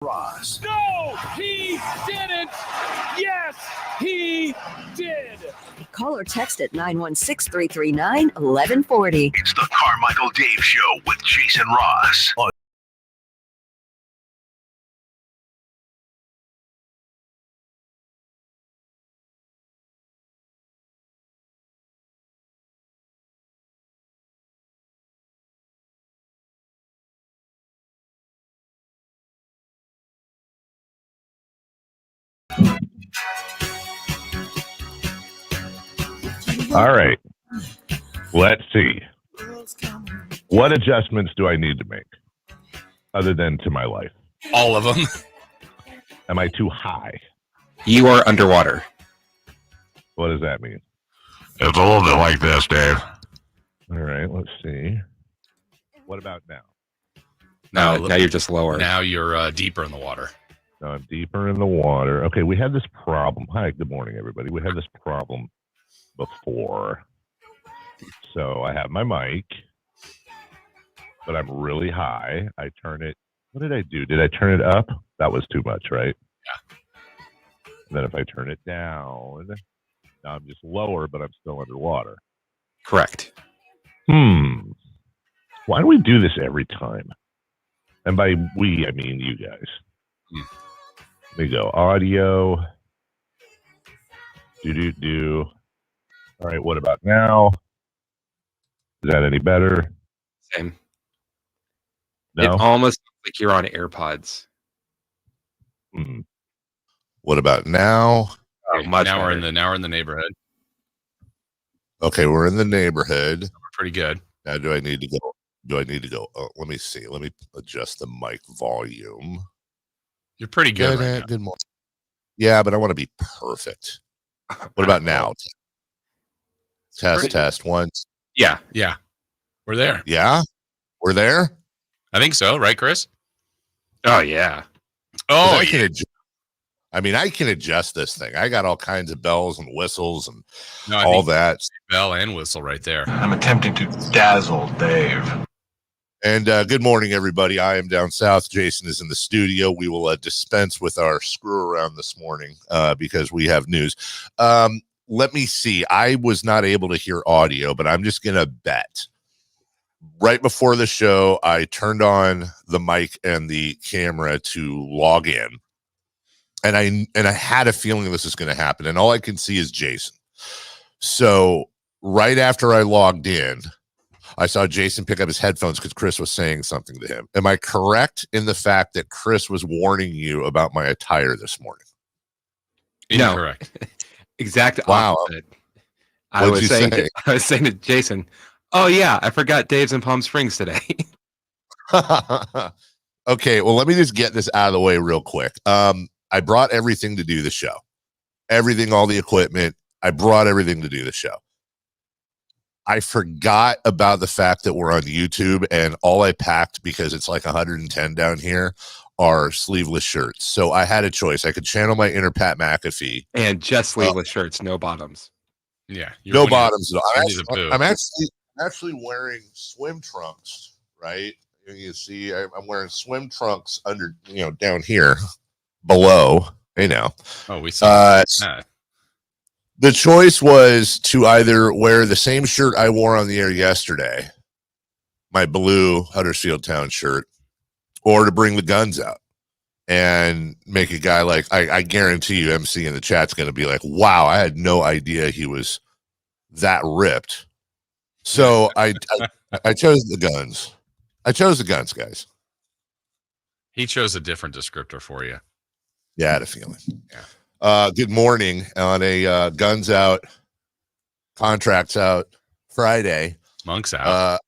Ross. No, he didn't. Yes, he did. Call or text at 916-339-1140. It's the Carmichael Dave Show with Jason Ross. All right. Let's see. What adjustments do I need to make other than to my life? All of them. Am I too high? You are underwater. What does that mean? It's a little bit like this, Dave. All right. Let's see. What about now? Now you're just lower. Now you're deeper in the water. No, I'm deeper in the water. Okay, we had this problem. Hi, good morning, everybody. We had this problem before. So I have my mic, but I'm really high. I turn it. What did I do? Did I turn it up? That was too much, right? Yeah. And then if I turn it down, now I'm just lower, but I'm still underwater. Correct. Why do we do this every time? And by we, I mean you guys. Let me go. Audio. Do. All right, what about now? Is that any better? Same. No? It almost looks like you're on AirPods. What about now? Oh, much now we're better. in the neighborhood. Okay, we're in the neighborhood. We're pretty good. Now, do I need to go? Oh, let me see. Let me adjust the mic volume. You're pretty good. Right now. Good morning. Yeah, but I want to be perfect. What about now? Test once. Yeah. We're there. Yeah, we're there. I think so, right, Chris? Oh, yeah. Oh, I can adjust this thing. I got all kinds of bells and whistles and all that. Bell and whistle right there. I'm attempting to dazzle Dave. And good morning, everybody. I am down south. Jason is in the studio. We will dispense with our screw around this morning because we have news. Let me see. I was not able to hear audio, but I'm just going to bet. Right before the show, I turned on the mic and the camera to log in. And I had a feeling this is going to happen. And all I can see is Jason. So right after I logged in, I saw Jason pick up his headphones because Chris was saying something to him. Am I correct in the fact that Chris was warning you about my attire this morning? Incorrect. No. Exact Wow. opposite. I was saying to Jason, oh yeah, I forgot Dave's in Palm Springs today. Okay, well, let me just get this out of the way real quick. I brought everything to do the show. Everything, all the equipment. I brought everything to do the show. I forgot about the fact that we're on YouTube, and all I packed, because it's like 110 down here, are sleeveless shirts. So I had a choice. I could channel my inner Pat McAfee. And just sleeveless shirts, no bottoms. Yeah. No bottoms. I'm actually wearing swim trunks, right? You see, I'm wearing swim trunks under, down here, below, Oh, we saw that. The choice was to either wear the same shirt I wore on the air yesterday, my blue Huddersfield Town shirt, or to bring the guns out and make a guy like, I guarantee you MC in the chat's going to be like, wow, I had no idea he was that ripped. So I chose the guns. I chose the guns, guys. He chose a different descriptor for you. Yeah, I had a feeling. Yeah. Good morning on a guns out, contracts out Friday. Monks out.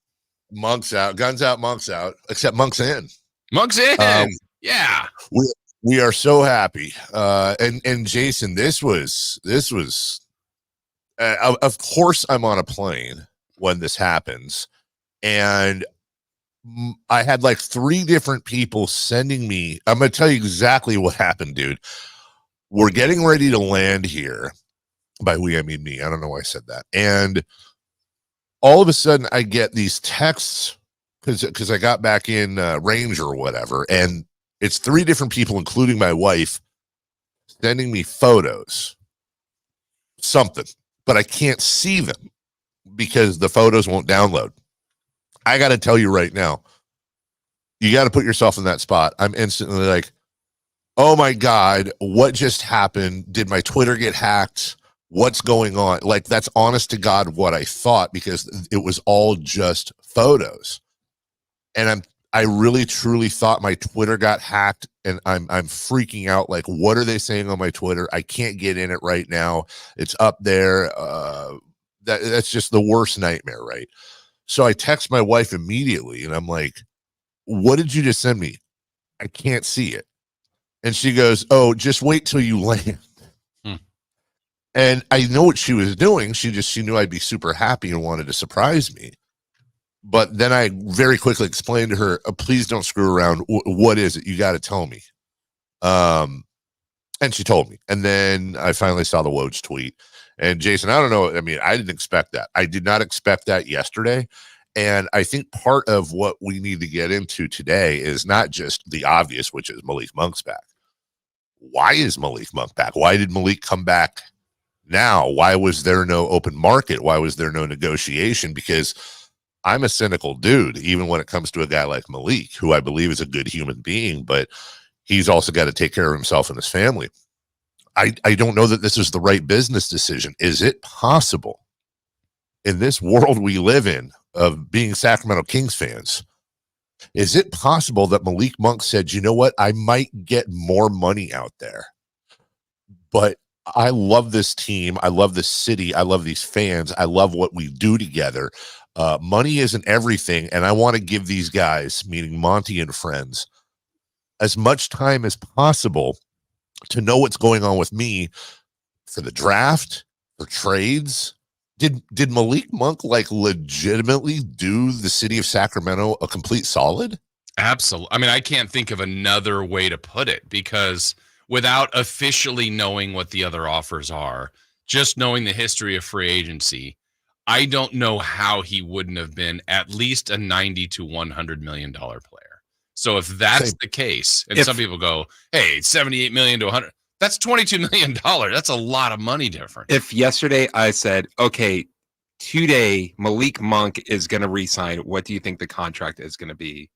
Monks out, guns out, monks out, except monks in. Monks in. Yeah. We are so happy. And Jason, this was of course I'm on a plane when this happens. And I had like 3 different people sending me. I'm going to tell you exactly what happened, dude. We're getting ready to land here. By we, I mean me. I don't know why I said that. And all of a sudden I get these texts because I got back in range or whatever. And It's 3 different people, including my wife, sending me photos, something, but I can't see them because the photos won't download. I got to tell you right now, you got to put yourself in that spot. I'm instantly like, oh my God, what just happened? Did my Twitter get hacked? What's going on? Like, that's honest to God what I thought, because it was all just photos. And I really truly thought my Twitter got hacked, and I'm freaking out. Like, what are they saying on my Twitter? I can't get in it right now. It's up there. That's just the worst nightmare, right? So I text my wife immediately, and I'm like, what did you just send me? I can't see it. And she goes, oh, just wait till you land. And I know what she was doing. She knew I'd be super happy and wanted to surprise me. But then I very quickly explained to her, please don't screw around. What is it? You got to tell me. And she told me. And then I finally saw the Woj tweet. And Jason, I don't know. I mean, I didn't expect that. I did not expect that yesterday. And I think part of what we need to get into today is not just the obvious, which is Malik Monk's back. Why is Malik Monk back? Why did Malik come back now? Why was there no open market? Why was there no negotiation? Because I'm a cynical dude, even when it comes to a guy like Malik, who I believe is a good human being, but he's also got to take care of himself and his family. I don't know that this is the right business decision. Is it possible in this world we live in of being Sacramento Kings fans, is it possible that Malik Monk said, you know what, I might get more money out there, but I love this team. I love this city. I love these fans. I love what we do together. Money isn't everything. And I want to give these guys, meaning Monty and friends, as much time as possible to know what's going on with me for the draft, for trades. Did Malik Monk like legitimately do the city of Sacramento a complete solid? Absolutely. I mean, I can't think of another way to put it, because without officially knowing what the other offers are, just knowing the history of free agency, I don't know how he wouldn't have been at least a $90 to $100 million player. So if that's the case, and some people go, hey, $78 million to 100, that's $22 million. That's a lot of money difference. If yesterday I said, okay, today Malik Monk is going to re-sign, what do you think the contract is going to be?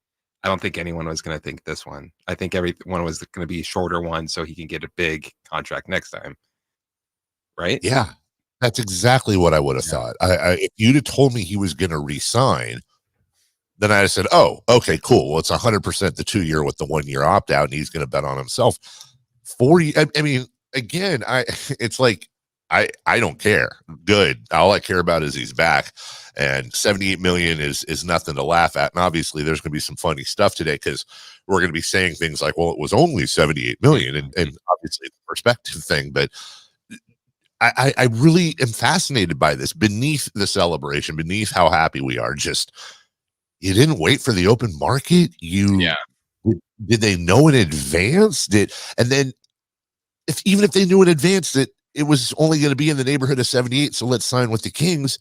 I don't think anyone was going to think this one. I think everyone was going to be a shorter one so he can get a big contract next time. Right? Yeah, that's exactly what I would have thought. If you'd have told me he was going to re-sign, then I'd have said, oh, okay, cool. Well, it's 100% the 2-year with the 1-year opt-out, and he's going to bet on himself. 40. I mean, again, it's like, I don't care. Good. All I care about is he's back, and 78 million is nothing to laugh at. And obviously there's going to be some funny stuff today, because we're going to be saying things like, well, it was only 78 million. And obviously it's a perspective thing, but I really am fascinated by this beneath the celebration, beneath how happy we are. Just, you didn't wait for the open market. Did they know in advance? And then even if they knew in advance that it was only going to be in the neighborhood of 78, so let's sign with the Kings,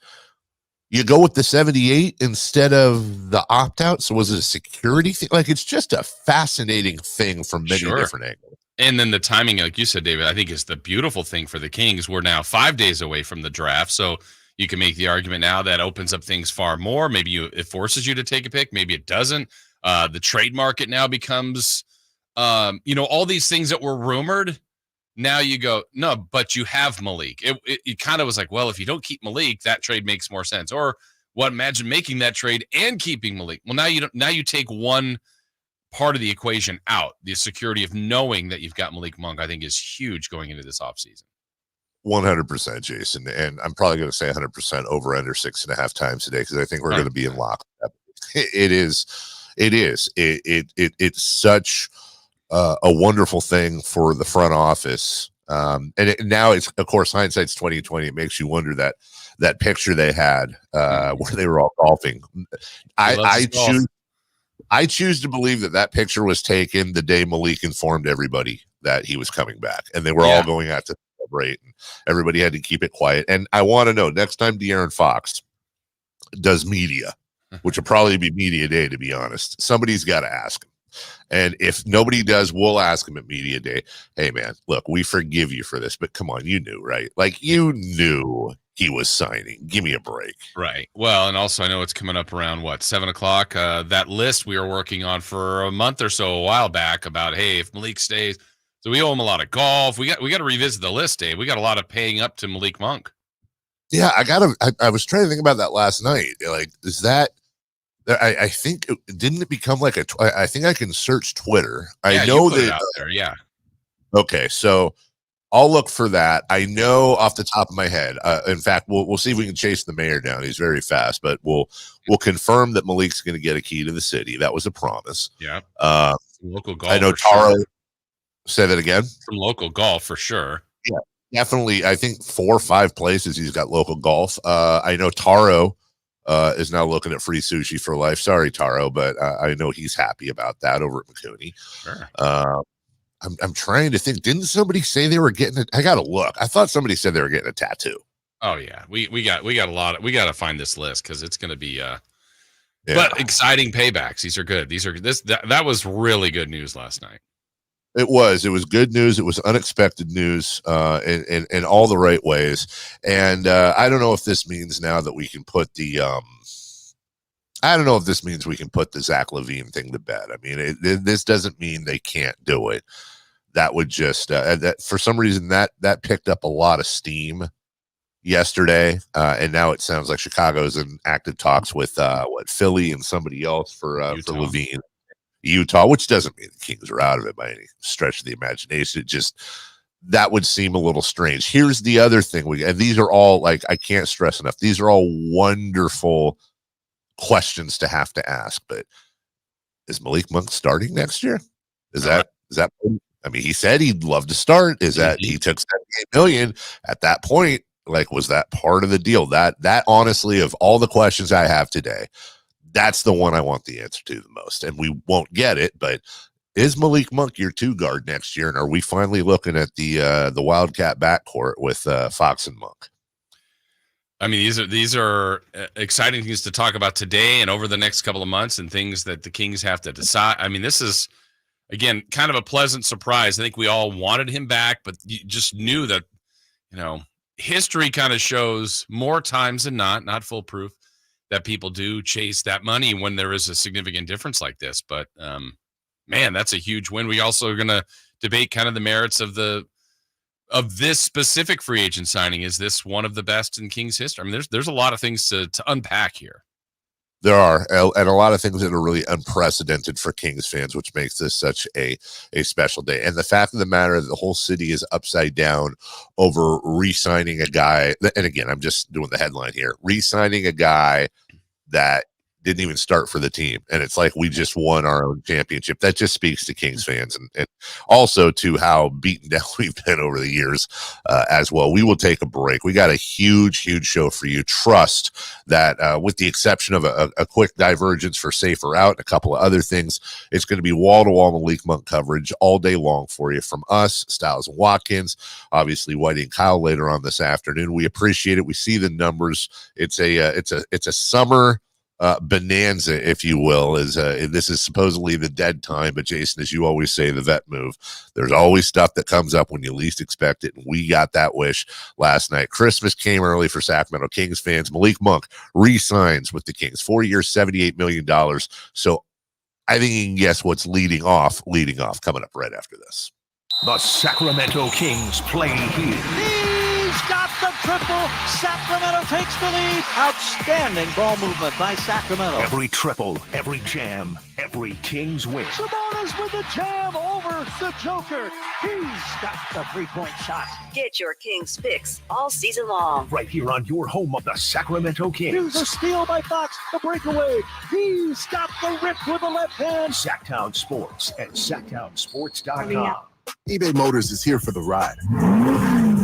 you go with the 78 instead of the opt-out. So was it a security thing? Like, it's just a fascinating thing from many different angles. And then the timing, like you said, David, I think is the beautiful thing for the Kings. We're now 5 days away from the draft, so you can make the argument now that opens up things far more. Maybe it forces you to take a pick. Maybe it doesn't. The trade market now becomes, all these things that were rumored. Now you go, no, but you have Malik. It kind of was like, well, if you don't keep Malik, that trade makes more sense. Or imagine making that trade and keeping Malik. Well, now you take one part of the equation out. The security of knowing that you've got Malik Monk, I think, is huge going into this offseason. 100%, Jason. And I'm probably going to say 100% over under 6.5 times today, because I think we're going to be in lockstep. It's such a wonderful thing for the front office. Now it's, of course, hindsight's 20/20. It makes you wonder that picture they had where they were all golfing. I choose to believe that picture was taken the day Malik informed everybody that he was coming back, and they were all going out to celebrate, and everybody had to keep it quiet. And I want to know, next time De'Aaron Fox does media, which will probably be media day, to be honest, somebody's got to ask him, And if nobody does, we'll ask him at media day, hey man, look, we forgive you for this, but come on, you knew, right? Like you knew he was signing. Give me a break. Right. Well, and also I know it's coming up around 7:00. That list we were working on for a month or so a while back about, hey, if Malik stays, so we owe him a lot of golf. We got to revisit the list, Dave. We got a lot of paying up to Malik Monk. Yeah, I was trying to think about that last night. Like, is that? I think didn't it become like I think I can search Twitter. I know that out there. Yeah. Okay, so I'll look for that. I know off the top of my head. In fact, we'll see if we can chase the mayor down. He's very fast, but we'll confirm that Malik's going to get a key to the city. That was a promise. Yeah. Local golf. I know Taro. Sure. Say that again. From local golf for sure. Yeah, definitely. I think 4 or 5 places he's got local golf. I know Taro is now looking at free sushi for life. Sorry, Taro, but I know he's happy about that over at McCooney. Sure. I'm trying to think. Didn't somebody say they were getting it? I got to look. I thought somebody said they were getting a tattoo. Oh yeah, we got a lot. We got to find this list because it's going to be but exciting paybacks. These are good. That was really good news last night. It was good news. It was unexpected news in all the right ways. And I don't know if this means now that we can put the I don't know if this means we can put the Zach LaVine thing to bed. I mean, this doesn't mean they can't do it. That would just that for some reason that picked up a lot of steam yesterday, and now it sounds like Chicago's in active talks with Philly and somebody else for LaVine, Utah, which doesn't mean the Kings are out of it by any stretch of the imagination. It just that would seem a little strange. Here's the other thing and these are all, like, I can't stress enough, these are all wonderful questions to have to ask, but is Malik Monk starting next year? Is that I mean, he said he'd love to start. Is that he took $78 million at that point? Like, was that part of the deal? That honestly, of all the questions I have today, that's the one I want the answer to the most. And we won't get it, but is Malik Monk your 2 guard next year? And are we finally looking at the Wildcat backcourt with Fox and Monk? I mean, these are exciting things to talk about today and over the next couple of months, and things that the Kings have to decide. I mean, this is, again, kind of a pleasant surprise. I think we all wanted him back, but you just knew that, history kind of shows more times than not foolproof, that people do chase that money when there is a significant difference like this. But, man, that's a huge win. We also are going to debate kind of the merits of this specific free agent signing. Is this one of the best in Kings history? I mean, there's a lot of things to unpack here. There are, and a lot of things that are really unprecedented for Kings fans, which makes this such a special day. And the fact of the matter is the whole city is upside down over re-signing a guy. And again, I'm just doing the headline here. Re-signing a guy that didn't even start for the team. And it's like we just won our own championship. That just speaks to Kings fans and also to how beaten down we've been over the years as well. We will take a break. We got a huge show for you. Trust that with the exception of a quick divergence for Safer Out and a couple of other things, it's going to be wall-to-wall Malik Monk coverage all day long for you from us, Styles and Watkins, obviously Whitey and Kyle later on this afternoon. We appreciate it. We see the numbers. It's a summer bonanza, if you will. This is supposedly the dead time, but Jason, as you always say, the vet move. There's always stuff that comes up when you least expect it, and we got that wish last night. Christmas came early for Sacramento Kings fans. Malik Monk re-signs with the Kings, 4 years, $78 million. So I think you can guess what's leading off coming up right after this. The Sacramento Kings play here. He's got the triple. Sacramento takes the lead. Outstanding ball movement by Sacramento. Every triple, every jam, every Kings win. Sabonis with the jam over the Joker. He's got the three-point shot. Get your Kings fix all season long. Right here on your home of the Sacramento Kings. Here's a steal by Fox. The breakaway. He's got the rip with the left hand. Sacktown Sports at sacktownsports.com. eBay Motors is here for the ride.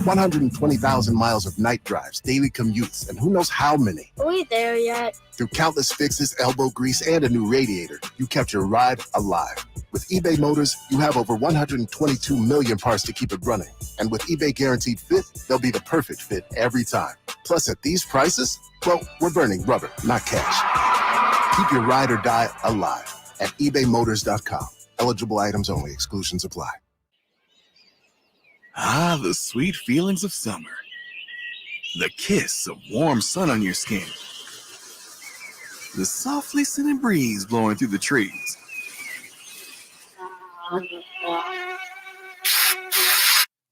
120,000 miles of night drives, daily commutes, and who knows how many. Are we there yet? Through countless fixes, elbow grease, and a new radiator, you kept your ride alive. With eBay Motors, you have over 122 million parts to keep it running. And with eBay Guaranteed Fit, they'll be the perfect fit every time. Plus, at these prices, well, we're burning rubber, not cash. Keep your ride or die alive at ebaymotors.com. Eligible items only. Exclusions apply. Ah, the sweet feelings of summer. The kiss of warm sun on your skin. The softly scented breeze blowing through the trees.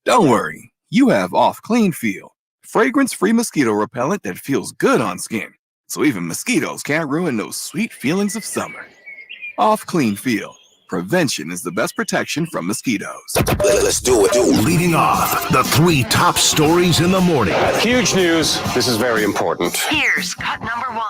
Don't worry, you have Off Clean Feel, fragrance-free mosquito repellent that feels good on skin, so even mosquitoes can't ruin those sweet feelings of summer. Off Clean Feel. Prevention is the best protection from mosquitoes. Let's do it. Leading off, the 3 top stories in the morning. Huge news. This is very important. Here's cut number 1.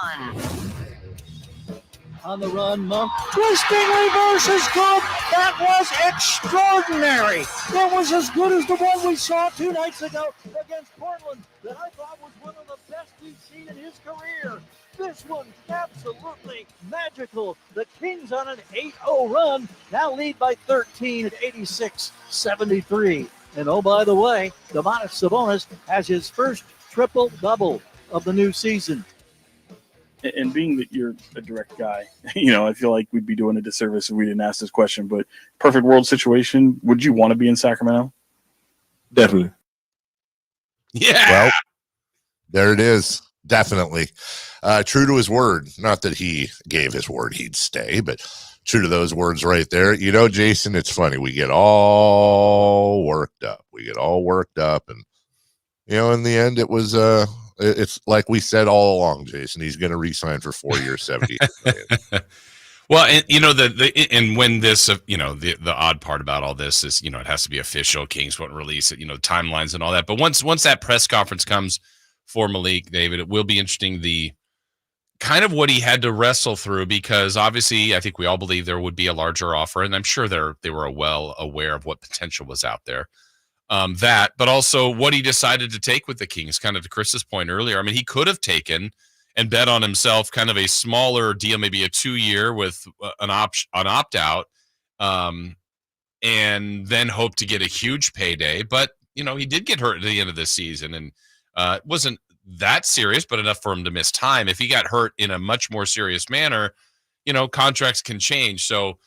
On the run, Monk. Twisting reverse is good. That was extraordinary. That was as good as the one we saw 2 nights ago against Portland that I thought was one of the best we've seen in his career. This one, absolutely magical. The Kings on an 8-0 run, now lead by 13 at 86-73. And oh, by the way, Domantas Sabonis has his first triple-double of the new season. And being that you're a direct guy, I feel like we'd be doing a disservice if we didn't ask this question, but perfect world situation, would you want to be in Sacramento? Definitely. Yeah. Well, there it is. Definitely. True to his word. Not that he gave his word he'd stay, but true to those words right there. Jason, it's funny. We get all worked up. And, in the end, it was it's like we said all along, Jason. He's going to re-sign for 4 years, 70 million. Well, and and when this, the odd part about all this is, it has to be official. Kings won't release it, timelines and all that. But once that press conference comes for Malik, David, it will be interesting the kind of what he had to wrestle through, because obviously I think we all believe there would be a larger offer, and I'm sure they were well aware of what potential was out there. But also what he decided to take with the Kings, kind of to Chris's point earlier. I mean, he could have taken and bet on himself kind of a smaller deal, maybe a 2-year with an opt-out, and then hope to get a huge payday. But, he did get hurt at the end of this season, and it wasn't that serious, but enough for him to miss time. If he got hurt in a much more serious manner, contracts can change. So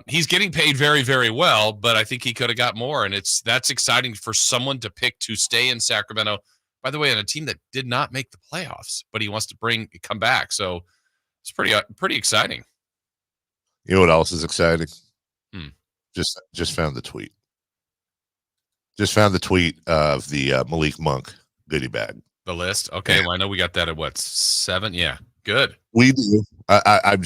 he's getting paid very, very well, but I think he could have got more. And that's exciting for someone to pick to stay in Sacramento, by the way, on a team that did not make the playoffs, but he wants to come back. So it's pretty exciting. You know what else is exciting? Just found the tweet. Just found the tweet of the Malik Monk goodie bag. The list. Okay. Yeah. Well, I know we got that at what, 7? Yeah. Good. We do. I'm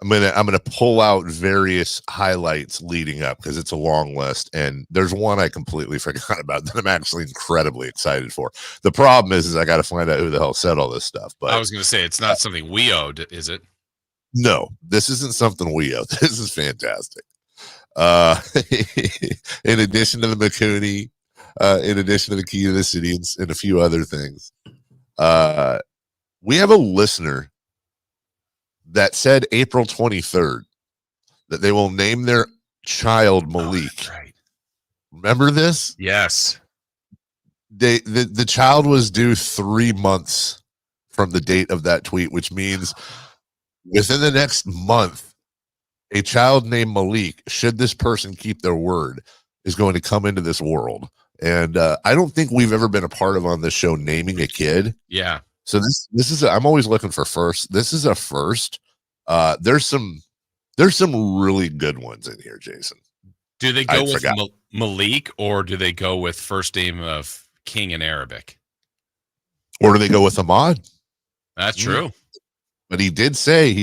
gonna pull out various highlights leading up because it's a long list, and there's one I completely forgot about that I'm actually incredibly excited for. The problem is I got to find out who the hell said all this stuff. But I was gonna say it's not something we owed, is it? No, this isn't something we owe. This is fantastic. In addition to the McCooney, in addition to the key to the city and a few other things, we have a listener that said April 23rd that they will name their child Malik. Oh, that's right. Remember this? Yes. The child was due 3 months from the date of that tweet, which means within the next month, a child named Malik, should this person keep their word, is going to come into this world. And I don't think we've ever been a part of on this show naming a kid. Yeah. So this is I'm always looking for first. This is a first. There's some really good ones in here, Jason. Do they go with Malik, or do they go with first name of King in Arabic? Or do they go with Ahmad? That's true. But he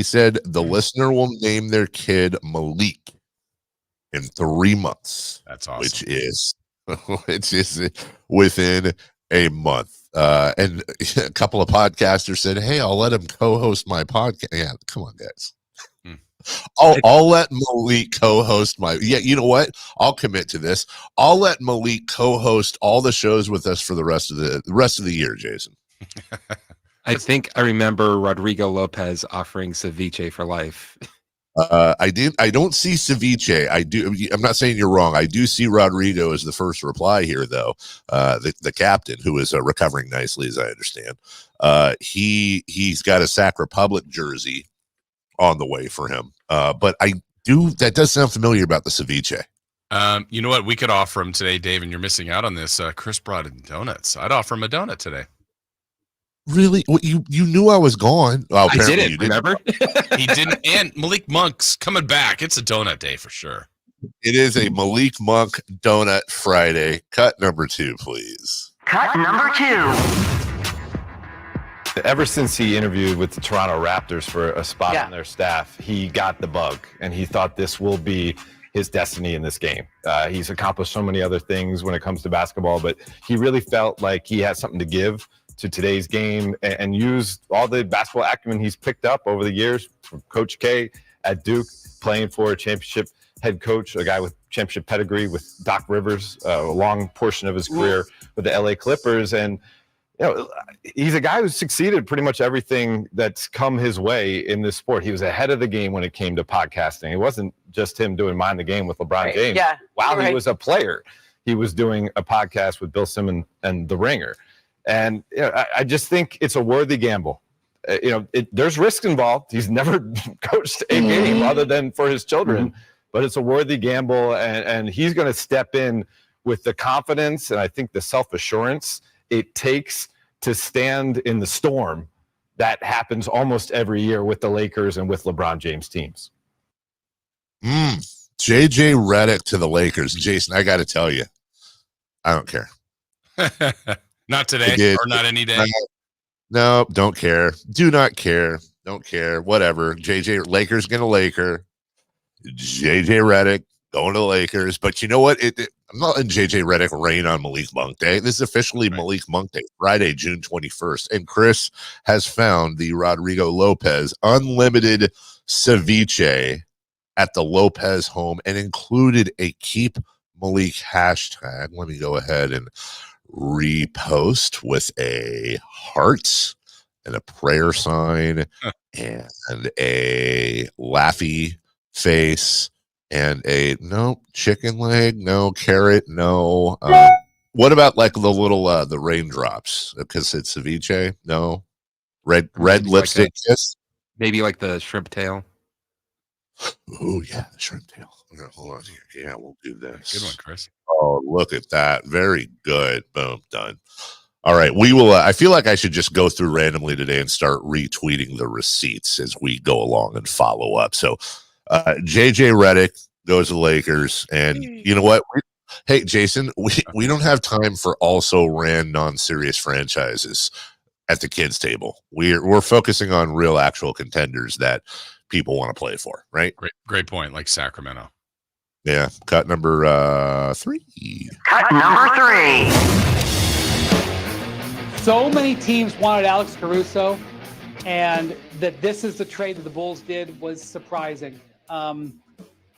said the listener will name their kid Malik in 3 months. That's awesome. Which is within a month. And a couple of podcasters said, "Hey, I'll let him co-host my podcast." Yeah, come on, guys. I'll let Malik co-host yeah, you know what? I'll commit to this. I'll let Malik co-host all the shows with us for the rest of the year, Jason. I think I remember Rodrigo Lopez offering ceviche for life. I don't see ceviche. I do. I'm not saying you're wrong. I do see Rodrigo as the first reply here, though. The captain, who is recovering nicely, as I understand. He's got a Sac Republic jersey on the way for him. But that does sound familiar about the ceviche. You know what? We could offer him today, Dave, and you're missing out on this. Chris brought in donuts. I'd offer him a donut today. Really? Well, you knew I was gone. Well, I didn't, you didn't. Remember? He didn't. And Malik Monk's coming back. It's a donut day for sure. It is a Malik Monk Donut Friday. Cut number 2, please. Cut number 2. Ever since he interviewed with the Toronto Raptors for a spot on their staff, he got the bug, and he thought this will be his destiny in this game. He's accomplished so many other things when it comes to basketball, but he really felt like he had something to give to today's game and used all the basketball acumen he's picked up over the years from Coach K at Duke, playing for a championship head coach, a guy with championship pedigree with Doc Rivers, a long portion of his career with the LA Clippers. And he's a guy who's succeeded pretty much everything that's come his way in this sport. He was ahead of the game when it came to podcasting. It wasn't just him doing Mind the Game with LeBron James. Yeah, while he was a player, he was doing a podcast with Bill Simmons and The Ringer. And I just think it's a worthy gamble. There's risk involved. He's never coached a game other than for his children, but it's a worthy gamble. And he's going to step in with the confidence and I think the self-assurance it takes to stand in the storm that happens almost every year with the Lakers and with LeBron James teams. JJ Redick to the Lakers. Jason, I got to tell you, I don't care. Not today or not any day. No, don't care. Do not care. Don't care. Whatever. JJ Lakers gonna Laker. JJ Redick going to the Lakers. But you know what? I'm not letting JJ Redick rain on Malik Monk Day. This is officially Malik Monk Day, Friday, June 21st. And Chris has found the Rodrigo Lopez unlimited ceviche at the Lopez home and included a Keep Malik hashtag. Let me go ahead and repost with a heart and a prayer sign and a laughy face and a no chicken leg, no carrot, no. What about like the little the raindrops? Because it's ceviche. No red lipstick kiss. Maybe like the shrimp tail. Oh yeah, the shrimp tail. Hold on here. Yeah, we'll do this. Good one, Chris. Oh, look at that. Very good. Boom. Done. All right. We will. I feel like I should just go through randomly today and start retweeting the receipts as we go along and follow up. So JJ Redick goes to the Lakers. And you know what? Hey, Jason, we don't have time for also ran non-serious franchises at the kids table. We're focusing on real actual contenders that people want to play for, right? Great point. Like Sacramento. Yeah. Cut number 3. Cut number 3. So many teams wanted Alex Caruso, and that this is the trade that the Bulls did was surprising.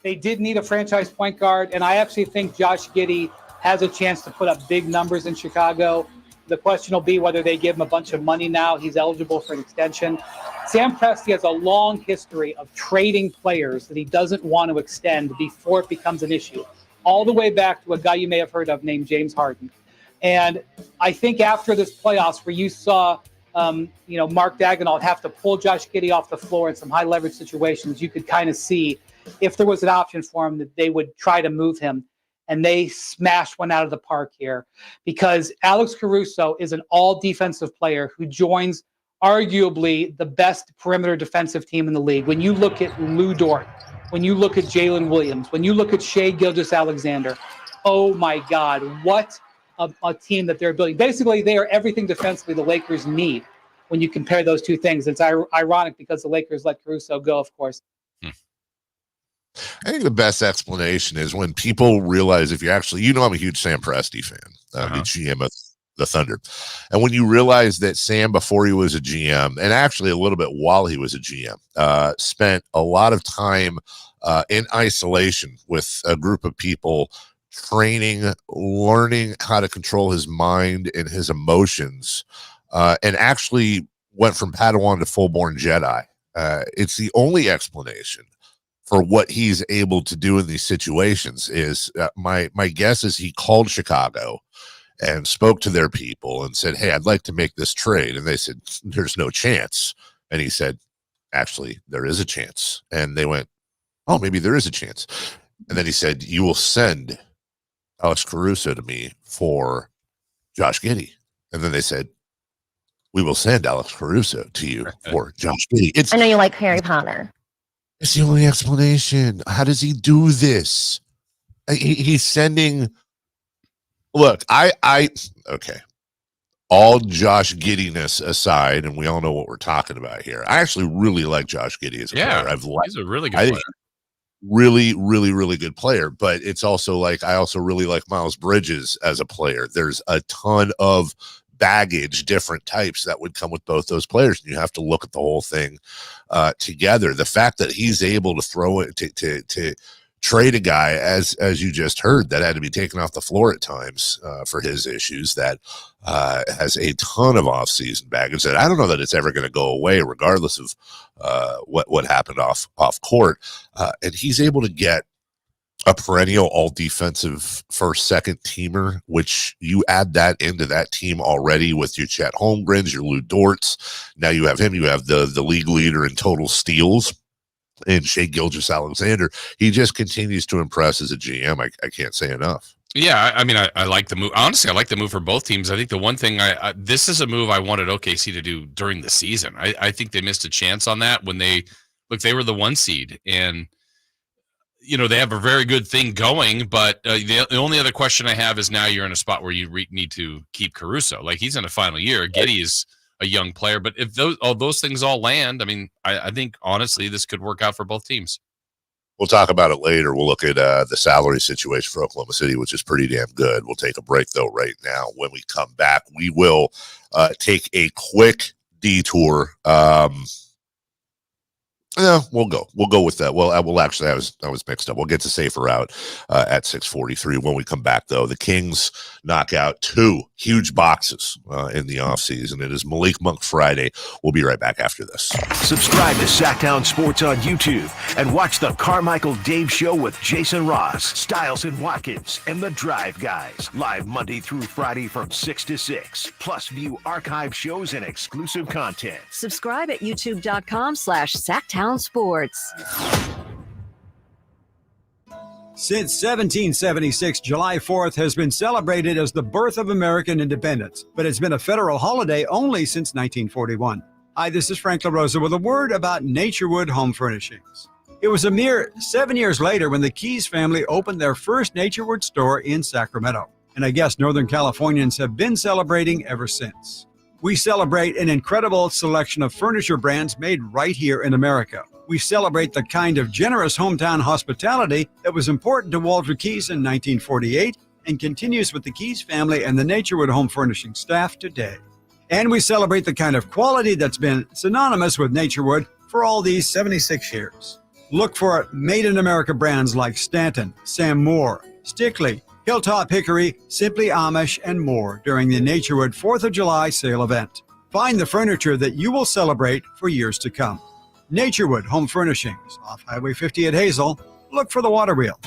They did need a franchise point guard, and I actually think Josh Giddey has a chance to put up big numbers in Chicago. The question will be whether they give him a bunch of money now. He's eligible for an extension. Sam Presti has a long history of trading players that he doesn't want to extend before it becomes an issue, all the way back to a guy you may have heard of named James Harden. And I think after this playoffs where you saw Mark Daigneault have to pull Josh Giddey off the floor in some high leverage situations, you could kind of see if there was an option for him that they would try to move him. And they smashed one out of the park here because Alex Caruso is an all defensive player who joins arguably the best perimeter defensive team in the league. When you look at Lou Dort, when you look at Jalen Williams, when you look at Shai Gilgeous-Alexander, oh my God, what a team that they're building. Basically, they are everything defensively the Lakers need when you compare those two things. It's ironic because the Lakers let Caruso go, of course. I think the best explanation is when people realize if you actually, I'm a huge Sam Presti fan, the GM of the Thunder. And when you realize that Sam, before he was a GM, and actually a little bit while he was a GM, spent a lot of time in isolation with a group of people training, learning how to control his mind and his emotions, and actually went from Padawan to full-born Jedi. It's the only explanation for what he's able to do in these situations is my guess is he called Chicago and spoke to their people and said, hey, I'd like to make this trade. And they said, there's no chance. And he said, actually, there is a chance. And they went, oh, maybe there is a chance. And then he said, you will send Alex Caruso to me for Josh Giddey. And then they said, we will send Alex Caruso to you for Josh Giddey. I know you like Harry Potter. It's the only explanation. How does he do this? He's sending. Look, okay. All Josh Giddiness aside, and we all know what we're talking about here. I actually really like Josh Giddey as a player. He's a really good player. Really, really, really good player. But it's also like I also really like Miles Bridges as a player. There's a ton of baggage, different types that would come with both those players. And you have to look at the whole thing together. The fact that he's able to throw it to trade a guy, as you just heard, that had to be taken off the floor at times for his issues, that has a ton of offseason baggage that I don't know that it's ever going to go away, regardless of what happened off court. And he's able to get a perennial all-defensive first-second teamer, which you add that into that team already with your Chet Holmgrens, your Lou Dortz. Now you have him. You have the league leader in total steals and Shai Gilgeous-Alexander. He just continues to impress as a GM. I can't say enough. Yeah, I mean, I like the move. Honestly, I like the move for both teams. I think the one thing this is a move I wanted OKC to do during the season. I think they missed a chance on that when they were the 1 seed, and they have a very good thing going, but the only other question I have is now you're in a spot where you need to keep Caruso. Like, he's in a final year. Giddey is a young player, but if those things all land, I mean, I think honestly this could work out for both teams. We'll talk about it later. We'll look at the salary situation for Oklahoma City, which is pretty damn good. We'll take a break, though, right now. When we come back, we will take a quick detour. No, we'll go with that. Well, actually, I was mixed up. We'll get to Safer Route at 6:43. When we come back, though, the Kings knock out 2 huge boxes in the offseason. It is Malik Monk Friday. We'll be right back after this. Subscribe to Sacktown Sports on YouTube and watch the Carmichael Dave Show with Jason Ross, Stiles and Watkins, and the Drive Guys. Live Monday through Friday from 6 to 6. Plus, view archive shows and exclusive content. Subscribe at youtube.com/Sacktown Sports. Since 1776, July 4th has been celebrated as the birth of American independence, but it's been a federal holiday only since 1941. Hi, this is Frank LaRosa with a word about Naturewood Home Furnishings. It was a mere 7 years later when the Keys family opened their first Naturewood store in Sacramento, and I guess Northern Californians have been celebrating ever since. We celebrate an incredible selection of furniture brands made right here in America. We celebrate the kind of generous hometown hospitality that was important to Walter Keys in 1948 and continues with the Keys family and the Naturewood Home Furnishing staff today. And we celebrate the kind of quality that's been synonymous with Naturewood for all these 76 years. Look for made in America brands like Stanton, Sam Moore, Stickley, Hilltop Hickory, Simply Amish, and more during the Naturewood 4th of July sale event. Find the furniture that you will celebrate for years to come. Naturewood Home Furnishings, off Highway 50 at Hazel. Look for the water wheel.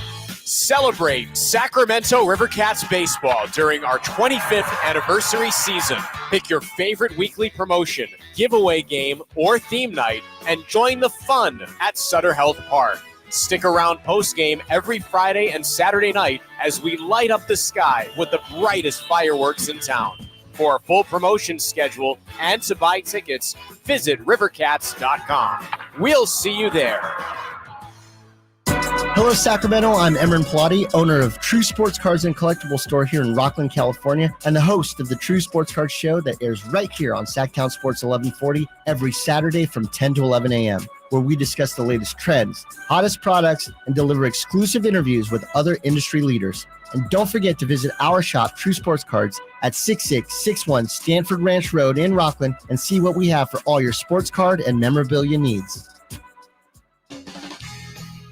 Celebrate Sacramento Rivercats baseball during our 25th anniversary season. Pick your favorite weekly promotion, giveaway game, or theme night, and join the fun at Sutter Health Park. Stick around post-game every Friday and Saturday night as we light up the sky with the brightest fireworks in town. For a full promotion schedule and to buy tickets, visit rivercats.com. We'll see you there. Hello, Sacramento. I'm Emran Pilati, owner of True Sports Cards and Collectible Store here in Rockland, California, and the host of the True Sports Cards Show that airs right here on Sacktown Sports 1140 every Saturday from 10 to 11 a.m., where we discuss the latest trends, hottest products, and deliver exclusive interviews with other industry leaders. And don't forget to visit our shop, True Sports Cards, at 6661 Stanford Ranch Road in Rockland and see what we have for all your sports card and memorabilia needs.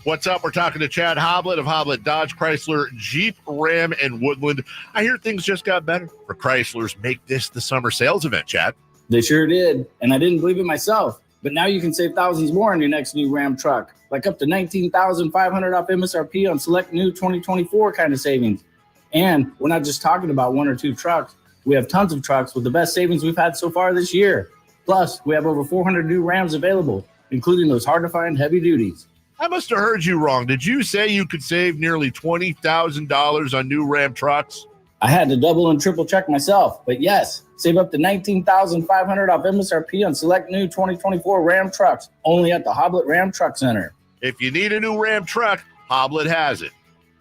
What's up? We're talking to Chad Hoblet of Hoblet Dodge, Chrysler, Jeep, Ram, and Woodland. I hear things just got better for Chryslers. Make this the summer sales event, Chad. They sure did, and I didn't believe it myself. But now you can save thousands more on your next new Ram truck, like up to $19,500 off MSRP on select new 2024 kind of savings. And we're not just talking about 1 or 2 trucks. We have tons of trucks with the best savings we've had so far this year. Plus, we have over 400 new Rams available, including those hard-to-find heavy duties. I must have heard you wrong. Did you say you could save nearly $20,000 on new Ram trucks? I had to double and triple check myself, but yes, save up to $19,500 off MSRP on select new 2024 Ram trucks, only at the Hoblet Ram Truck Center. If you need a new Ram truck, Hoblet has it.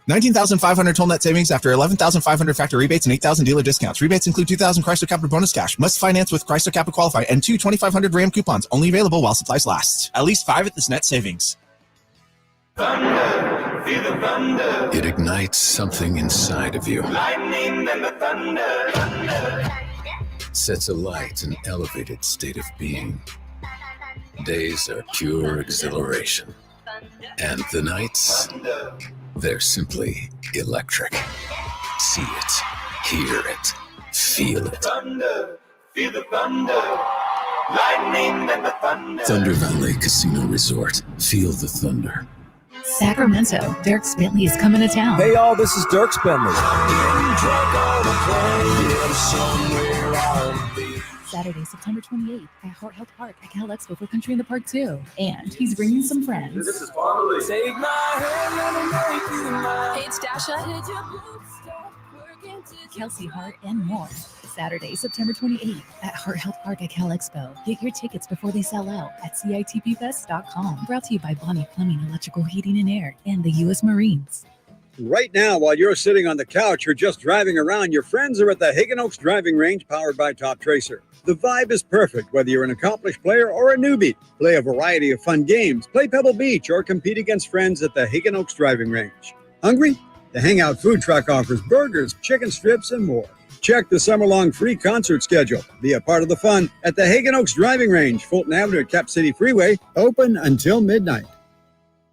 19,500 total net savings after 11,500 factor rebates and 8,000 dealer discounts. Rebates include 2,000 Chrysler Capita bonus cash. Must finance with Chrysler Capita qualify and 2 2,500 Ram coupons. Only available while supplies last. At least 5 at this net savings. Thunder, feel the thunder. It ignites something inside of you. Lightning and the thunder. Sets alight an elevated state of being. Days are pure exhilaration. And the nights, they're simply electric. See it, hear it, feel it. Thunder, feel the thunder. Lightning and the thunder. Thunder Valley Casino Resort. Feel the thunder. Sacramento, Dirk Bentley is coming to town. Hey y'all, this is Dirk Bentley. Saturday, September 28th at Hart Health Park at Cal Expo for Country in the Park 2. And he's bringing some friends. This is Bonnie. Take my hand, let me make you mine. It's Dasha, Kelsey Hart, and more. Saturday, September 28th at Hart Health Park at Cal Expo. Get your tickets before they sell out at CITPfest.com. Brought to you by Bonnie Plumbing, Electrical Heating and Air, and the U.S. Marines. Right now, while you're sitting on the couch or just driving around, your friends are at the Hagen Oaks Driving Range powered by Top Tracer. The vibe is perfect, whether you're an accomplished player or a newbie. Play a variety of fun games, play Pebble Beach, or compete against friends at the Hagen Oaks Driving Range. Hungry? The Hangout Food Truck offers burgers, chicken strips, and more. Check the summer-long free concert schedule. Be a part of the fun at the Hagen Oaks Driving Range, Fulton Avenue at Cap City Freeway, open until midnight.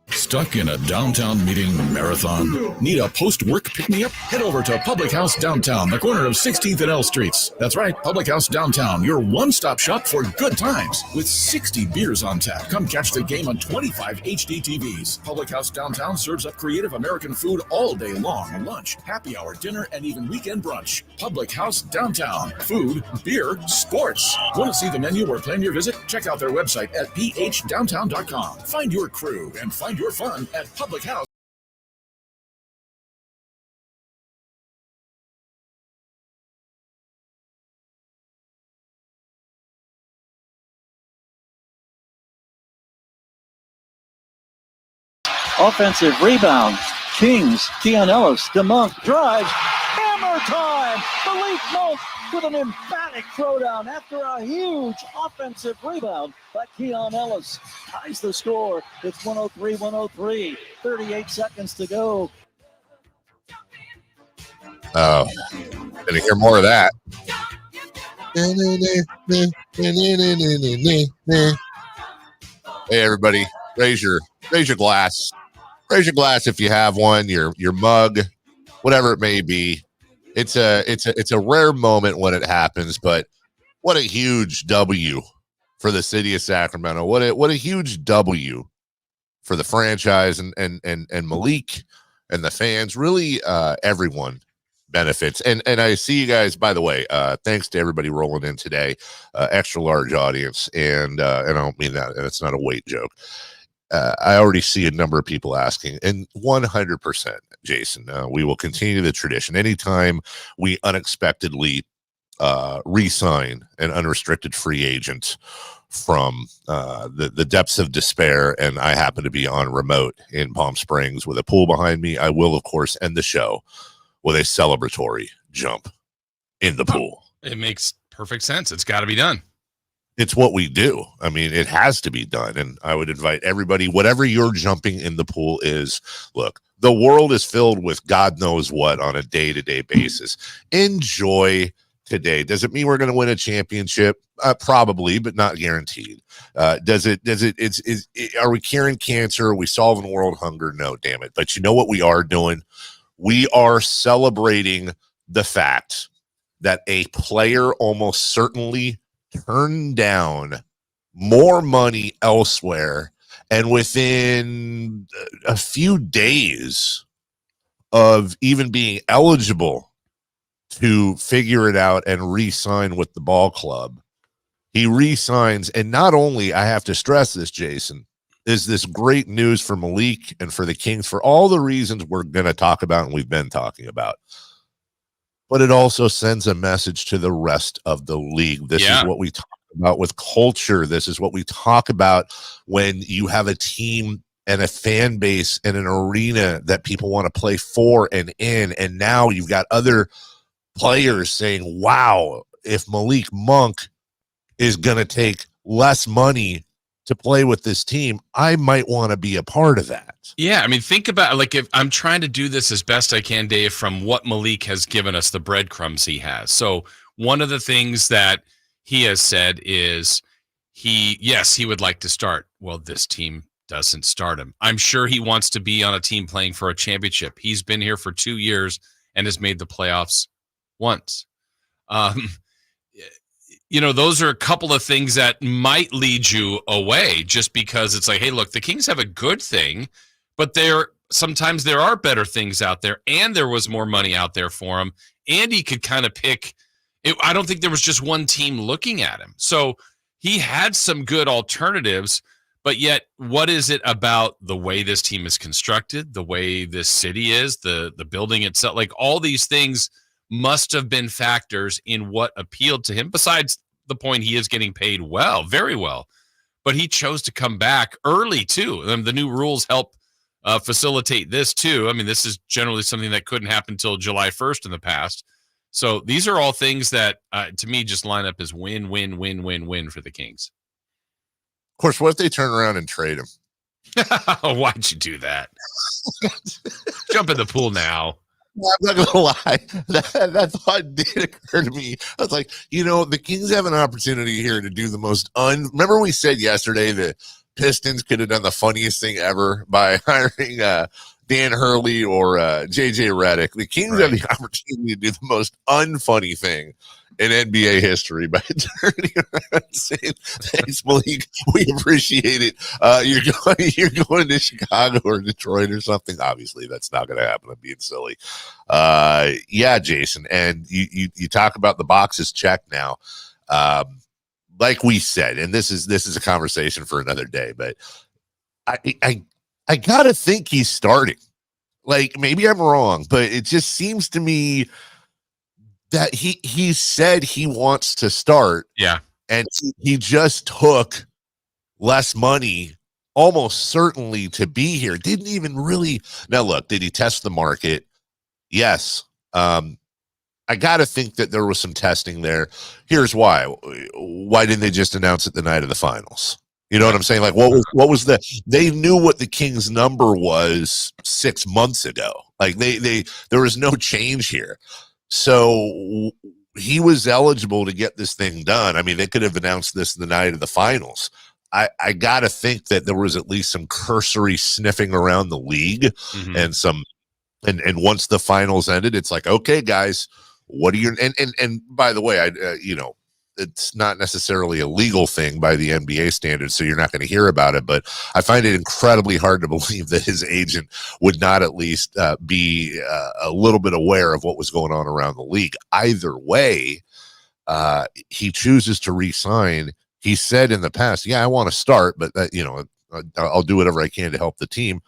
Stuck in a downtown meeting marathon? Need a post-work pick-me-up? Head over to Public House Downtown, the corner of 16th and L Streets. That's right, Public House Downtown, your one-stop shop for good times. With 60 beers on tap, come catch the game on 25 HD TVs. Public House Downtown serves up creative American food all day long. Lunch, happy hour, dinner, and even weekend brunch. Public House Downtown. Food, beer, sports. Want to see the menu or plan your visit? Check out their website at phdowntown.com. Find your crew and find your fun at Public House. Offensive rebound. Kings, Keon Ellis, to Monk, drives, hammer time. Malik Monk with an emphatic throwdown after a huge offensive rebound by Keon Ellis. Ties the score. It's 103-103. 38 seconds to go. Oh, gonna hear more of that. Hey, everybody, raise your glass. Raise your glass if you have one, your mug, whatever it may be. It's a rare moment when it happens, but what a huge W for the city of Sacramento. What a huge W for the franchise and Malik and the fans. Really, everyone benefits. And I see you guys, by the way, thanks to everybody rolling in today, extra large audience. And I don't mean that, and it's not a weight joke. I already see a number of people asking, and 100%, Jason, we will continue the tradition. Anytime we unexpectedly re-sign an unrestricted free agent from the depths of despair, and I happen to be on remote in Palm Springs with a pool behind me, I will, of course, end the show with a celebratory jump in the pool. It makes perfect sense. It's got to be done. It's what we do. I mean, it has to be done. And I would invite everybody, whatever your jumping in the pool is, look, the world is filled with God knows what on a day-to-day basis. Enjoy today. Does it mean we're going to win a championship? Probably, but not guaranteed. Are we curing cancer? Are we solving world hunger? No, damn it. But you know what we are doing? We are celebrating the fact that a player almost certainly turned down more money elsewhere, and within a few days of even being eligible to figure it out and re-sign with the ball club, he re-signs. And not only, I have to stress this, Jason, is this great news for Malik and for the Kings for all the reasons we're going to talk about and we've been talking about. But it also sends a message to the rest of the league. This is what we talk about with culture. This is what we talk about when you have a team and a fan base and an arena that people want to play for and in. And now you've got other players saying, wow, if Malik Monk is going to take less money to play with this team, I might want to be a part of that. Yeah, I mean, think about, like, if I'm trying to do this as best I can, Dave, from what Malik has given us, the breadcrumbs he has. So one of the things that he has said is he would like to start. Well, this team doesn't start him. I'm sure he wants to be on a team playing for a championship. He's been here for 2 years and has made the playoffs once. Those are a couple of things that might lead you away just because it's like, hey, look, the Kings have a good thing, but sometimes there are better things out there, and there was more money out there for him, and he could kind of pick. I don't think there was just one team looking at him. So he had some good alternatives, but yet what is it about the way this team is constructed, the way this city is, the building itself, like all these things must have been factors in what appealed to him, besides the point he is getting paid well, very well. But he chose to come back early, too. The new rules help facilitate this, too. I mean, this is generally something that couldn't happen until July 1st in the past. So these are all things that, to me, just line up as win, win, win, win, win for the Kings. Of course, what if they turn around and trade him? Why'd you do that? Jump in the pool now. I'm not gonna lie. That thought did occur to me. I was like, the Kings have an opportunity here to do the most remember we said yesterday the Pistons could have done the funniest thing ever by hiring Dan Hurley or JJ Redick. The Kings have the opportunity to do the most unfunny thing in NBA history by turning around and saying, thanks, Malik. We appreciate it. You're going to Chicago or Detroit or something. Obviously, that's not going to happen. I'm being silly. Yeah, Jason. And you talk about the boxes checked now. Like we said, and this is a conversation for another day, but I gotta think he's starting. Like, maybe I'm wrong, but it just seems to me that he said he wants to start. Yeah. And he just took less money, almost certainly, to be here. Didn't even really. Now, look, did he test the market? Yes. I got to think that there was some testing there. Here's why. Why didn't they just announce it the night of the finals? You know what I'm saying? Like, what was they knew what the Kings number was 6 months ago. Like, there was no change here. So he was eligible to get this thing done. I mean, they could have announced this the night of the finals. I got to think that there was at least some cursory sniffing around the league and and once the finals ended, it's like, okay, guys, what are you, and by the way, it's not necessarily a legal thing by the NBA standards, so you're not going to hear about it, but I find it incredibly hard to believe that his agent would not at least be a little bit aware of what was going on around the league. Either way, he chooses to re-sign. He said in the past, yeah, I want to start, but I'll do whatever I can to help the team.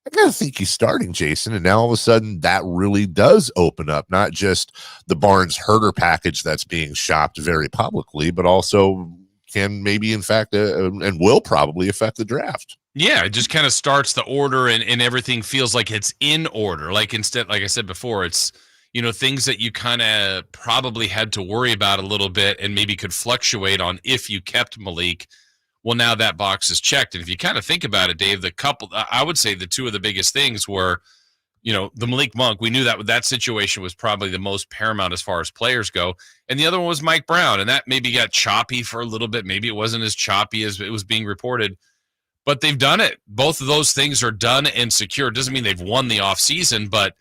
I got to think he's starting, Jason, and now all of a sudden that really does open up not just the Barnes Herter package that's being shopped very publicly, but also can maybe, in fact, and will probably affect the draft. Yeah, it just kind of starts the order and everything feels like it's in order. Like, instead, like I said before, it's, things that you kind of probably had to worry about a little bit and maybe could fluctuate on if you kept Malik. Well, now that box is checked. And if you kind of think about it, Dave, I would say the two of the biggest things were, the Malik Monk. We knew that situation was probably the most paramount as far as players go. And the other one was Mike Brown. And that maybe got choppy for a little bit. Maybe it wasn't as choppy as it was being reported. But they've done it. Both of those things are done and secure. It doesn't mean they've won the offseason, but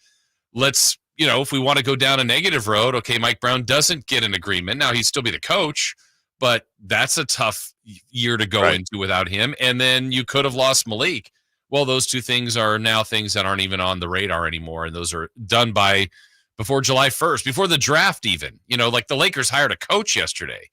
let's, if we want to go down a negative road, okay, Mike Brown doesn't get an agreement. Now, he'd still be the coach, but that's a tough year to go into without him. And then you could have lost Malik. Well, those two things are now things that aren't even on the radar anymore. And those are done by before July 1st, before the draft even. Like the Lakers hired a coach yesterday.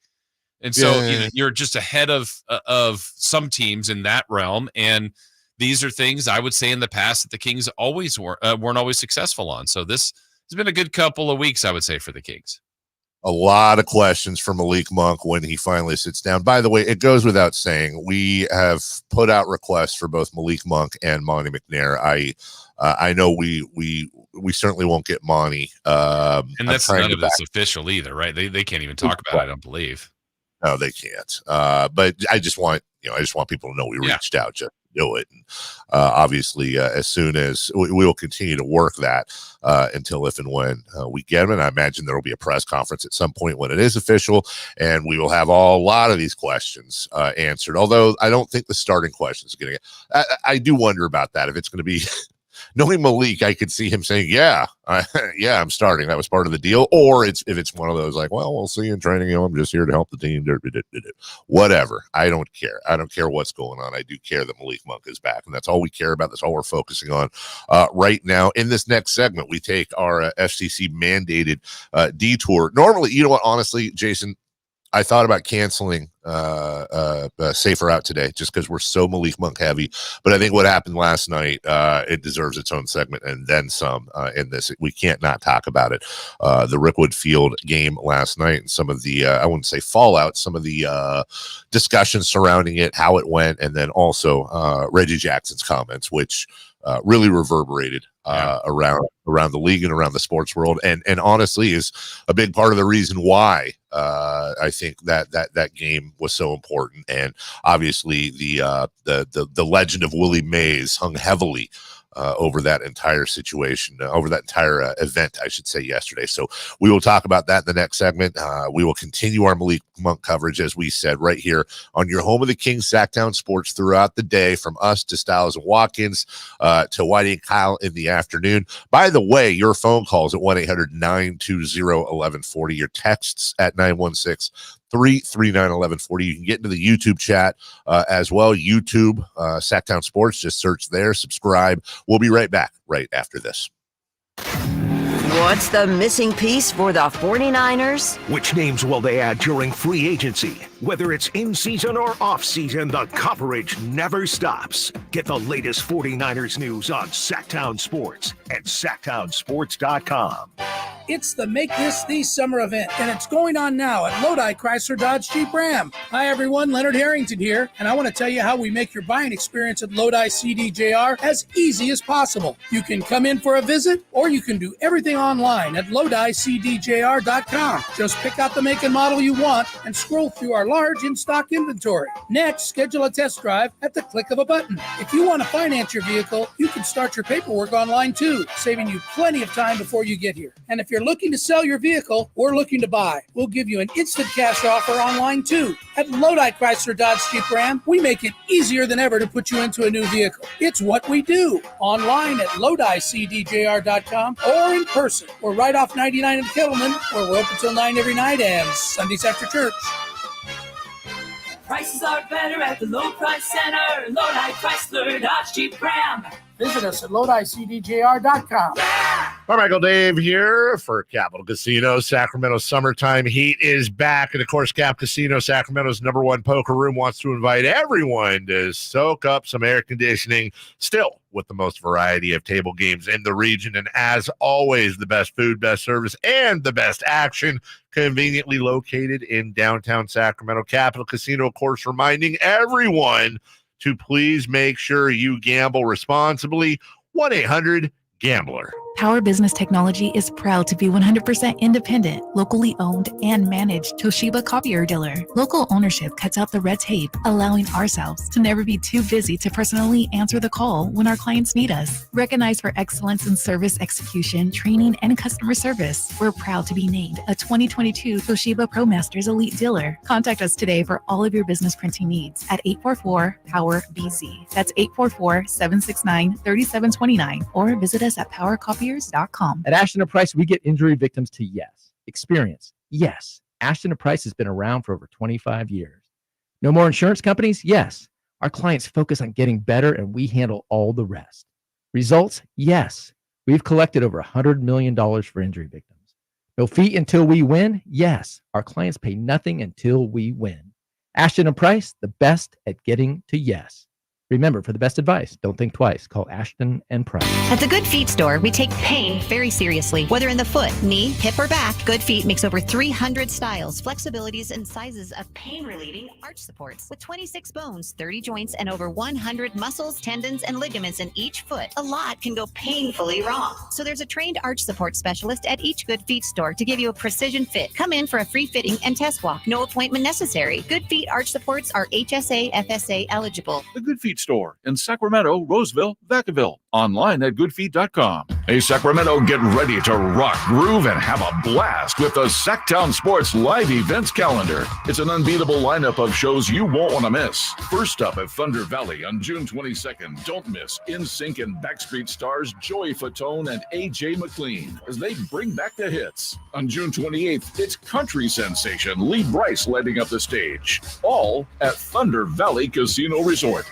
And so you're just ahead of some teams in that realm. And these are things I would say in the past that the Kings always weren't always successful on. So this has been a good couple of weeks, I would say, for the Kings. A lot of questions for Malik Monk when he finally sits down. By the way, it goes without saying, we have put out requests for both Malik Monk and Monty McNair. I know we certainly won't get Monty. And that's none of this official either, right? They can't even talk about it, I don't believe. No, they can't. But I just want people to know we reached out just to do it. And obviously, as soon as we will continue to work that until if and when we get them. And I imagine there will be a press conference at some point when it is official, and we will have a lot of these questions answered. Although I don't think the starting questions are going to get. I do wonder about that, if it's going to be. Knowing Malik, I could see him saying, yeah, I'm starting. That was part of the deal. Or if it's one of those like, well, we'll see you in training. I'm just here to help the team. Whatever. I don't care. I don't care what's going on. I do care that Malik Monk is back. And that's all we care about. That's all we're focusing on right now. In this next segment, we take our FCC mandated detour. Normally, you know what, honestly, Jason, I thought about canceling Safer Out today just because we're so Malik Monk heavy. But I think what happened last night, it deserves its own segment and then some in this. We can't not talk about it. The Rickwood Field game last night and some of the, I wouldn't say fallout, some of the discussions surrounding it, how it went, and then also Reggie Jackson's comments, which really reverberated around the league and around the sports world, and honestly is a big part of the reason why I think that game was so important. And obviously the legend of Willie Mays hung heavily over that entire situation, over that entire event, I should say, yesterday. So we will talk about that in the next segment. We will continue our Malik Monk coverage, as we said, right here on your home of the Kings, Sacktown Sports, throughout the day, from us to Styles and Watkins to Whitey and Kyle in the afternoon. By the way, your phone calls at 1-800-920-1140, your texts at 916-339-1140. You can get into the YouTube chat as well. YouTube, Sacktown Sports, just search there, subscribe. We'll be right back right after this. What's the missing piece for the 49ers? Which names will they add during free agency? Whether it's in season or off season, the coverage never stops. Get the latest 49ers news on Sacktown Sports at sacktownsports.com. It's the Make This the Summer event, and it's going on now at Lodi Chrysler Dodge Jeep Ram. Hi, everyone. Leonard Harrington here, and I want to tell you how we make your buying experience at Lodi CDJR as easy as possible. You can come in for a visit, or you can do everything online at LodiCDJR.com. Just pick out the make and model you want and scroll through our large in-stock inventory. Next, schedule a test drive at the click of a button. If you want to finance your vehicle, you can start your paperwork online too, saving you plenty of time before you get here. And if you're looking to sell your vehicle or looking to buy, we'll give you an instant cash offer online too. At Lodi Chrysler Dodge Jeep Ram, we make it easier than ever to put you into a new vehicle. It's what we do. Online at LodiCDJR.com or in person. We're right off 99 in Kettleman, where we're open till 9 every night and Sundays after church. Prices are better at the Low Price Center. Lodi Chrysler Dodge Jeep Ram. Visit us at LodiCDJR.com. Carmichael Dave here for Capital Casino. Sacramento summertime heat is back. And, of course, Cap Casino, Sacramento's #1 poker room, wants to invite everyone to soak up some air conditioning, still with the most variety of table games in the region. And, as always, the best food, best service, and the best action, conveniently located in downtown Sacramento. Capital Casino, of course, reminding everyone to please make sure you gamble responsibly. 1-800-GAMBLER. Power Business Technology is proud to be 100% independent, locally owned, and managed Toshiba copier dealer. Local ownership cuts out the red tape, allowing ourselves to never be too busy to personally answer the call when our clients need us. Recognized for excellence in service execution, training, and customer service, we're proud to be named a 2022 Toshiba ProMasters Elite Dealer. Contact us today for all of your business printing needs at 844-POWER-BZ. That's 844-769-3729, or visit us at PowerCopier.com. At Ashton & Price, we get injury victims to yes. Experience, yes. Ashton & Price has been around for over 25 years. No more insurance companies? Yes. Our clients focus on getting better, and we handle all the rest. Results? Yes. We've collected over $100 million for injury victims. No fee until we win? Yes. Our clients pay nothing until we win. Ashton and Price, the best at getting to yes. Remember, for the best advice, don't think twice. Call Ashton and Price. At the Good Feet store, we take pain very seriously. Whether in the foot, knee, hip, or back, Good Feet makes over 300 styles, flexibilities, and sizes of pain-relieving arch supports. With 26 bones, 30 joints, and over 100 muscles, tendons, and ligaments in each foot, a lot can go painfully wrong. So there's a trained arch support specialist at each Good Feet store to give you a precision fit. Come in for a free fitting and test walk. No appointment necessary. Good Feet arch supports are HSA, FSA eligible. The Good Feet store in Sacramento, Roseville, Vacaville. Online at goodfeet.com. Hey, Sacramento, get ready to rock, groove, and have a blast with the Sacktown Sports live events calendar. It's an unbeatable lineup of shows you won't want to miss. First up at Thunder Valley on June 22nd, don't miss NSYNC and Backstreet stars Joey Fatone and AJ McLean as they bring back the hits. On June 28th, it's country sensation Lee Brice lighting up the stage. All at Thunder Valley Casino Resort.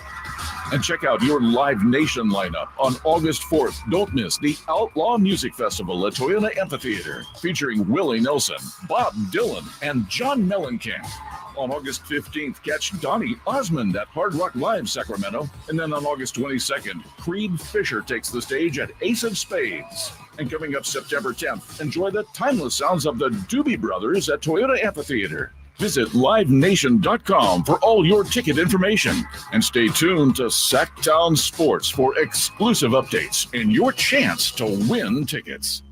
And check out your Live Nation lineup on August 4th. Don't miss the Outlaw Music Festival at Toyota Amphitheater, featuring Willie Nelson, Bob Dylan, and John Mellencamp. On August 15th, catch Donnie Osmond at Hard Rock Live Sacramento. And then on August 22nd, Creed Fisher takes the stage at Ace of Spades. And coming up September 10th, enjoy the timeless sounds of the Doobie Brothers at Toyota Amphitheater. Visit livenation.com for all your ticket information. And stay tuned to Sacktown Sports for exclusive updates and your chance to win tickets.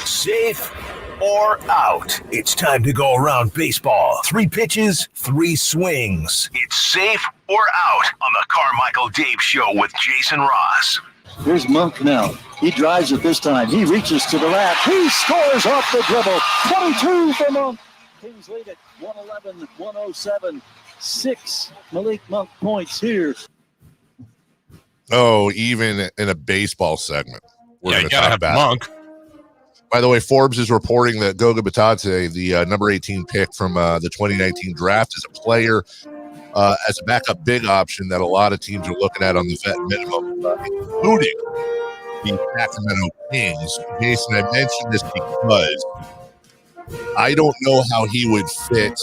Safe or out? It's time to go around baseball. 3 pitches, 3 swings. It's safe or out on the Carmichael Dave Show with Jason Ross. Here's Monk now. He drives it this time. He reaches to the left. He scores off the dribble. 22 for Monk. Kings lead at 111-107. 6 Malik Monk points here. Oh, even in a baseball segment. Yeah, you gotta have Monk. By the way, Forbes is reporting that Goga Batadze, the number 18 pick from the 2019 draft, is a player as a backup big option that a lot of teams are looking at on the vet minimum, including the Sacramento Kings. Jason, I mentioned this because I don't know how he would fit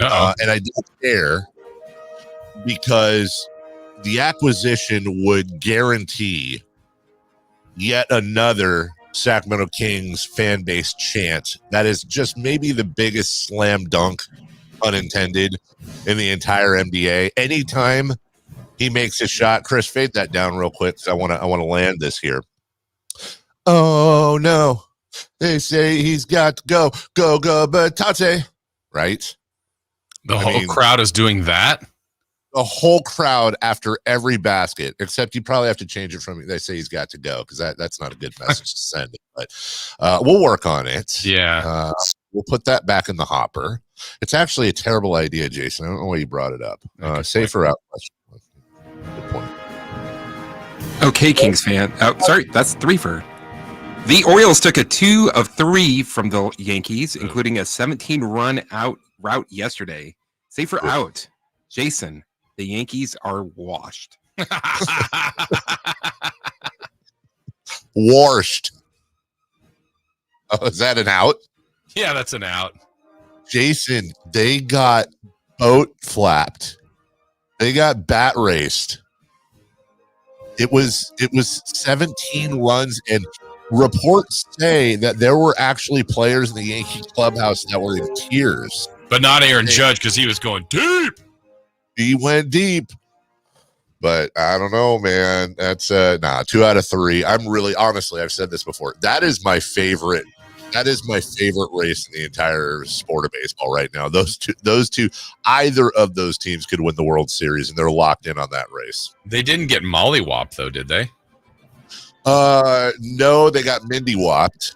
and I don't care because the acquisition would guarantee yet another Sacramento Kings fan base chant. That is just maybe the biggest slam dunk, unintended, in the entire NBA. Anytime he makes a shot, Chris, fade that down real quick because I want to land this here. Oh no, they say he's got to go Batadze, right? The whole crowd is doing that. The whole crowd after every basket, except you probably have to change it from they say he's got to go because that's not a good message to send. But we'll work on it. Yeah, we'll put that back in the hopper. It's actually a terrible idea, Jason. I don't know why you brought it up. Safer out. Good point. Okay, Kings fan. Oh, sorry, that's 3 for. The Orioles took a 2 of 3 from the Yankees, including a 17-run out route yesterday. Safer out. Jason, the Yankees are washed. Washed. Oh, is that an out? Yeah, that's an out. Jason, they got boat flapped. They got bat raced. It was 17 runs, and reports say that there were actually players in the Yankee clubhouse that were in tears. But not Aaron Judge because he was going deep. He went deep. But I don't know, man. That's 2 out of 3. I'm really, honestly, I've said this before. That is my favorite. That is my favorite race in the entire sport of baseball right now. Those two, either of those teams could win the World Series, and they're locked in on that race. They didn't get mollywopped, though, did they? No, they got Mindy whopped,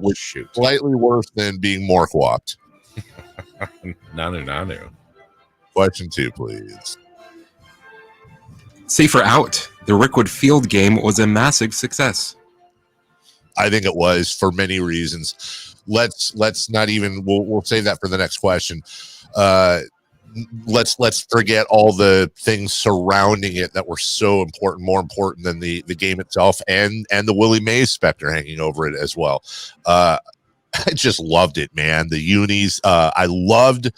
which is slightly worse than being Mork whopped. Nanu. Question 2, please. Safer out. The Rickwood Field game was a massive success. I think it was for many reasons. Let's not even. We'll save that for the next question. let's forget all the things surrounding it that were so important, more important than the game itself, and the Willie Mays specter hanging over it as well. I just loved it, man. The unis, I loved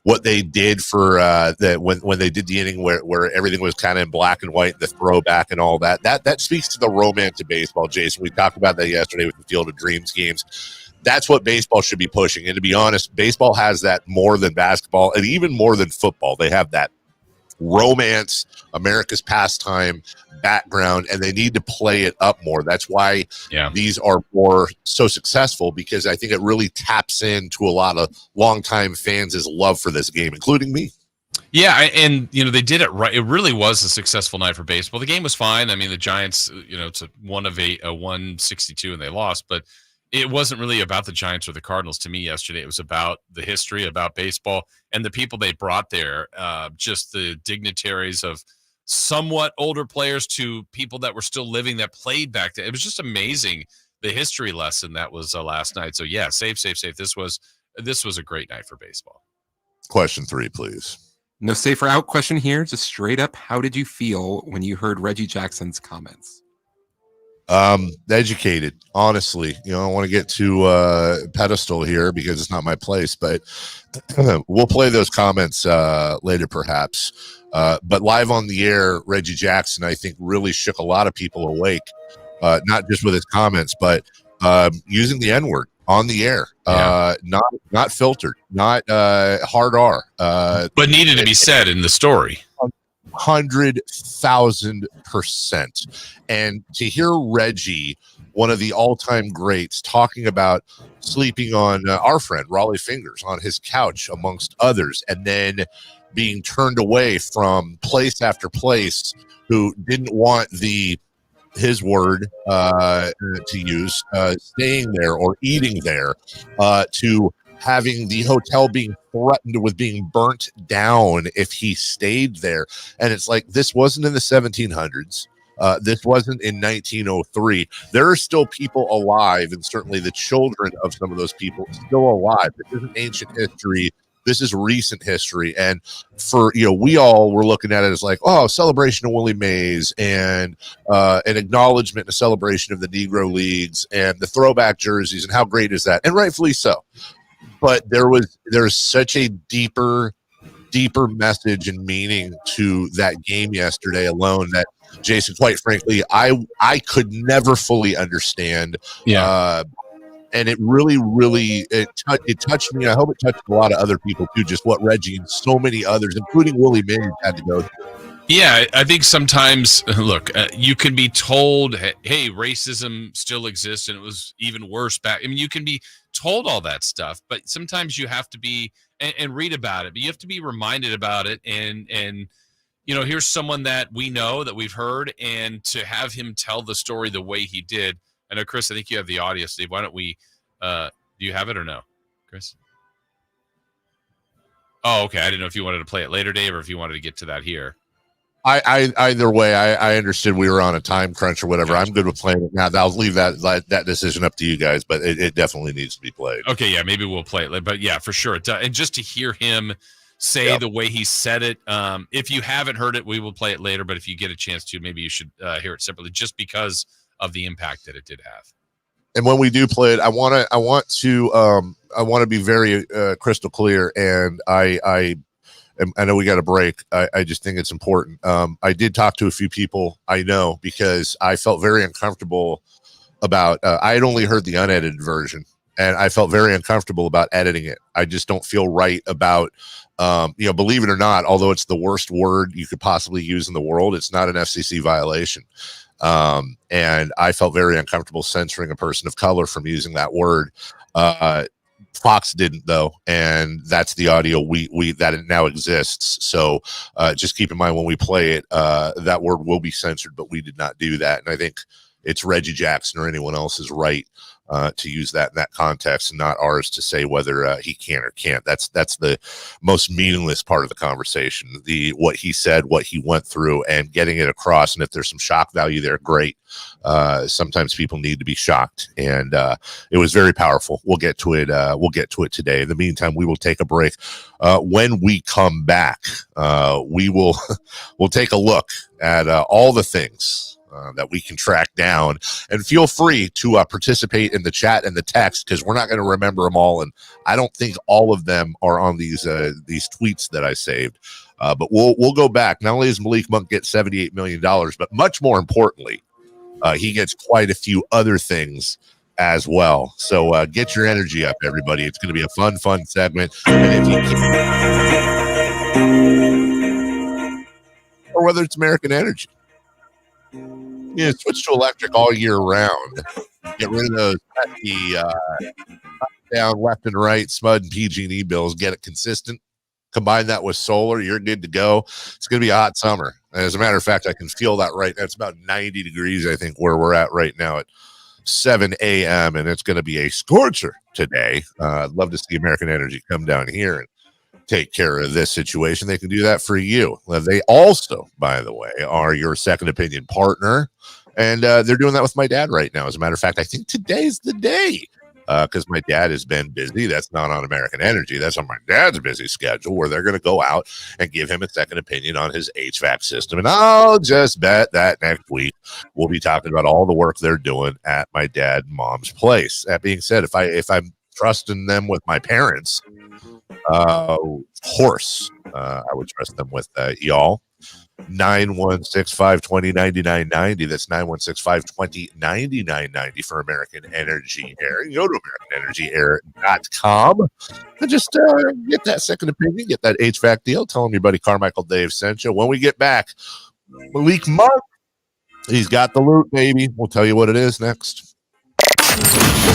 what they did for when they did the inning where everything was kind of in black and white, the throwback and all that. That speaks to the romance of baseball, Jason. We talked about that yesterday with the Field of Dreams games. That's what baseball should be pushing. And to be honest, baseball has that more than basketball and even more than football. They have that romance, America's pastime background, and they need to play it up more. That's why these are more so successful, because I think it really taps into a lot of longtime fans' love for this game, including me. Yeah, and they did it right. It really was a successful night for baseball. The game was fine. I mean, the Giants, it's a 162, and they lost, but it wasn't really about the Giants or the Cardinals to me yesterday. It was about the history, about baseball, and the people they brought there, just the dignitaries of somewhat older players to people that were still living that played back then. It was just amazing, the history lesson that was last night. So, yeah, safe. This was a great night for baseball. Question 3, please. No safe or out question here. Just straight up, how did you feel when you heard Reggie Jackson's comments? Educated, honestly. I don't want to get too pedestal here because it's not my place, but we'll play those comments later perhaps. But live on the air, Reggie Jackson, I think, really shook a lot of people awake, not just with his comments, but using the N-word on the air, not filtered, not hard R, but needed to be said in the story. 100,000%. And to hear Reggie, one of the all-time greats, talking about sleeping on our friend Raleigh Fingers on his couch amongst others, and then being turned away from place after place who didn't want his word to use, staying there or eating there, to having the hotel being threatened with being burnt down if he stayed there. And it's like, this wasn't in the 1700s. This wasn't in 1903. There are still people alive, and certainly the children of some of those people still alive. This isn't ancient history. This is recent history. And for, we all were looking at it as like, oh, celebration of Willie Mays, and an acknowledgement and a celebration of the Negro Leagues and the throwback jerseys, and how great is that? And rightfully so. But there's such a deeper message and meaning to that game yesterday alone that, Jason, quite frankly, I could never fully understand. And it really it touched me. I hope it touched a lot of other people too, just what Reggie and so many others, including Willie Mays, had to go through. Yeah, I think sometimes, look, you can be told, hey, racism still exists, and it was even worse back. I mean, you can be told all that stuff, but sometimes you have to be and read about it, but you have to be reminded about it. And here's someone that we know, that we've heard, and to have him tell the story the way he did. I know, Chris, I think you have the audio, Steve. Why don't we, do you have it or no, Chris? Oh, okay. I didn't know if you wanted to play it later, Dave, or if you wanted to get to that here. Either way, I understood we were on a time crunch or whatever. Gotcha. I'm good with playing it now. I'll leave that decision up to you guys, but it definitely needs to be played. Okay, yeah, maybe we'll play it. But yeah, for sure. And just to hear him say the way he said it, if you haven't heard it, we will play it later. But if you get a chance to, maybe you should hear it separately, just because of the impact that it did have. And when we do play it, I want to be very crystal clear. And I know we got a break. I just think it's important. I did talk to a few people I know, because I felt very uncomfortable about, I had only heard the unedited version, and I felt very uncomfortable about editing it. I just don't feel right about, believe it or not, although it's the worst word you could possibly use in the world, it's not an FCC violation. And I felt very uncomfortable censoring a person of color from using that word. Fox didn't, though, and that's the audio that it now exists. So just keep in mind when we play it, that word will be censored, but we did not do that. And I think it's Reggie Jackson or anyone else's right to use that in that context, and not ours to say whether he can or can't. That's the most meaningless part of the conversation. What he said, what he went through, and getting it across. And if there's some shock value there, great. Sometimes people need to be shocked, and it was very powerful. We'll get to it. We'll get to it today. In the meantime, we will take a break. When we come back, we'll take a look at all the things that we can track down, and feel free to participate in the chat and the text, because we're not going to remember them all, and I don't think all of them are on these tweets that I saved. But we'll go back. Not only does Malik Monk get $78 million, but much more importantly, he gets quite a few other things as well. So get your energy up, everybody. It's going to be a fun segment. And if you or whether it's American Energy, switch to electric all year round. Get rid of those pesky down left and right SMUD and PG&E bills. Get it consistent. Combine that with solar, you're good to go. It's going to be a hot summer. And as a matter of fact, I can feel that right now. It's about 90 degrees, I think, where we're at right now at 7 a.m., and it's going to be a scorcher today. I'd love to see American Energy come down here and take care of this situation. They can do that for you. They also, by the way, are your second opinion partner, and they're doing that with my dad right now. As a matter of fact, I think today's the day, because my dad has been busy. That's not on American Energy. That's on my dad's busy schedule, where they're going to go out and give him a second opinion on his HVAC system. And I'll just bet that next week we'll be talking about all the work they're doing at my dad and mom's place. That being said, if I'm trusting them with my parents, of course, I would trust them with y'all. 916-520-9990. That's 916-520-9990 for American Energy Air. You go to AmericanEnergyAir.com and just get that second opinion, get that HVAC deal. Tell them your buddy Carmichael Dave sent you. When we get back, Malik Monk, he's got the loot, baby. We'll tell you what it is next.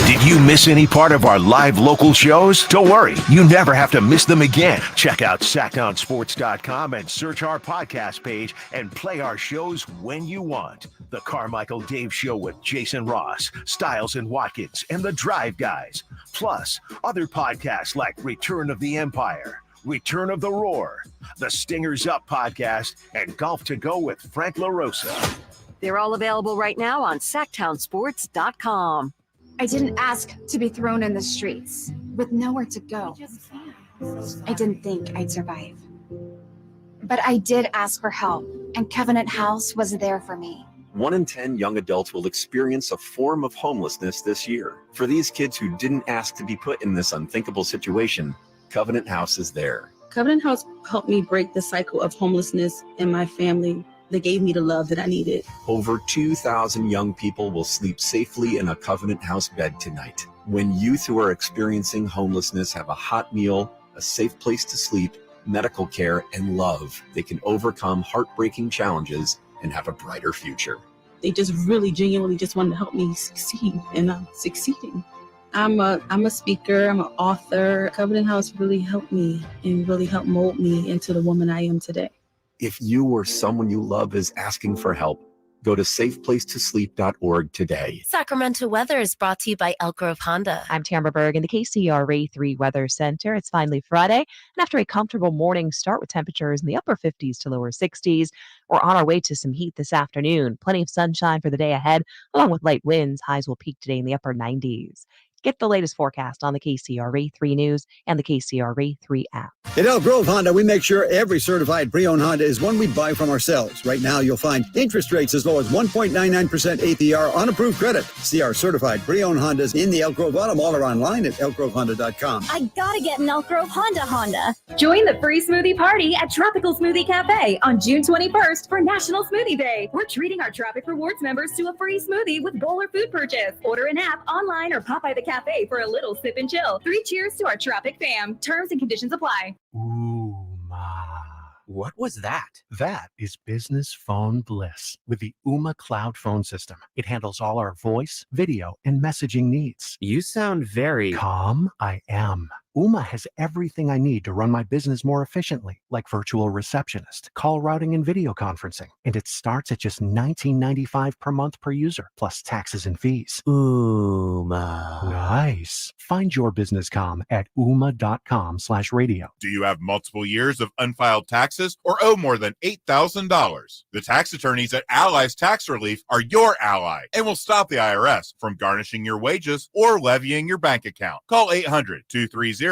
Did you miss any part of our live local shows? Don't worry, you never have to miss them again. Check out SacktownSports.com and search our podcast page and play our shows when you want. The Carmichael Dave Show with Jason Ross, Stiles and Watkins, and the Drive Guys. Plus, other podcasts like Return of the Empire, Return of the Roar, the Stingers Up podcast, and Golf to Go with Frank LaRosa. They're all available right now on SacktownSports.com. I didn't ask to be thrown in the streets with nowhere to go. I didn't think I'd survive. But I did ask for help, and Covenant House was there for me. 1 in 10 young adults will experience a form of homelessness this year. For these kids who didn't ask to be put in this unthinkable situation, Covenant House is there. Covenant House helped me break the cycle of homelessness in my family. They gave me the love that I needed. Over 2,000 young people will sleep safely in a Covenant House bed tonight. When youth who are experiencing homelessness have a hot meal, a safe place to sleep, medical care, and love, they can overcome heartbreaking challenges and have a brighter future. They just really genuinely just wanted to help me succeed, and I'm succeeding. I'm a speaker, I'm an author. Covenant House really helped me and really helped mold me into the woman I am today. If you or someone you love is asking for help, go to safeplacetosleep.org today. Sacramento weather is brought to you by Elk Grove Honda. I'm Tamara Berg in the KCRA 3 Weather Center. It's finally Friday, and after a comfortable morning start with temperatures in the upper 50s to lower 60s, we're on our way to some heat this afternoon. Plenty of sunshine for the day ahead, along with light winds. Highs will peak today in the upper 90s. Get the latest forecast on the KCRA 3 News and the KCRA 3 app. At Elk Grove Honda, we make sure every certified pre-owned Honda is one we buy from ourselves. Right now, you'll find interest rates as low as 1.99% APR on approved credit. See our certified pre-owned Hondas in the Elk Grove Auto Mall or online at elkgrovehonda.com. I gotta get an Elk Grove Honda. Join the free smoothie party at Tropical Smoothie Cafe on June 21st for National Smoothie Day. We're treating our Tropic Rewards members to a free smoothie with bowl or food purchase. Order an app, online, or pop by the cafe for a little sip and chill. 3 cheers to our Tropic fam. Terms and conditions apply. Ooh, ma. What was that? That is business phone bliss with the Ooma Cloud phone system. It handles all our voice, video, and messaging needs. You sound very calm. I am. Ooma has everything I need to run my business more efficiently, like virtual receptionist, call routing, and video conferencing. And it starts at just $19.95 per month per user, plus taxes and fees. Ooma. Nice. Find your business comm at ooma.com/radio. Do you have multiple years of unfiled taxes or owe more than $8,000? The tax attorneys at Allies Tax Relief are your ally and will stop the IRS from garnishing your wages or levying your bank account. Call 800-230-5174.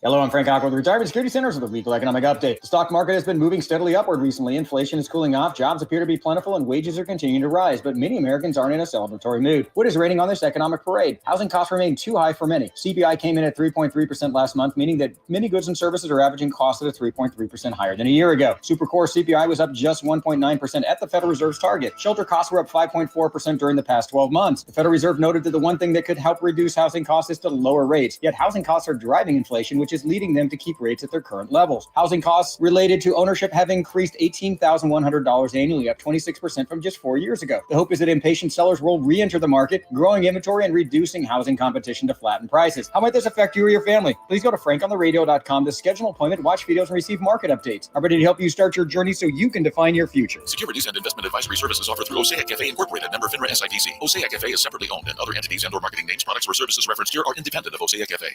Hello, I'm Frank Aqua with the Retirement Security Centers with a weekly economic update. The stock market has been moving steadily upward recently. Inflation is cooling off, jobs appear to be plentiful, and wages are continuing to rise, but many Americans aren't in a celebratory mood. What is raining on this economic parade? Housing costs remain too high for many. CPI came in at 3.3% last month, meaning that many goods and services are averaging costs that are 3.3% higher than a year ago. Supercore CPI was up just 1.9% at the Federal Reserve's target. Shelter costs were up 5.4% during the past 12 months. The Federal Reserve noted that the one thing that could help reduce housing costs is to lower rates. Yet housing costs are driving inflation, which is leading them to keep rates at their current levels. Housing costs related to ownership have increased $18,100 annually, up 26% from just 4 years ago. The hope is that impatient sellers will re-enter the market, growing inventory and reducing housing competition to flatten prices. How might this affect you or your family? Please go to frankontheradio.com to schedule an appointment, watch videos, and receive market updates. I'm ready to help you start your journey so you can define your future. Securities and investment advisory services offered through Osaic FA Incorporated, member FINRA SIPC. Osaic FA is separately owned, and other entities and/or marketing names, products, or services referenced here are independent of Osaic FA.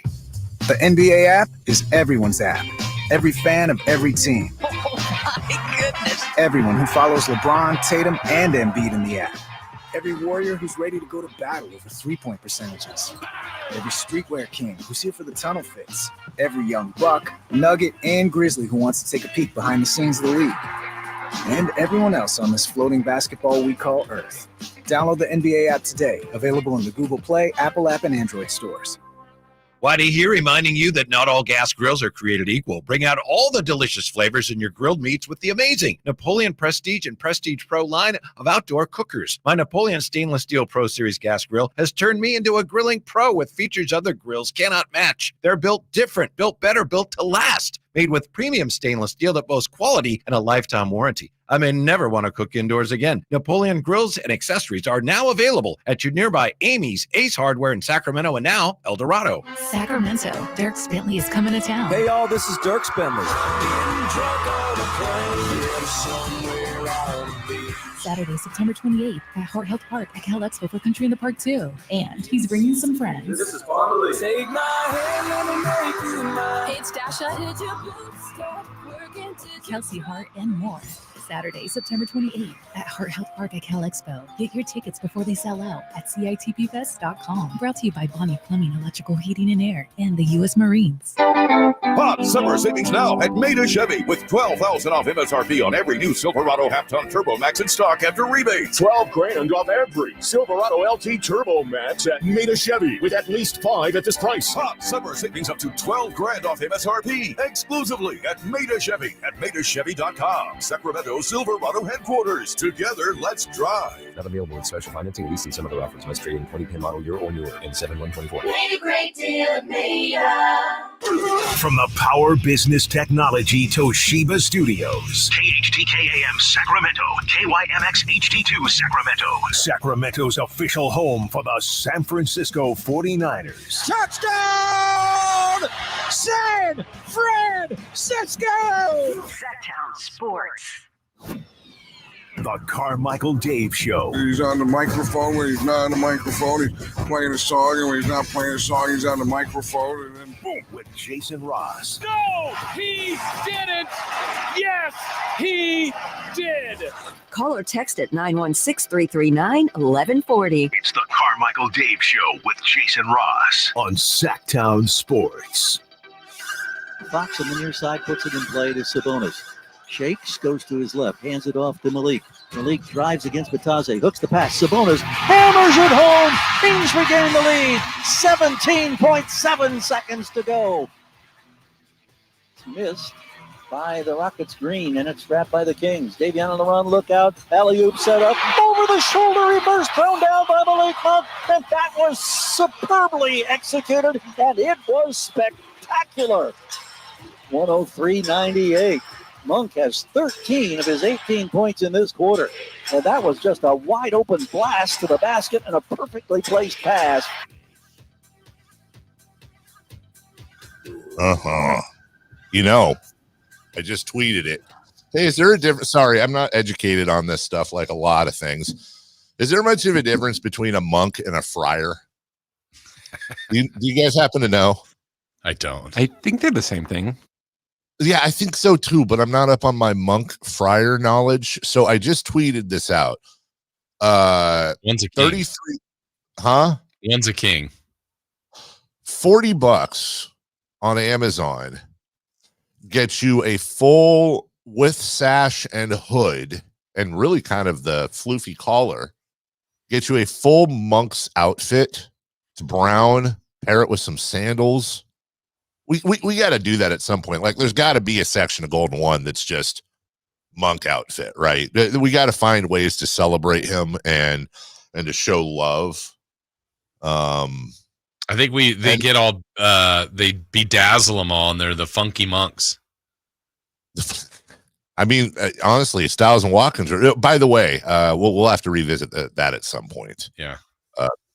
The NBA app is everyone's app. Every fan of every team. Oh my goodness. Everyone who follows LeBron, Tatum, and Embiid in the app. Every warrior who's ready to go to battle over three-point percentages. Every streetwear king who's here for the tunnel fits. Every young buck, nugget, and grizzly who wants to take a peek behind the scenes of the league. And everyone else on this floating basketball we call Earth. Download the NBA app today. Available in the Google Play, Apple app, and Android stores. Whitey here reminding you that not all gas grills are created equal. Bring out all the delicious flavors in your grilled meats with the amazing Napoleon Prestige and Prestige Pro line of outdoor cookers. My Napoleon Stainless Steel Pro Series gas grill has turned me into a grilling pro with features other grills cannot match. They're built different, built better, built to last. Made with premium stainless steel that boasts quality and a lifetime warranty. I may never want to cook indoors again. Napoleon grills and accessories are now available at your nearby Amy's, Ace Hardware in Sacramento, and now El Dorado. Sacramento, Dirk Bentley is coming to town. Hey y'all, this is Dirk Bentley. Saturday, September 28th at Heart Health Park at Cal Expo for Country in the Park 2. And he's bringing some friends. This is Family. Take my hand, let me make you mine. It's Dasha, Kelsey Hart, and more. Saturday, September 28th at Heart Health Park at Cal Expo. Get your tickets before they sell out at CITPfest.com. Brought to you by Bonnie Plumbing, Electrical Heating and Air, and the U.S. Marines. Hot summer savings now at Maida Chevy with $12,000 off MSRP on every new Silverado half-ton Turbo Max in stock after rebates. $12,000 off every Silverado LT Turbo Max at Maida Chevy with at least 5 at this price. Hot summer savings up to $12,000 off MSRP exclusively at Maida Chevy at MaidaChevy.com. Sacramento Silverado headquarters. Together, let's drive. Not available in special financing. We see some other offers. Must trade in 2010 model year or newer and 7124. Made a great deal at Maida. From the Power Business Technology Toshiba Studios. KHTK AM Sacramento. KYMX HD2 Sacramento. Sacramento's official home for the San Francisco 49ers. Touchdown! San Francisco! Sacktown Sports. The Carmichael Dave Show. He's on the microphone when he's not on the microphone. He's playing a song, and when he's not playing a song, he's on the microphone. And then boom, with Jason Ross. No, he didn't. Yes, he did. Call or text at 916-339-1140. It's the Carmichael Dave Show with Jason Ross on Sacktown Sports. Fox on the near side puts it in play to Sabonis. Shakes, goes to his left, hands it off to Malik. Malik drives against Batase, hooks the pass. Sabonis hammers it home. Kings regain the lead. 17.7 seconds to go. It's missed by the Rockets green, and it's trapped by the Kings. Davion on the run, look out. Alley-oop set up. Over the shoulder, reverse thrown down by Malik Monk. And that was superbly executed, and it was spectacular. 103-98. Monk has 13 of his 18 points in this quarter. And that was just a wide open blast to the basket and a perfectly placed pass. You know, I just tweeted it. Hey, is there a difference? Sorry, I'm not educated on this stuff like a lot of things. Is there much of a difference between a monk and a friar? Do you guys happen to know? I don't. I think they're the same thing. Yeah, I think so too, but I'm not up on my monk friar knowledge. So I just tweeted this out. One's a king. 33. Huh? One's a king. $40 on Amazon gets you a full with sash and hood and really kind of the floofy collar. Get you a full monk's outfit. It's brown. Pair it with some sandals. We got to do that at some point. Like, there's got to be a section of Golden One that's just monk outfit, right? We got to find ways to celebrate him and to show love. I think they bedazzle them all, and they're the funky monks. I mean, honestly, Styles and Watkins are. By the way, we'll have to revisit that at some point. Yeah,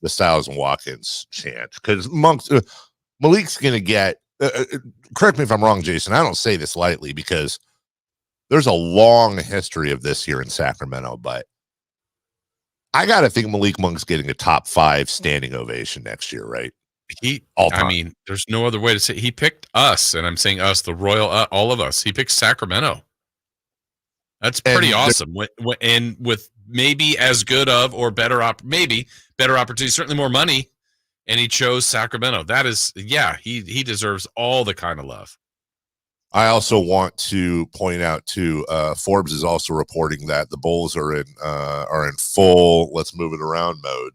the Styles and Watkins chant, because Malik's gonna get. Correct me if I'm wrong, Jason. I don't say this lightly because there's a long history of this here in Sacramento, but I got to think Malik Monk's getting a top 5 standing ovation next year, right? I mean, there's no other way to say he picked us, and I'm saying us, the royal, all of us. He picked Sacramento. That's pretty awesome. And with maybe as good of or better opportunity, certainly more money. And he chose Sacramento. That is, he deserves all the kind of love. I also want to point out too, Forbes is also reporting that the Bulls are in full let's move it around mode.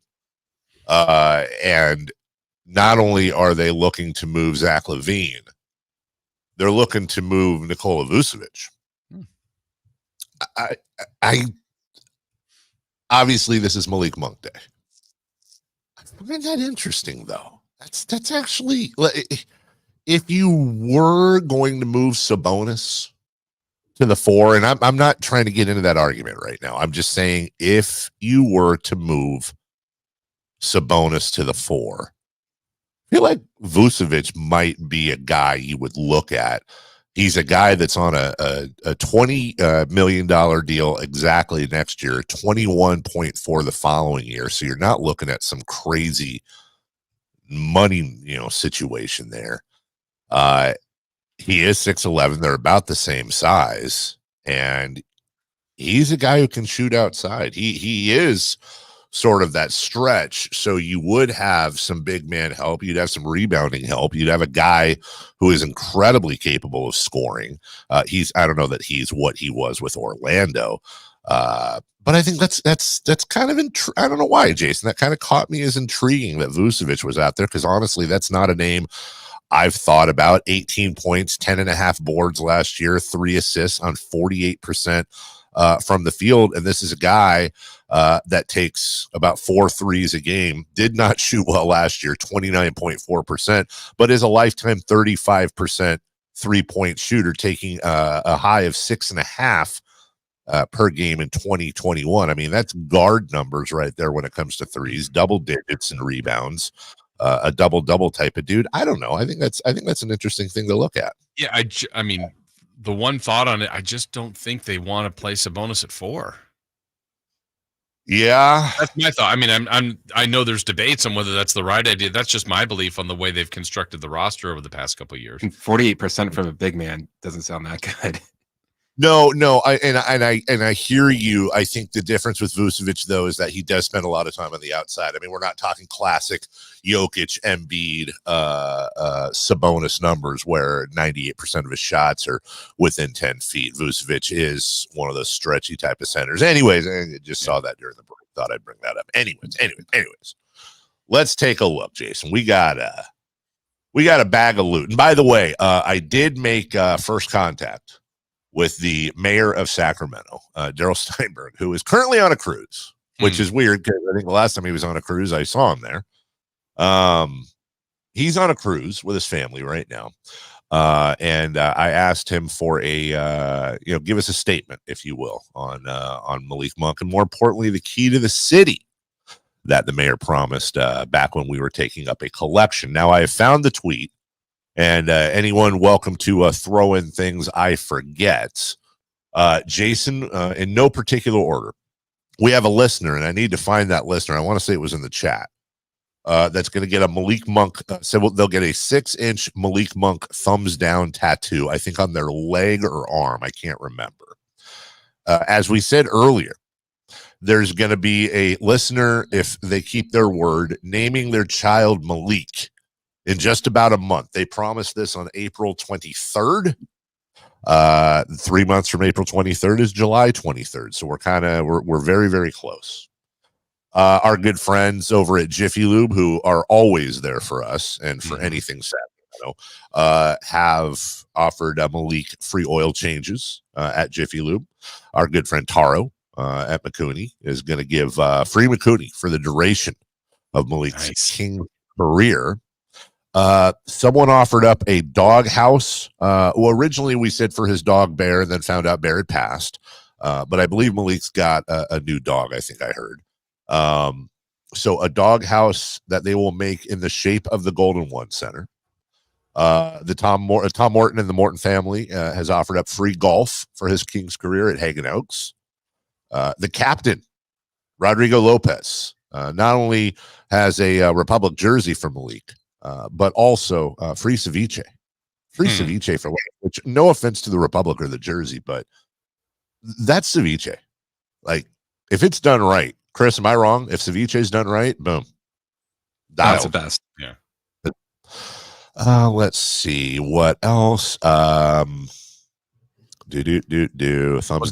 And not only are they looking to move Zach LaVine, they're looking to move Nikola Vucevic. I obviously this is Malik Monk Day. I find that interesting, though. That's actually, if you were going to move Sabonis to the 4, and I'm not trying to get into that argument right now. I'm just saying if you were to move Sabonis to the 4, I feel like Vucevic might be a guy you would look at. He's a guy that's on a $20 million deal exactly next year, 21.4 the following year. So you're not looking at some crazy money, situation there. He is 6'11". They're about the same size, and he's a guy who can shoot outside. He is sort of that stretch. So you would have some big man help. You'd have some rebounding help. You'd have a guy who is incredibly capable of scoring. I don't know that he's what he was with Orlando. But I think that's kind of, I don't know why, Jason, that kind of caught me as intriguing that Vucevic was out there. Cause honestly, that's not a name I've thought about. 18 points, 10.5 boards last year, 3 assists on 48%. From the field, and this is a guy that takes about 4 threes a game. Did not shoot well last year, 29.4%, but is a lifetime 35% 3-point shooter, taking a high of 6.5 per game in 2021. I mean, that's guard numbers right there when it comes to threes, double digits and rebounds, a double type of dude. I don't know. I think that's an interesting thing to look at. Yeah, I mean. The one thought on it, I just don't think they want to play Sabonis at 4. Yeah, that's my thought. I mean, I know there's debates on whether that's the right idea. That's just my belief on the way they've constructed the roster over the past couple of years. 48% from a big man doesn't sound that good. No, I hear you. I think the difference with Vucevic, though, is that he does spend a lot of time on the outside. I mean, we're not talking classic Jokic, Embiid, Sabonis numbers where 98% of his shots are within 10 feet. Vucevic is one of those stretchy type of centers. Anyways, I just saw that during the break. Thought I'd bring that up. Anyways, let's take a look, Jason. We got a bag of loot. And by the way, I did make first contact with the mayor of Sacramento, Darryl Steinberg, who is currently on a cruise, which is weird because I think the last time he was on a cruise, I saw him there. He's on a cruise with his family right now. And I asked him for give us a statement, if you will, on Malik Monk, and more importantly, the key to the city that the mayor promised back when we were taking up a collection. Now, I have found the tweet And anyone welcome to throw in things I forget. Jason, in no particular order, we have a listener, and I need to find that listener. I want to say it was in the chat. That's going to get a Malik Monk. So they'll get a 6-inch Malik Monk thumbs down tattoo, I think on their leg or arm. I can't remember. As we said earlier, there's going to be a listener, if they keep their word, naming their child Malik in just about a month. They promised this on April 23rd. 3 months from April 23rd is July 23rd. So we're very, very close. Our good friends over at Jiffy Lube, who are always there for us and for anything Sacramento, have offered Malik free oil changes at Jiffy Lube. Our good friend Taro at McCooney is going to give free McCooney for the duration of Malik's King career. Someone offered up a dog house. Well, originally we said for his dog Bear, and then found out Bear had passed. But I believe Malik's got a new dog, I think I heard. So a dog house that they will make in the shape of the Golden One Center. The Tom Morton and the Morton family has offered up free golf for his King's career at Hagen Oaks. The captain, Rodrigo Lopez, not only has a Republic jersey for Malik, but also free ceviche. Free ceviche for life, which, no offense to the Republic or the jersey, but that's ceviche. Like, if it's done right, Chris, am I wrong? If ceviche is done right, boom. That's the best. Yeah. Let's see what else. Thumbs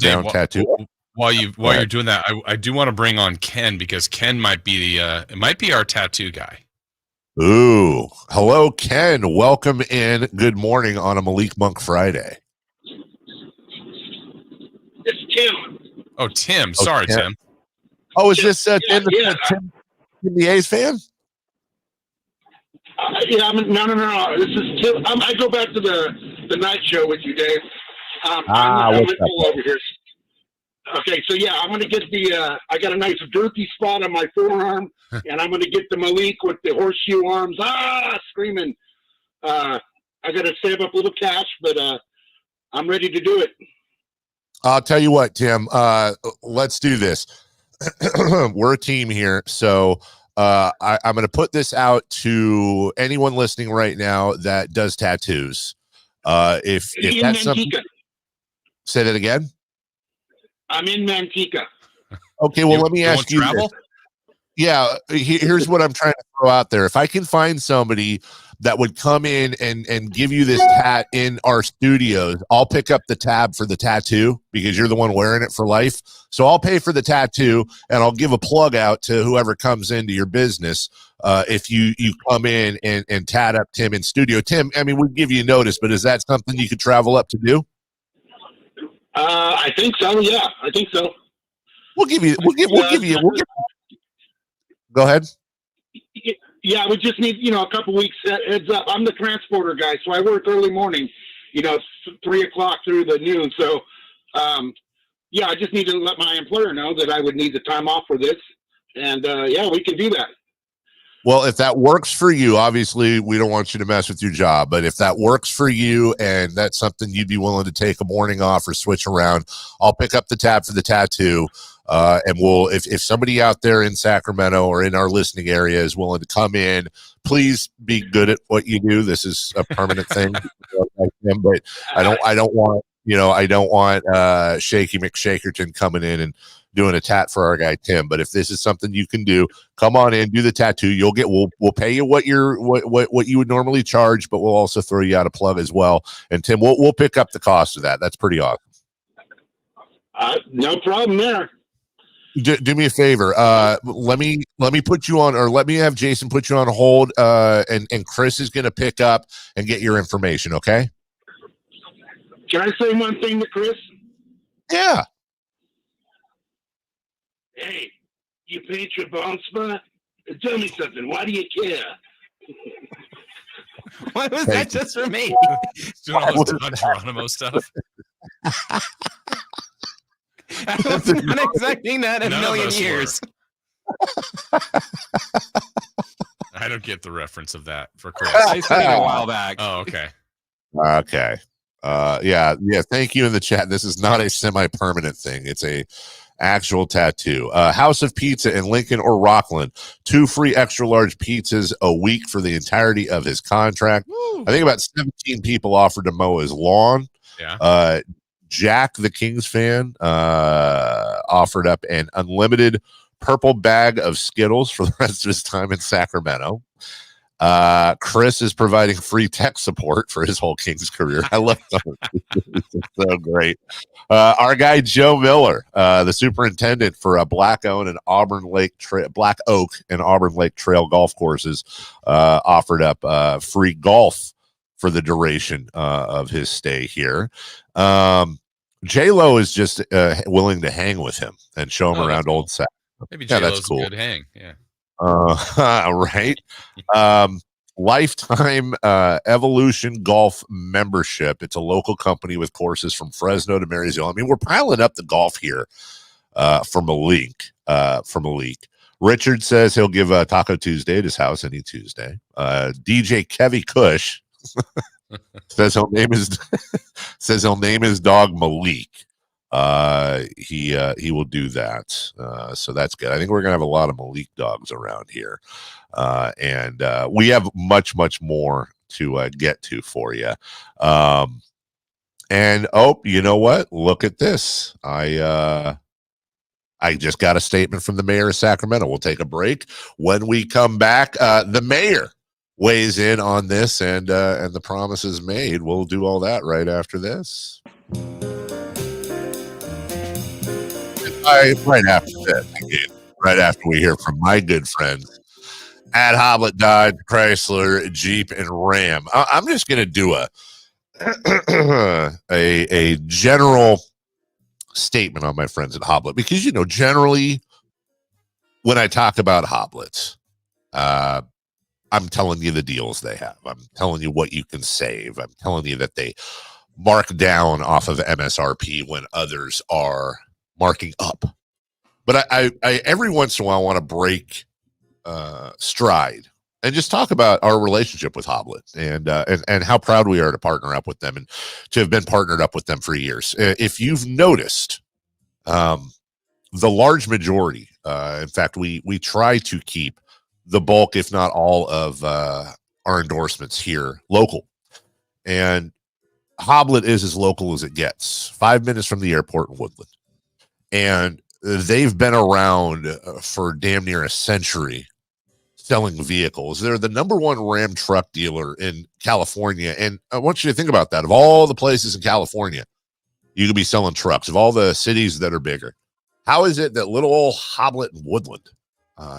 down tattoo. While you're doing that, I do want to bring on Ken, because Ken might be it might be our tattoo guy. Ooh, hello, Ken. Welcome in. Good morning on a Malik Monk Friday. It's Tim. Oh, Tim. Sorry, Tim. Oh, is this Tim, Tim, the A's fan? No. This is Tim. I go back to the night show with you, Dave. I'm what's up? over here. Okay, so I'm going to get I got a nice droopy spot on my forearm, and I'm going to get the Malik with the horseshoe arms, screaming. I got to save up a little cash, but I'm ready to do it. I'll tell you what, Tim, let's do this. We're a team here, so I'm going to put this out to anyone listening right now that does tattoos. If that's something, say that again. I'm in Manteca. Okay, well, let me ask you this. Yeah, here's what I'm trying to throw out there. If I can find somebody that would come in and give you this hat in our studios, I'll pick up the tab for the tattoo, because you're the one wearing it for life. So I'll pay for the tattoo, and I'll give a plug out to whoever comes into your business if you come in and tat up Tim in studio. Tim, I mean, we'll give you notice, but is that something you could travel up to do? I think so. Yeah, I think so. We'll give you. Go ahead. Yeah, we just need a couple weeks heads up. I'm the transporter guy, so I work early morning. 3 o'clock through the noon. So, I just need to let my employer know that I would need the time off for this, and we can do that. Well, if that works for you, obviously we don't want you to mess with your job, but if that works for you and that's something you'd be willing to take a morning off or switch around, I'll pick up the tab for the tattoo. And we'll, if somebody out there in Sacramento or in our listening area is willing to come in, please be good at what you do. This is a permanent thing. But I don't want Shaky McShakerton coming in and doing a tat for our guy Tim. But if this is something you can do, come on in, do the tattoo. We'll pay you what you would normally charge, but we'll also throw you out a plug as well. And Tim, we'll pick up the cost of that. That's pretty awesome. No problem there. Do me a favor. Let me put you on, or let me have Jason put you on hold. And Chris is going to pick up and get your information. Okay. Can I say one thing to Chris? Yeah. Hey, you paint your bald spot? Tell me something. Why do you care? Why was that just for me? Doing all this Geronimo stuff. I was not expecting that in a million years. I don't get the reference of that for Chris. I said it a while back. Oh, okay. Okay. Yeah. Thank you in the chat. This is not a semi-permanent thing. It's a actual tattoo. House of Pizza in Lincoln or Rockland. 2 free extra large pizzas a week for the entirety of his contract. Woo. I think about 17 people offered to mow his lawn. Yeah. Jack, the Kings fan, offered up an unlimited purple bag of Skittles for the rest of his time in Sacramento. Chris is providing free tech support for his whole Kings career. I love that. So great. Our guy Joe Miller, the superintendent for Black Oak and Auburn Lake Trail golf courses, offered up free golf for the duration of his stay here. J-Lo is just willing to hang with him and show him around Old Sac. Maybe yeah, J-Lo's that's cool. a good hang. Yeah. Right. Lifetime Evolution Golf membership. It's a local company with courses from Fresno to Marysville. I mean, we're piling up the golf here for Malik. Richard says he'll give Taco Tuesday at his house any Tuesday. DJ Kevy Cush says he'll name his dog Malik. He will do that. So that's good. I think we're gonna have a lot of Malik dogs around here. And we have much more to get to for you. And you know what? Look at this. I just got a statement from the mayor of Sacramento. We'll take a break. When we come back, the mayor weighs in on this and the promises made. We'll do all that right after this. Right after this, again, right after we hear from my good friends at Hoblet Dodge, Chrysler, Jeep, and Ram. I'm just going to do a general statement on my friends at Hoblet because, you know, generally when I talk about Hoblets, I'm telling you the deals they have. I'm telling you what you can save. I'm telling you that they mark down off of MSRP when others are marking up. But I every once in a while want to break stride and just talk about our relationship with Hoblet and how proud we are to partner up with them and to have been partnered up with them for years. If you've noticed, the large majority, in fact, we try to keep the bulk, if not all, of our endorsements here local. And Hoblet is as local as it gets, 5 minutes from the airport in Woodland. And they've been around for damn near a century selling vehicles. They're the number one Ram truck dealer in California. And I want you to think about that. Of all the places in California, you could be selling trucks. Of all the cities that are bigger, how is it that little old Hoblet in Woodland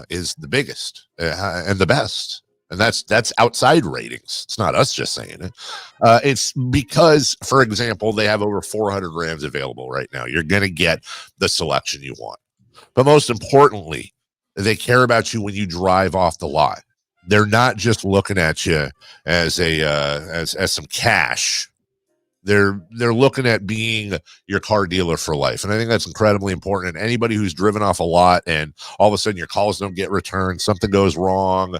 is the biggest and the best? And that's outside ratings. It's not us just saying it. It's because, for example, they have over 400 Rams available right now. You're going to get the selection you want. But most importantly, they care about you when you drive off the lot. They're not just looking at you as as some cash. They're looking at being your car dealer for life. And I think that's incredibly important. And anybody who's driven off a lot and all of a sudden your calls don't get returned, something goes wrong,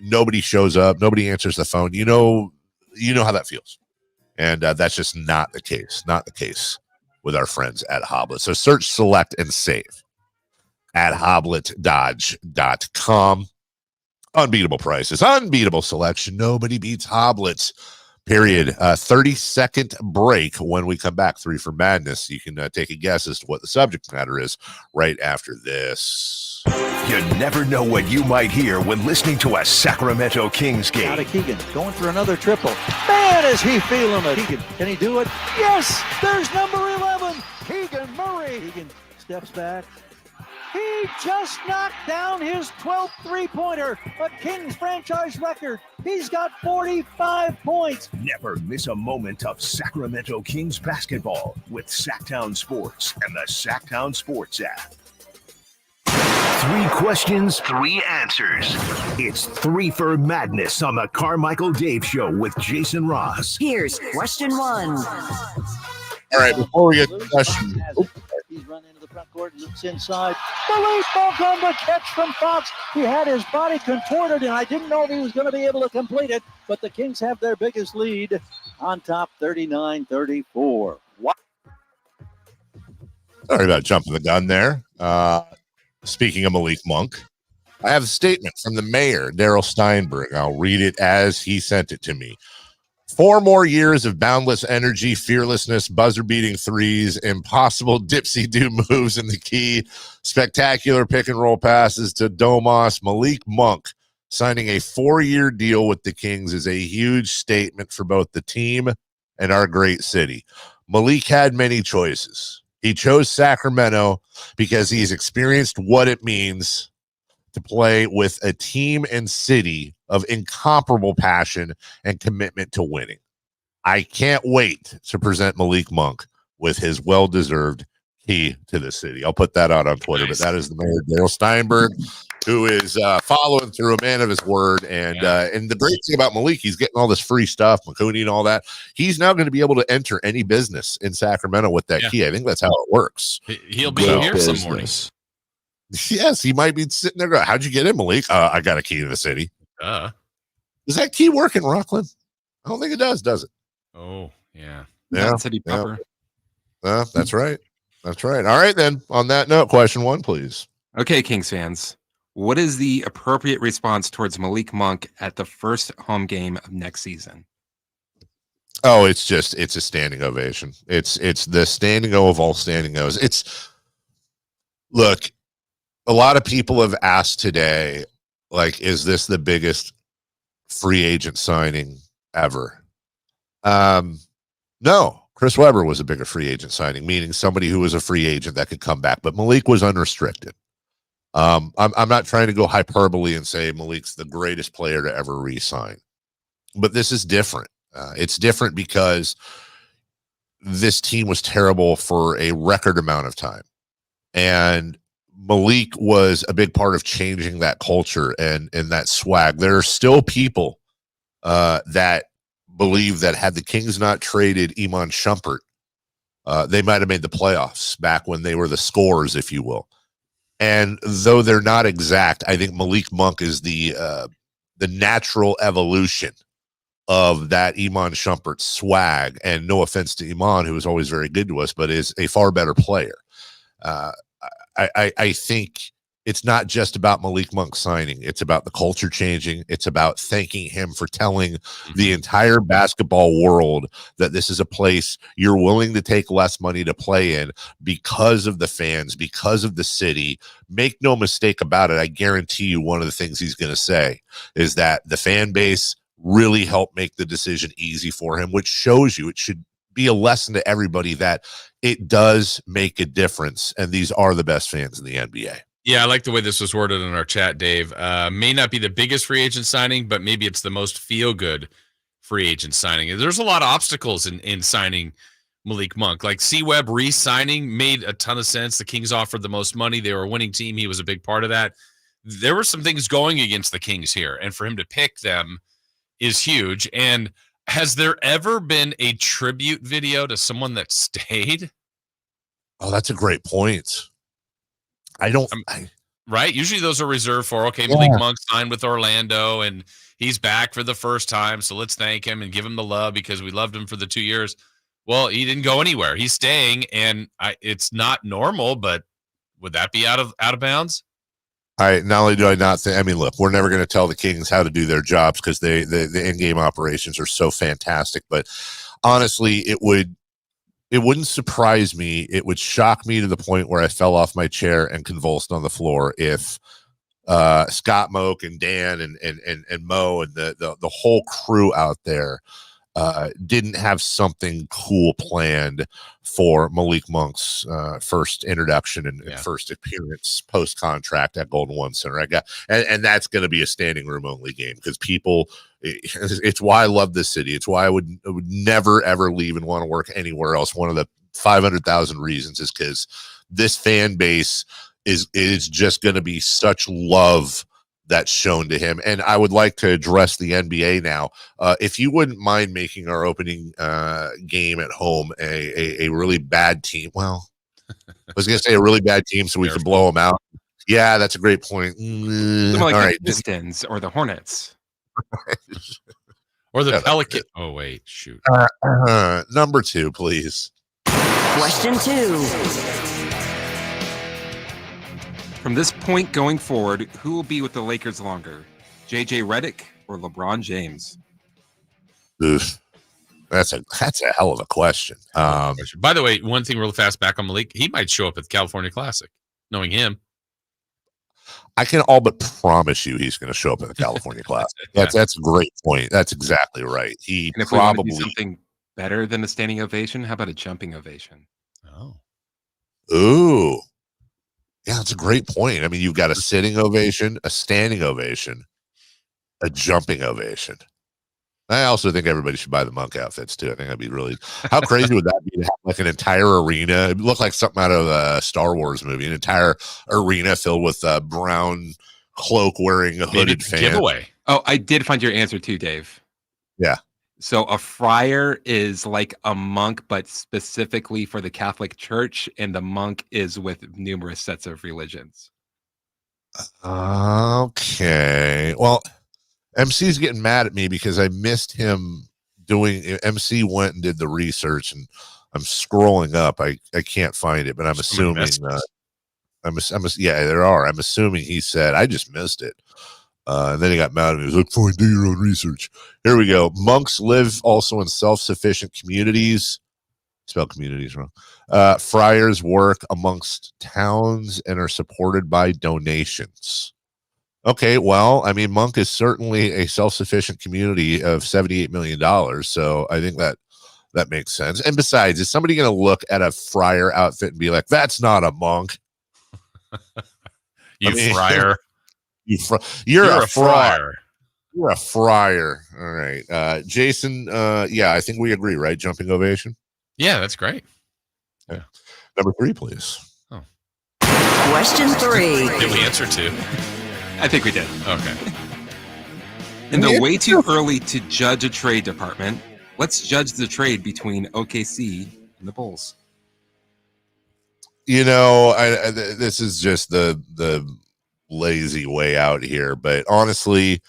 nobody shows up, nobody answers the phone. You know how that feels. And that's just not the case. Not the case with our friends at Hoblet. So search, select, and save at hobletdodge.com. Unbeatable prices, unbeatable selection. Nobody beats Hoblet's. Period. 30-second break. When we come back, 3 for Madness. You can take a guess as to what the subject matter is right after this. You never know what you might hear when listening to a Sacramento Kings game. Out of Keegan, going for another triple. Man, is he feeling it. Keegan, can he do it? Yes, there's number 11, Keegan Murray. Keegan steps back. He just knocked down his 12th three-pointer, a Kings franchise record. He's got 45 points. Never miss a moment of Sacramento Kings basketball with Sacktown Sports and the Sacktown Sports app. 3 questions, 3 answers. It's 3 for Madness on the Carmichael Dave Show with Jason Ross. Here's question 1. All right, before we get to question, He's run into the front court, looks inside. Malik Monk on the catch from Fox. He had his body contorted, and I didn't know if he was going to be able to complete it, but the Kings have their biggest lead on top, 39-34. Wow. Sorry about jumping the gun there. Speaking of Malik Monk, I have a statement from the mayor, Darrell Steinberg. I'll read it as he sent it to me. 4 more years of boundless energy, fearlessness, buzzer-beating threes, impossible dipsy-do moves in the key, spectacular pick-and-roll passes to Domas. Malik Monk signing a 4-year deal with the Kings is a huge statement for both the team and our great city. Malik had many choices. He chose Sacramento because he's experienced what it means to play with a team and city of incomparable passion and commitment to winning. I can't wait to present Malik Monk with his well-deserved key to the city. I'll put that out on Twitter, but that is the mayor, Darrell Steinberg, who is following through, a man of his word. And the great thing about Malik, he's getting all this free stuff, McCooney and all that. He's now going to be able to enter any business in Sacramento with that key. I think that's how it works. He'll be here some mornings. Yes, he might be sitting there going, how'd you get in, Malik? I got a key to the city. Does that key work in Rockland? I don't think it does it? Oh, yeah. City proper. That's right. That's right. All right, then. On that note, question 1, please. Okay, Kings fans. What is the appropriate response towards Malik Monk at the first home game of next season? Oh, it's a standing ovation. It's the standing O of all standing O's. Look, a lot of people have asked today, like, is this the biggest free agent signing ever? No, Chris Webber was a bigger free agent signing, meaning somebody who was a free agent that could come back, but Malik was unrestricted. I'm not trying to go hyperbole and say Malik's the greatest player to ever re-sign, but this is different. It's different because this team was terrible for a record amount of time, and Malik was a big part of changing that culture and that swag. There are still people that believe that had the Kings not traded Iman Shumpert, they might have made the playoffs back when they were the scorers, if you will. And though they're not exact, I think Malik Monk is the natural evolution of that Iman Shumpert swag. And no offense to Iman, who is always very good to us, but is a far better player. I think it's not just about Malik Monk signing. It's about the culture changing. It's about thanking him for telling the entire basketball world that this is a place you're willing to take less money to play in because of the fans, because of the city. Make no mistake about it. I guarantee you one of the things he's going to say is that the fan base really helped make the decision easy for him, which shows you it should be a lesson to everybody that it does make a difference. And these are the best fans in the NBA. Yeah, I like the way this was worded in our chat, Dave. May not be the biggest free agent signing, but maybe it's the most feel-good free agent signing. There's a lot of obstacles in signing Malik Monk. Like C-Web re-signing made a ton of sense. The Kings offered the most money. They were a winning team. He was a big part of that. There were some things going against the Kings here, and for him to pick them is huge. And has there ever been a tribute video to someone that stayed? Oh, that's a great point. Right? Usually those are reserved for, okay, Malik Monk signed with Orlando and he's back for the first time, so let's thank him and give him the love because we loved him for the 2 years. Well, he didn't go anywhere. He's staying, and it's not normal, but would that be out of bounds? Not only do I not think, I mean, look, we're never going to tell the Kings how to do their jobs because the in-game operations are so fantastic, but honestly, it wouldn't surprise me. It would shock me to the point where I fell off my chair and convulsed on the floor if Scott Moak and Dan and Mo and the whole crew out there didn't have something cool planned for Malik Monk's first introduction and first appearance post contract at Golden One Center. And that's going to be a standing room only game because people. It's why I love this city. It's why I would never ever leave and want to work anywhere else. One of the 500,000 reasons is because this fan base is just going to be such love that's shown to him. And I would like to address the NBA now. If you wouldn't mind making our opening game at home a really bad team. Well, I was going to say a really bad team so we could blow them out. Yeah, that's a great point. Like all right. The Pistons or the Hornets. Or the Pelican. Oh, wait. Shoot. Number 2, please. Question 2. From this point going forward, who will be with the Lakers longer? JJ Redick or LeBron James? Oof. That's a hell of a question. By the way, one thing real fast back on Malik, he might show up at the California Classic, knowing him. I can all but promise you he's going to show up at the California Classic. That's a great point. That's exactly right. He and if probably we want to do something better than a standing ovation, how about a jumping ovation? Oh. Ooh. Yeah, that's a great point. I mean, you've got a sitting ovation, a standing ovation, a jumping ovation. I also think everybody should buy the Monk outfits too. I think that'd be really. How crazy would that be to have like an entire arena? It looked like something out of a Star Wars movie. An entire arena filled with brown cloak wearing a hooded fan. Giveaway. Oh, I did find your answer too, Dave. Yeah. So a friar is like a monk, but specifically for the Catholic Church, and the monk is with numerous sets of religions. Okay. Well, MC's getting mad at me because I missed him doing. MC went and did the research, and I'm scrolling up. I can't find it, but I'm assuming. Yeah, there are. I'm assuming he said I just missed it. And then he got mad at me. He was like, "Fine, do your own research." Here we go. Monks live also in self-sufficient communities. Spell communities wrong. Friars work amongst towns and are supported by donations. Okay, well, I mean, Monk is certainly a self-sufficient community of $78 million. So I think that makes sense. And besides, is somebody going to look at a friar outfit and be like, "That's not a monk"? Friar. You're a friar. You're a friar. All right. Jason, yeah, I think we agree, right? Jumping ovation? Yeah, that's great. Yeah. Number 3, please. Oh. Question 3. Did we answer 2? I think we did. Okay. In the way too early to judge a trade department, let's judge the trade between OKC and the Bulls. You know, this is just the lazy way out here, but honestly,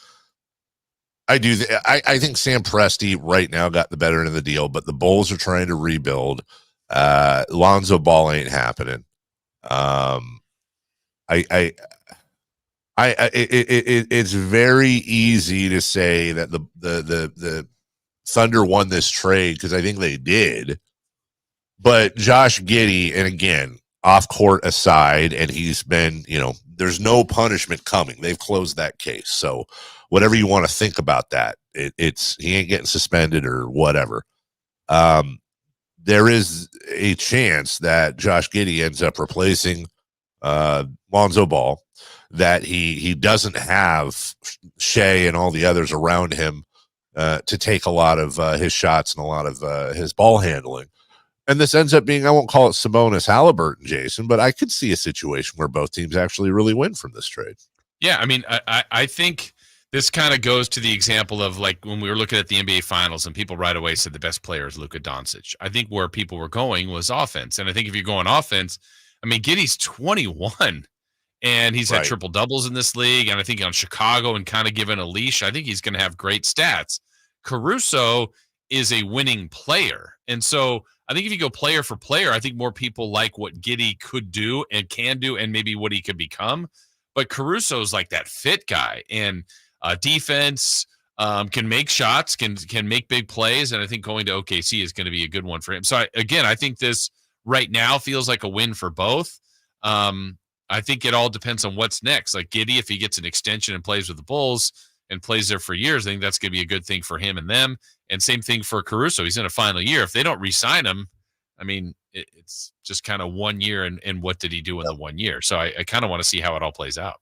I think Sam Presti right now got the better end of the deal, but the Bulls are trying to rebuild. Lonzo Ball ain't happening. It's very easy to say that the Thunder won this trade because I think they did, but Josh Giddey, and again, off court aside, and he's been, there's no punishment coming. They've closed that case. So whatever you want to think about that, he ain't getting suspended or whatever. There is a chance that Josh Giddey ends up replacing Lonzo Ball, that he doesn't have Shea and all the others around him to take a lot of his shots and a lot of his ball handling. And this ends up being, I won't call it Sabonis Halliburton, Jason, but I could see a situation where both teams actually really win from this trade. Yeah, I mean, I think this kind of goes to the example of like when we were looking at the NBA Finals and people right away said the best player is Luka Doncic. I think where people were going was offense. And I think if you're going offense, I mean, Giddey's 21. And he's had triple doubles in this league. And I think on Chicago and kind of given a leash, I think he's going to have great stats. Caruso is a winning player. And so I think if you go player for player, I think more people like what Giddey could do and can do and maybe what he could become. But Caruso's like that fit guy and defense, can make shots, can make big plays. And I think going to OKC is going to be a good one for him. So I think this right now feels like a win for both. I think it all depends on what's next. Like Giddey, if he gets an extension and plays with the Bulls and plays there for years, I think that's going to be a good thing for him and them. And same thing for Caruso. He's in a final year. If they don't re-sign him, I mean, it's just kind of 1 year and what did he do in the 1 year? So I kind of want to see how it all plays out.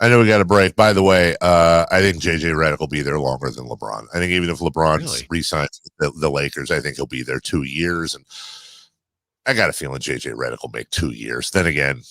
I know we got a break. By the way, I think JJ Redick will be there longer than LeBron. I think even if LeBron re-signs the Lakers, I think he'll be there 2 years. And I got a feeling JJ Redick will make 2 years. Then again,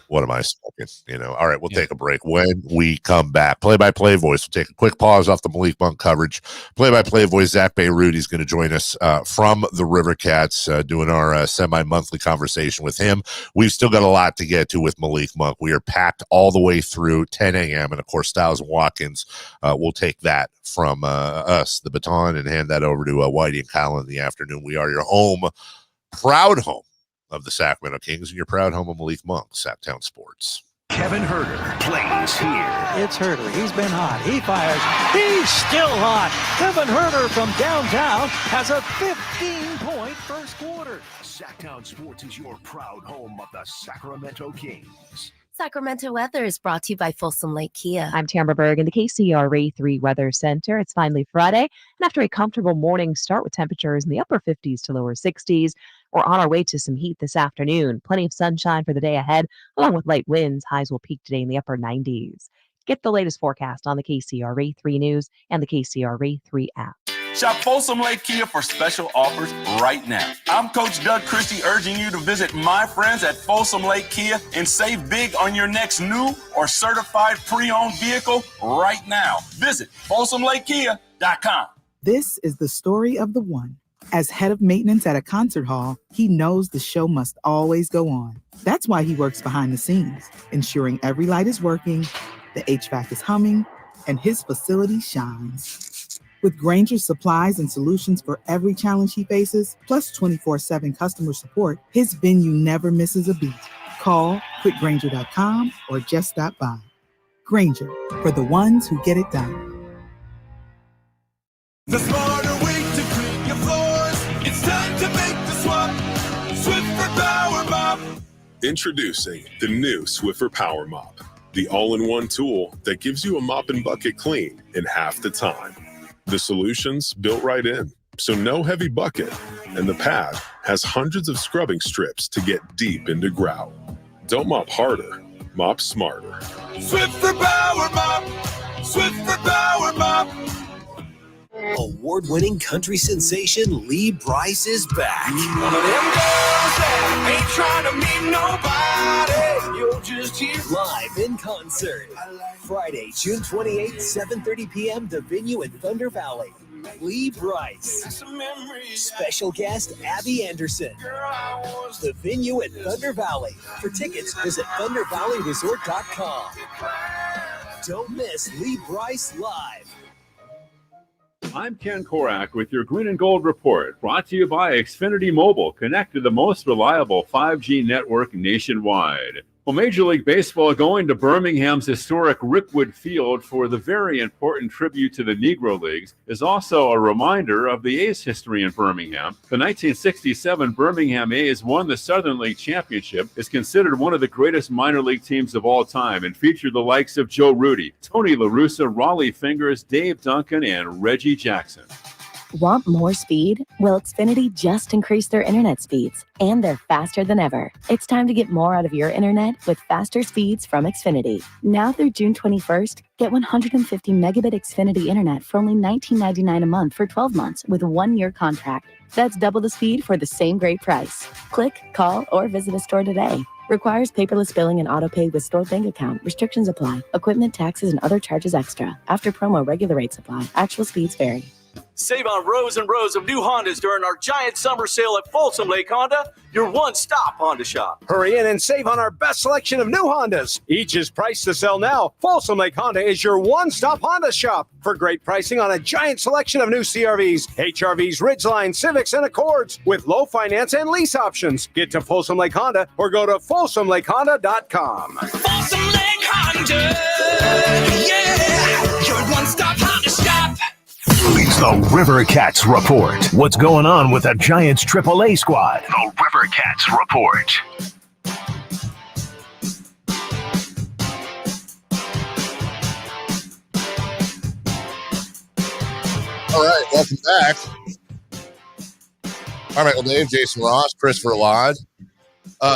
What am I smoking? All right, we'll take a break. When we come back, play-by-play voice. We'll take a quick pause off the Malik Monk coverage. Play-by-play voice, Zach Beirut. He's going to join us from the River Cats, doing our semi-monthly conversation with him. We've still got a lot to get to with Malik Monk. We are packed all the way through 10 a.m. And, of course, Styles and Watkins will take that from us, the baton, and hand that over to Whitey and Kyle in the afternoon. We are your home, proud home of the Sacramento Kings, and your proud home of Malik Monk, Sacktown Sports. Kevin Herter plays here. It's Herter. He's been hot. He fires. He's still hot. Kevin Herter from downtown has a 15-point first quarter. Sacktown Sports is your proud home of the Sacramento Kings. Sacramento weather is brought to you by Folsom Lake Kia. I'm Tamara Berg in the KCRA 3 Weather Center. It's finally Friday, and after a comfortable morning start with temperatures in the upper 50s to lower 60s, we're on our way to some heat this afternoon. Plenty of sunshine for the day ahead, along with light winds. Highs will peak today in the upper 90s. Get the latest forecast on the KCRA 3 News and the KCRA 3 app. Shop Folsom Lake Kia for special offers right now. I'm Coach Doug Christie urging you to visit my friends at Folsom Lake Kia and save big on your next new or certified pre-owned vehicle right now. Visit FolsomLakeKia.com. This is the story of the one. As head of maintenance at a concert hall, he knows the show must always go on. That's why he works behind the scenes, ensuring every light is working, the HVAC is humming, and his facility shines. With Grainger's supplies and solutions for every challenge he faces, plus 24/7 customer support, his venue never misses a beat. Call quickgrainger.com or just stop by. Grainger, for the ones who get it done. The smarter way to clean your floors. It's time to make the swap. Swiffer Power Mop. Introducing the new Swiffer Power Mop, the all-in-one tool that gives you a mop and bucket clean in half the time. The solution's built right in, so no heavy bucket, and the pad has hundreds of scrubbing strips to get deep into grout. Don't mop harder, mop smarter. Swiffer Power Mop. Swiffer Power Mop. Award-winning country sensation Lee Brice is back. One of them girls that ain't trying to meet nobody. You're just here. Live in concert. Friday, June 28th, 7:30 p.m. The venue at Thunder Valley. Lee Brice. Special guest Abby Anderson. The venue at Thunder Valley. For tickets, visit ThunderValleyResort.com. Don't miss Lee Brice live. I'm Ken Korak with your Green and Gold Report, brought to you by Xfinity Mobile. Connect to the most reliable 5G network nationwide. Well, Major League Baseball going to Birmingham's historic Rickwood Field for the very important tribute to the Negro Leagues is also a reminder of the A's history in Birmingham. The 1967 Birmingham A's won the Southern League Championship, is considered one of the greatest minor league teams of all time, and featured the likes of Joe Rudy, Tony La Russa, Raleigh Fingers, Dave Duncan, and Reggie Jackson. Want more speed? Well, Xfinity just increased their internet speeds, and they're faster than ever. It's time to get more out of your internet with faster speeds from Xfinity. Now through June 21st, get 150 megabit Xfinity internet for only $19.99 a month for 12 months with a 1-year contract. That's double the speed for the same great price. Click, call, or visit a store today. Requires paperless billing and autopay with stored bank account. Restrictions apply. Equipment, taxes, and other charges extra. After promo, regular rates apply. Actual speeds vary. Save on rows and rows of new Hondas during our giant summer sale at Folsom Lake Honda, your one-stop Honda shop. Hurry in and save on our best selection of new Hondas. Each is priced to sell now. Folsom Lake Honda is your one-stop Honda shop for great pricing on a giant selection of new CRVs, HRVs, Ridgeline, Civics, and Accords with low finance and lease options. Get to Folsom Lake Honda or go to FolsomLakeHonda.com. Folsom Lake Honda. Yeah, your one-stop Honda shop. It's the River Cats Report. What's going on with the Giants AAA squad? The River Cats Report. All right, welcome back. Carmichael Dave, Jason Ross, Christopher Ladd.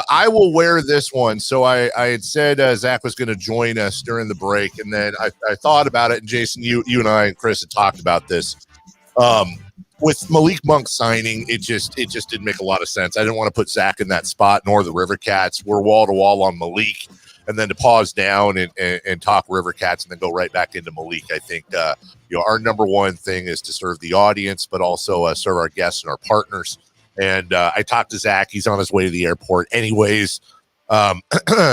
I will wear this one. So I had said Zach was going to join us during the break, and then I thought about it. And Jason, you and I and Chris had talked about this. with Malik Monk signing, it just didn't make a lot of sense. I didn't want to put Zach in that spot, nor the River Cats. We're wall to wall on Malik, and then to pause down and talk River Cats and then go right back into Malik. I think our number one thing is to serve the audience, but also serve our guests and our partners. And I talked to Zach. He's on his way to the airport anyways.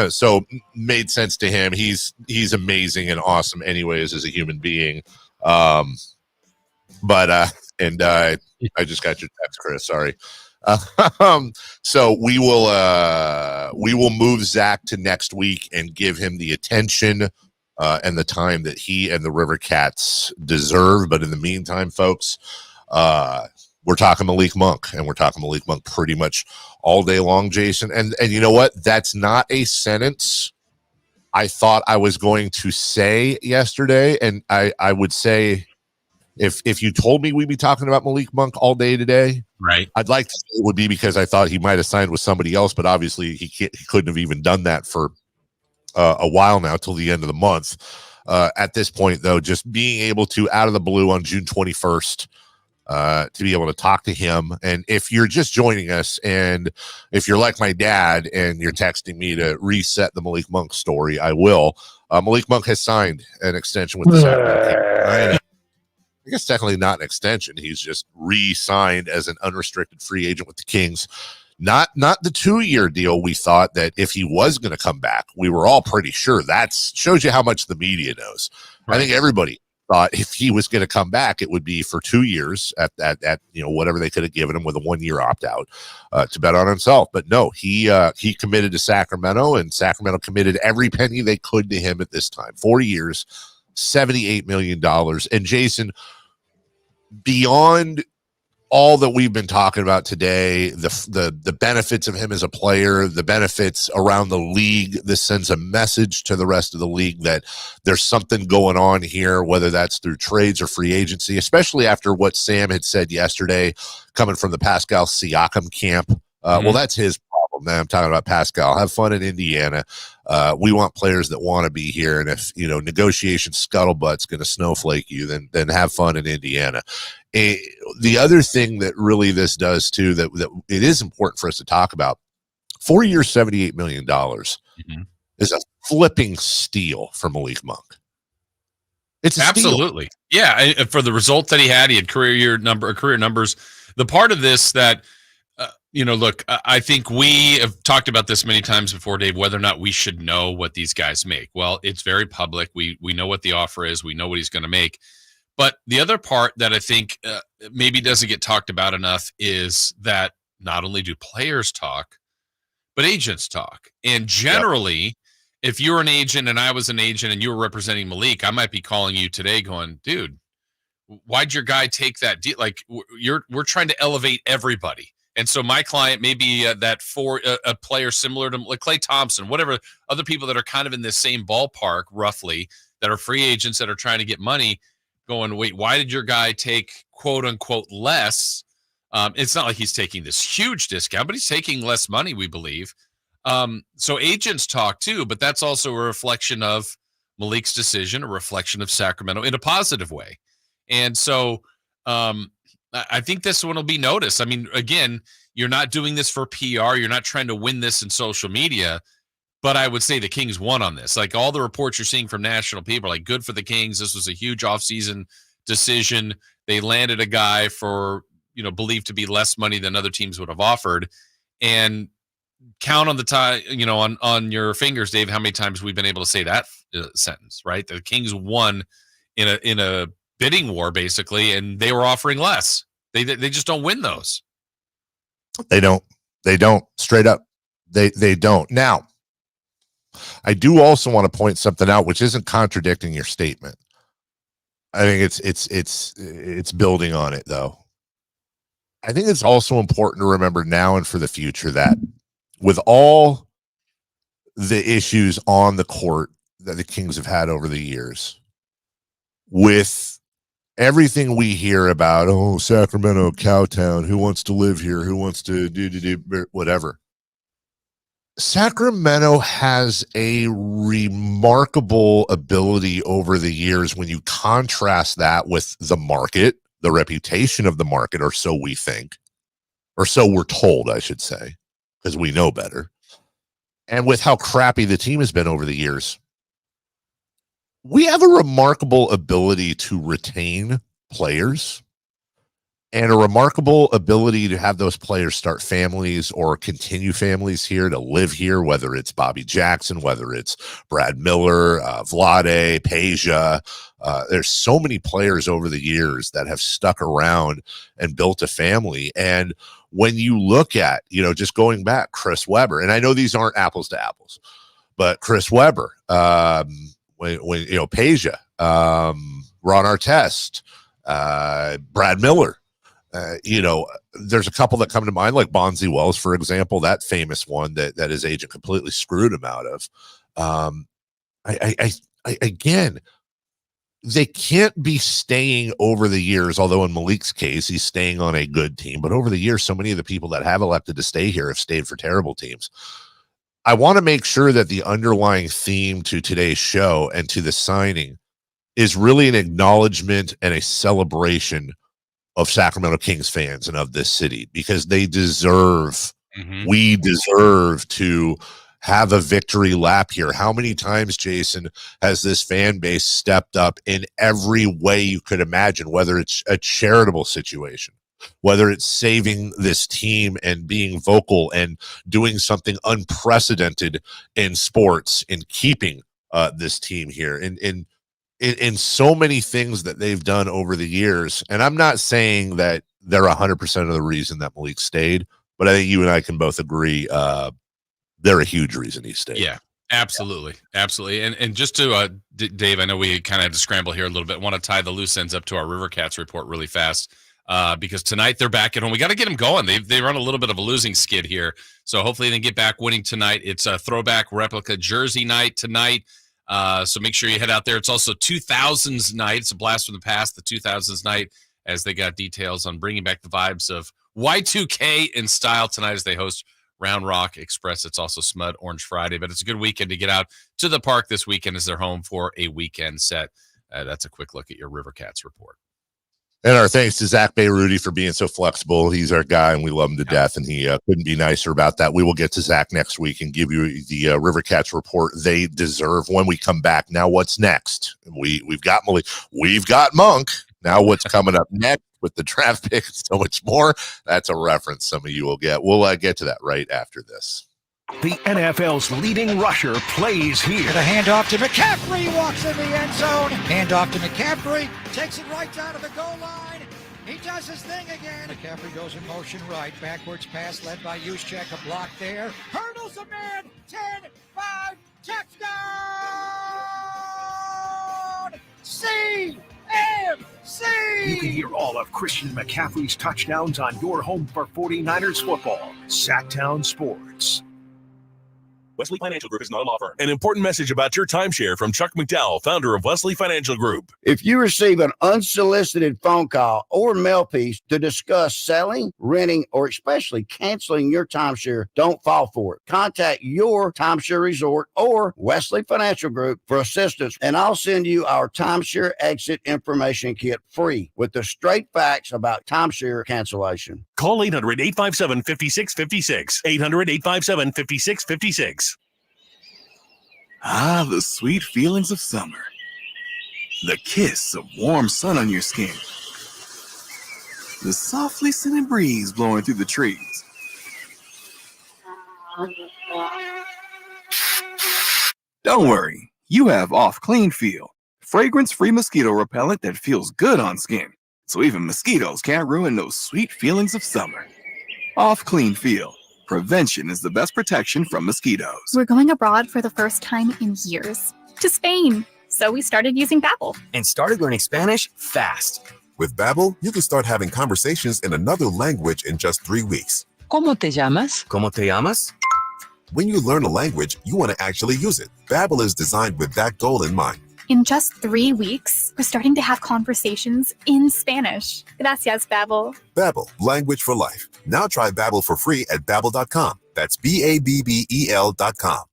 So made sense to him. He's amazing and awesome anyways as a human being. I just got your text, Chris. Sorry. So we will move Zach to next week and give him the attention and the time that he and the River Cats deserve. But in the meantime, folks, we're talking Malik Monk, and we're talking Malik Monk pretty much all day long, Jason. And you know what? That's not a sentence I thought I was going to say yesterday. And I would say, if you told me we'd be talking about Malik Monk all day today, right, I'd like to say it would be because I thought he might have signed with somebody else, but obviously he couldn't have even done that for a while now, till the end of the month. At this point, though, just being able to, out of the blue on June 21st, to be able to talk to him. And if you're just joining us, and if you're like my dad and you're texting me to reset the Malik Monk story, I will. Malik Monk has signed an extension with the Sacramento Kings. I guess technically not an extension. He's just re-signed as an unrestricted free agent with the Kings. Not the 2-year deal we thought that if he was going to come back, we were all pretty sure. That shows you how much the media knows. Right. I think everybody thought if he was going to come back, it would be for 2 years at whatever they could have given him with a 1-year opt-out to bet on himself. But no, he committed to Sacramento, and Sacramento committed every penny they could to him at this time. 4 years, $78 million. And Jason, beyond all that we've been talking about today, the benefits of him as a player, the benefits around the league, this sends a message to the rest of the league that there's something going on here, whether that's through trades or free agency, especially after what Sam had said yesterday, coming from the Pascal Siakam camp. Well, that's his problem, man. I'm talking about Pascal. Have fun in Indiana. We want players that want to be here. And if, negotiation scuttlebutt's going to snowflake you, then have fun in Indiana. The other thing that really this does too, that it is important for us to talk about, 4 years, $78 million is a flipping steal for Malik Monk. It's absolutely steal. Yeah. For the result that he had career numbers. The part of this that, look, I think we have talked about this many times before, Dave, whether or not we should know what these guys make. Well, it's very public. We know what the offer is. We know what he's going to make. But the other part that I think maybe doesn't get talked about enough is that not only do players talk, but agents talk. And generally, if you're an agent and I was an agent and you were representing Malik, I might be calling you today going, dude, why'd your guy take that deal? Like, we're trying to elevate everybody. And so my client may be a player similar to like Klay Thompson, whatever, other people that are kind of in this same ballpark, roughly, that are free agents that are trying to get money, going, wait, why did your guy take quote unquote less? It's not like he's taking this huge discount, but he's taking less money, we believe. So agents talk too, but that's also a reflection of Malik's decision, a reflection of Sacramento in a positive way. And so, I think this one will be noticed. I mean, again, you're not doing this for PR. You're not trying to win this in social media. But I would say the Kings won on this. Like all the reports you're seeing from national people are like, good for the Kings. This was a huge offseason decision. They landed a guy for, believed to be less money than other teams would have offered. And count on the time, on your fingers, Dave, how many times we've been able to say that sentence, right? The Kings won in a bidding war, basically, and they were offering less. They just don't win those. They don't straight up. They don't. Now, I do also want to point something out, which isn't contradicting your statement. I think it's building on it, though. I think it's also important to remember now and for the future that with all the issues on the court that the Kings have had over the years, with everything we hear about, Sacramento, Cowtown, who wants to live here, who wants to do whatever. Sacramento has a remarkable ability over the years when you contrast that with the market, the reputation of the market, or so we think, or so we're told, I should say, because we know better. And with how crappy the team has been over the years, we have a remarkable ability to retain players and a remarkable ability to have those players start families or continue families here, to live here, whether it's Bobby Jackson, whether it's Brad Miller, Vlade, Peja. There's so many players over the years that have stuck around and built a family. And when you look at, just going back, Chris Webber, and I know these aren't apples to apples, but Chris Webber, when Peja, Ron Artest, Brad Miller, there's a couple that come to mind, like Bonzi Wells, for example, that famous one that his agent completely screwed him out of. Again, they can't be staying over the years, although in Malik's case, he's staying on a good team. But over the years, so many of the people that have elected to stay here have stayed for terrible teams. I want to make sure that the underlying theme to today's show and to the signing is really an acknowledgement and a celebration of Sacramento Kings fans and of this city, because they deserve, we deserve to have a victory lap here. How many times, Jason, has this fan base stepped up in every way you could imagine, whether it's a charitable situation, whether it's saving this team and being vocal and doing something unprecedented in sports in keeping this team here, in so many things that they've done over the years. And I'm not saying that they're 100% of the reason that Malik stayed, but I think you and I can both agree they're a huge reason he stayed. Yeah, absolutely. Absolutely. And just to, Dave, I know we kind of had to scramble here a little bit. I want to tie the loose ends up to our River Cats report really fast, because tonight they're back at home. We got to get them going. They run a little bit of a losing skid here. So hopefully they get back winning tonight. It's a throwback replica jersey night tonight. So make sure you head out there. It's also 2000s night. It's a blast from the past, the 2000s night, as they got details on bringing back the vibes of Y2K in style tonight as they host Round Rock Express. It's also Smud Orange Friday, but it's a good weekend to get out to the park this weekend as they're home for a weekend set. That's a quick look at your River Cats report. And our thanks to Zach Bayruti for being so flexible. He's our guy, and we love him to death, and he couldn't be nicer about that. We will get to Zach next week and give you the River Cats report they deserve when we come back. Now, what's next? We've got Malik. We've got Monk. Now, what's coming up next with the draft pick and so much more? That's a reference some of you will get. We'll get to that right after this. The NFL's leading rusher plays here. The handoff to McCaffrey, walks in the end zone. Handoff to McCaffrey, takes it right down to the goal line. He does his thing again. McCaffrey goes in motion right. Backwards pass led by Juszczyk. A block there. Hurdles a man. 10-5. Touchdown! CMC! You can hear all of Christian McCaffrey's touchdowns on your home for 49ers football. Sacktown Sports. Wesley Financial Group is not a law firm. An important message about your timeshare from Chuck McDowell, founder of Wesley Financial Group. If you receive an unsolicited phone call or mail piece to discuss selling, renting, or especially canceling your timeshare, don't fall for it. Contact your timeshare resort or Wesley Financial Group for assistance, and I'll send you our timeshare exit information kit free with the straight facts about timeshare cancellation. Call 800-857-5656. 800-857-5656. Ah, the sweet feelings of summer. The kiss of warm sun on your skin. The softly scented breeze blowing through the trees. Don't worry, you have Off Clean Feel, fragrance-free mosquito repellent that feels good on skin, so even mosquitoes can't ruin those sweet feelings of summer. Off Clean Feel. Prevention is the best protection from mosquitoes. We're going abroad for the first time in years, to Spain. So we started using Babbel. And started learning Spanish fast. With Babbel, you can start having conversations in another language in just 3 weeks. ¿Cómo te llamas? ¿Cómo te llamas? When you learn a language, you want to actually use it. Babbel is designed with that goal in mind. In just 3 weeks, we're starting to have conversations in Spanish. Gracias, Babbel. Babbel, language for life. Now try Babbel for free at Babbel.com. That's Babbel.com.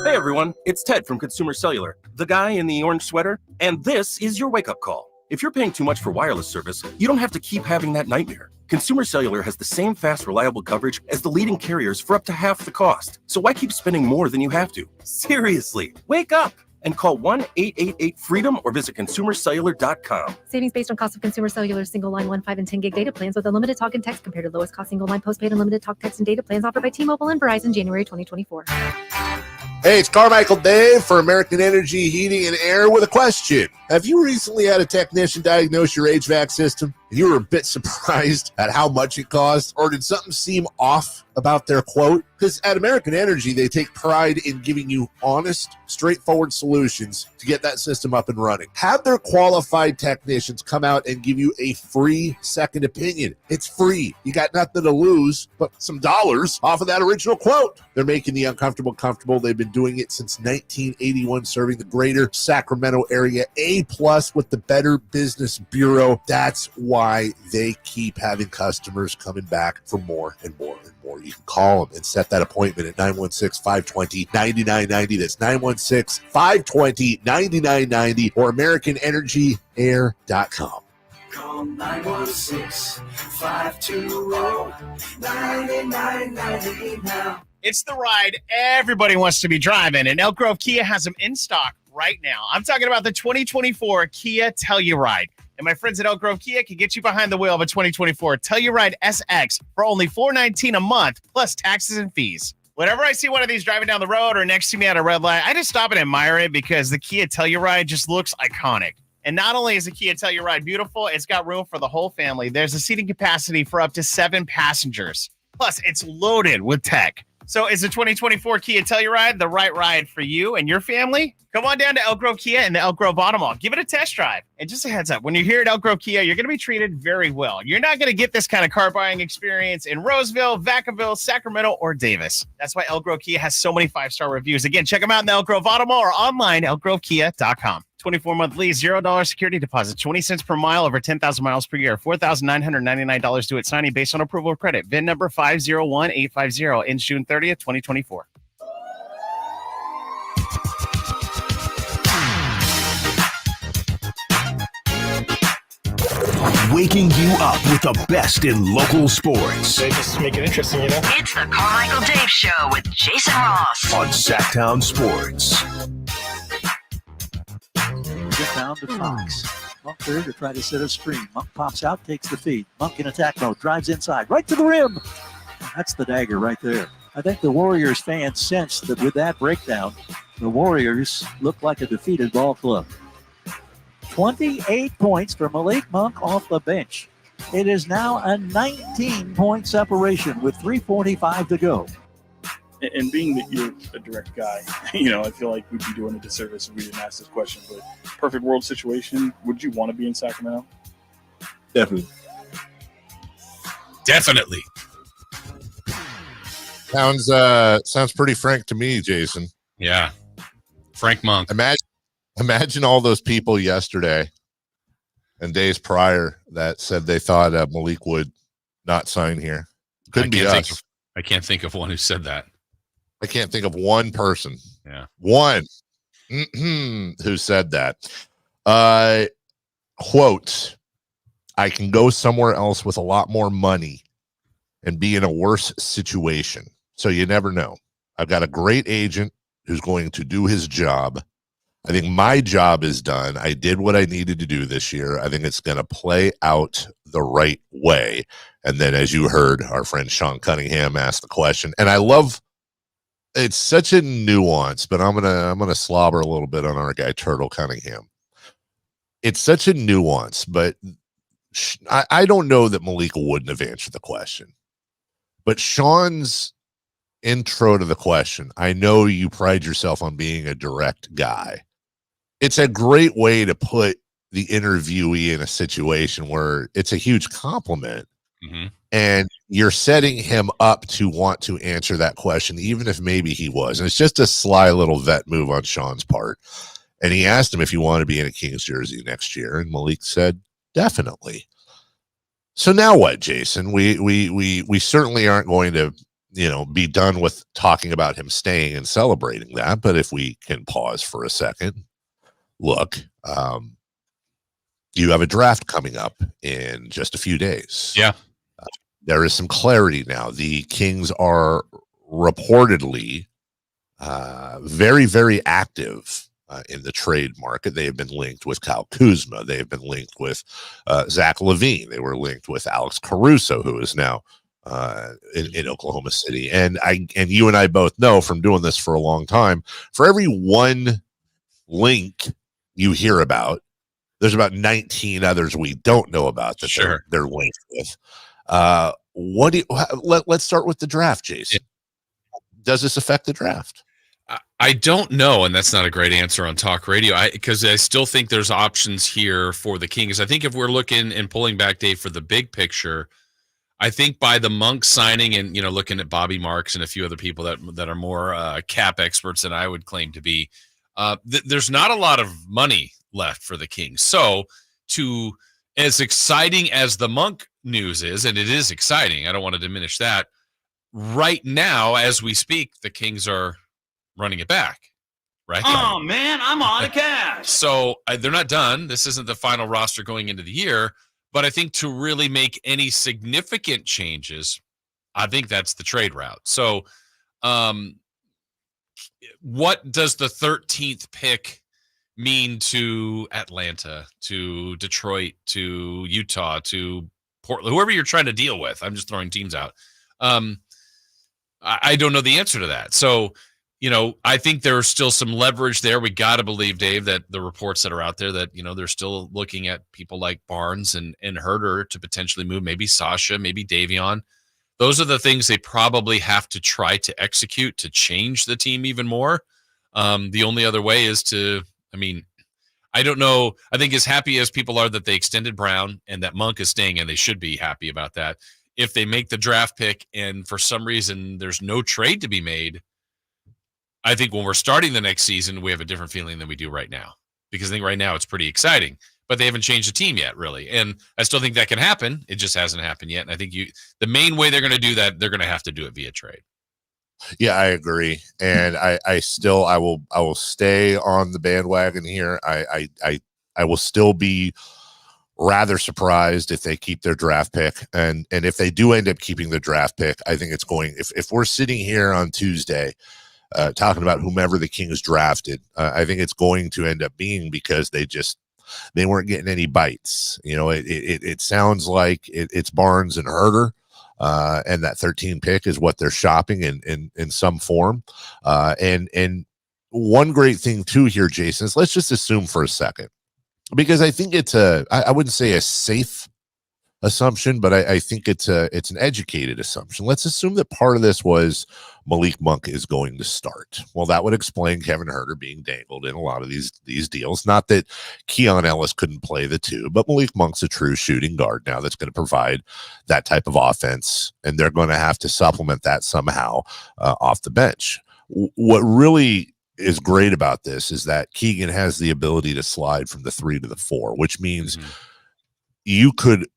Hey everyone, it's Ted from Consumer Cellular, the guy in the orange sweater, and this is your wake-up call. If you're paying too much for wireless service, you don't have to keep having that nightmare. Consumer Cellular has the same fast, reliable coverage as the leading carriers for up to half the cost. So why keep spending more than you have to? Seriously, wake up and call 1-888-FREEDOM or visit consumercellular.com. Savings based on cost of Consumer Cellular single line 1, 5, and 10 gig data plans with unlimited talk and text compared to lowest cost single line postpaid unlimited talk, text, and data plans offered by T-Mobile and Verizon January 2024. Hey, it's Carmichael Dave for American Energy Heating and Air with a question. Have you recently had a technician diagnose your HVAC system and you were a bit surprised at how much it cost? Or did something seem off about their quote? Because at American Energy, they take pride in giving you honest, straightforward solutions to get that system up and running. Have their qualified technicians come out and give you a free second opinion. It's free. You got nothing to lose but some dollars off of that original quote. They're making the uncomfortable comfortable. They've been doing it since 1981, serving the greater Sacramento area. A+ with the Better Business Bureau. That's why they keep having customers coming back for more and more and more. You can call them and set that appointment at 916-520-9990. That's 916-520-9990 or AmericanEnergyAir.com. Call 916-520-9990 now. It's the ride everybody wants to be driving, and Elk Grove Kia has them in stock right now. I'm talking about the 2024 Kia Telluride. And my friends at Elk Grove Kia can get you behind the wheel of a 2024 Telluride SX for only $419 a month, plus taxes and fees. Whenever I see one of these driving down the road or next to me at a red light, I just stop and admire it because the Kia Telluride just looks iconic. And not only is the Kia Telluride beautiful, it's got room for the whole family. There's a seating capacity for up to 7 passengers. Plus, it's loaded with tech. So is the 2024 Kia Telluride the right ride for you and your family? Come on down to Elk Grove Kia in the Elk Grove Auto Mall. Give it a test drive. And just a heads up, when you're here at Elk Grove Kia, you're going to be treated very well. You're not going to get this kind of car buying experience in Roseville, Vacaville, Sacramento, or Davis. That's why Elk Grove Kia has so many 5-star reviews. Again, check them out in the Elk Grove Auto Mall or online, elkgrovekia.com. 24-month lease, $0 security deposit, 20 cents per mile over 10,000 miles per year, $4,999 due at signing based on approval of credit. VIN number 501850, ends June 30th, 2024. Waking you up with the best in local sports. They just make it interesting, you know? It's the Carmichael Dave Show with Jason Ross on Sacktown Sports. Get down to Fox. Monk there to try to set a screen. Monk pops out, takes the feed. Monk in attack mode, drives inside, right to the rim. That's the dagger right there. I think the Warriors fans sensed that with that breakdown, the Warriors look like a defeated ball club. 28 points for Malik Monk off the bench. It is now a 19-point separation with 3:45 to go. And being that you're a direct guy, you know, I feel like we'd be doing a disservice if we didn't ask this question. But perfect world situation, would you want to be in Sacramento? Definitely. Definitely. Sounds pretty frank to me, Jason. Yeah. Frank Monk. Imagine all those people yesterday and days prior that said they thought Malik would not sign here. Couldn't be us. I can't think of one who said that. I can't think of one person. Yeah. One who said that. Quote, I can go somewhere else with a lot more money and be in a worse situation. So you never know. I've got a great agent who's going to do his job. I think my job is done. I did what I needed to do this year. I think it's going to play out the right way. And then, as you heard, our friend Sean Cunningham asked the question, and I love it's such a nuance, but I'm gonna slobber a little bit on our guy Turtle Cunningham. It's such a nuance, but I don't know that Malik wouldn't have answered the question. But Sean's intro to the question, I know you pride yourself on being a direct guy. It's a great way to put the interviewee in a situation where it's a huge compliment. Mm-hmm. And you're setting him up to want to answer that question, even if maybe he was. And it's just a sly little vet move on Sean's part. And he asked him if he wanted to be in a Kings jersey next year. And Malik said, definitely. So now what, Jason? We certainly aren't going to, be done with talking about him staying and celebrating that. But if we can pause for a second, look, You have a draft coming up in just a few days. Yeah. There is some clarity now. The Kings are reportedly very, very active in the trade market. They have been linked with Kyle Kuzma. They have been linked with Zach LaVine. They were linked with Alex Caruso, who is now in Oklahoma City. And you and I both know from doing this for a long time, for every one link you hear about, there's about 19 others we don't know about that they're linked with. Let's start with the draft, Jason. Does this affect the draft? I don't know, and that's not a great answer on talk radio, because I still think there's options here for the Kings. I think if we're looking and pulling back, Dave, for the big picture, I think by the Monk signing and looking at Bobby Marks and a few other people that are more cap experts than I would claim to be, there's not a lot of money left for the Kings. So, as exciting as the Monk news is, and it is exciting, I don't want to diminish that. Right now, as we speak, the Kings are running it back, right? Oh, man, I'm out of cash. So they're not done. This isn't the final roster going into the year. But I think to really make any significant changes, I think that's the trade route. So what does the 13th pick mean to Atlanta, to Detroit, to Utah, to Portland, whoever you're trying to deal with? I'm just throwing teams out. I don't know the answer to that. So, I think there's still some leverage there. We got to believe, Dave, that the reports that are out there that, they're still looking at people like Barnes and Herter to potentially move, maybe Sasha, maybe Davion. Those are the things they probably have to try to execute to change the team even more. The only other way is I don't know. I think as happy as people are that they extended Brown and that Monk is staying, and they should be happy about that. If they make the draft pick and for some reason there's no trade to be made, I think when we're starting the next season, we have a different feeling than we do right now, because I think right now it's pretty exciting, but they haven't changed the team yet, really. And I still think that can happen. It just hasn't happened yet. And I think the main way they're going to do that, they're going to have to do it via trade. Yeah, I agree. And I will stay on the bandwagon here. I will still be rather surprised if they keep their draft pick. And if they do end up keeping the draft pick, I think it's going, if we're sitting here on Tuesday, talking about whomever the Kings drafted, I think it's going to end up being because they weren't getting any bites. It sounds like it's Barnes and Herter, and that 13 pick is what they're shopping in some form. And one great thing too here, Jason, is let's just assume for a second, because I think it's I wouldn't say a safe assumption, but I think it's an educated assumption. Let's assume that part of this was Malik Monk is going to start. Well, that would explain Kevin Herter being dangled in a lot of these deals. Not that Keon Ellis couldn't play the two, but Malik Monk's a true shooting guard now that's going to provide that type of offense, and they're going to have to supplement that somehow off the bench. What really is great about this is that Keegan has the ability to slide from the 3 to the 4, which means you could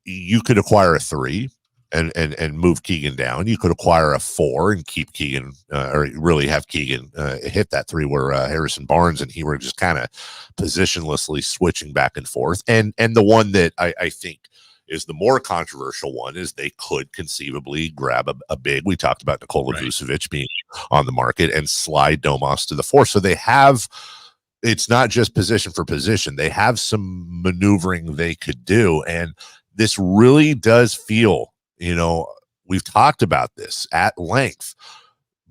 acquire a 3 and move Keegan down. You could acquire a 4 and keep Keegan, or really have Keegan hit that 3 where Harrison Barnes and he were just kind of positionlessly switching back and forth. And the one that I think is the more controversial one is they could conceivably grab a big. We talked about Nikola Vucevic being on the market and slide Domas to the 4. So they have, it's not just position for position. They have some maneuvering they could do. And this really does feel, we've talked about this at length.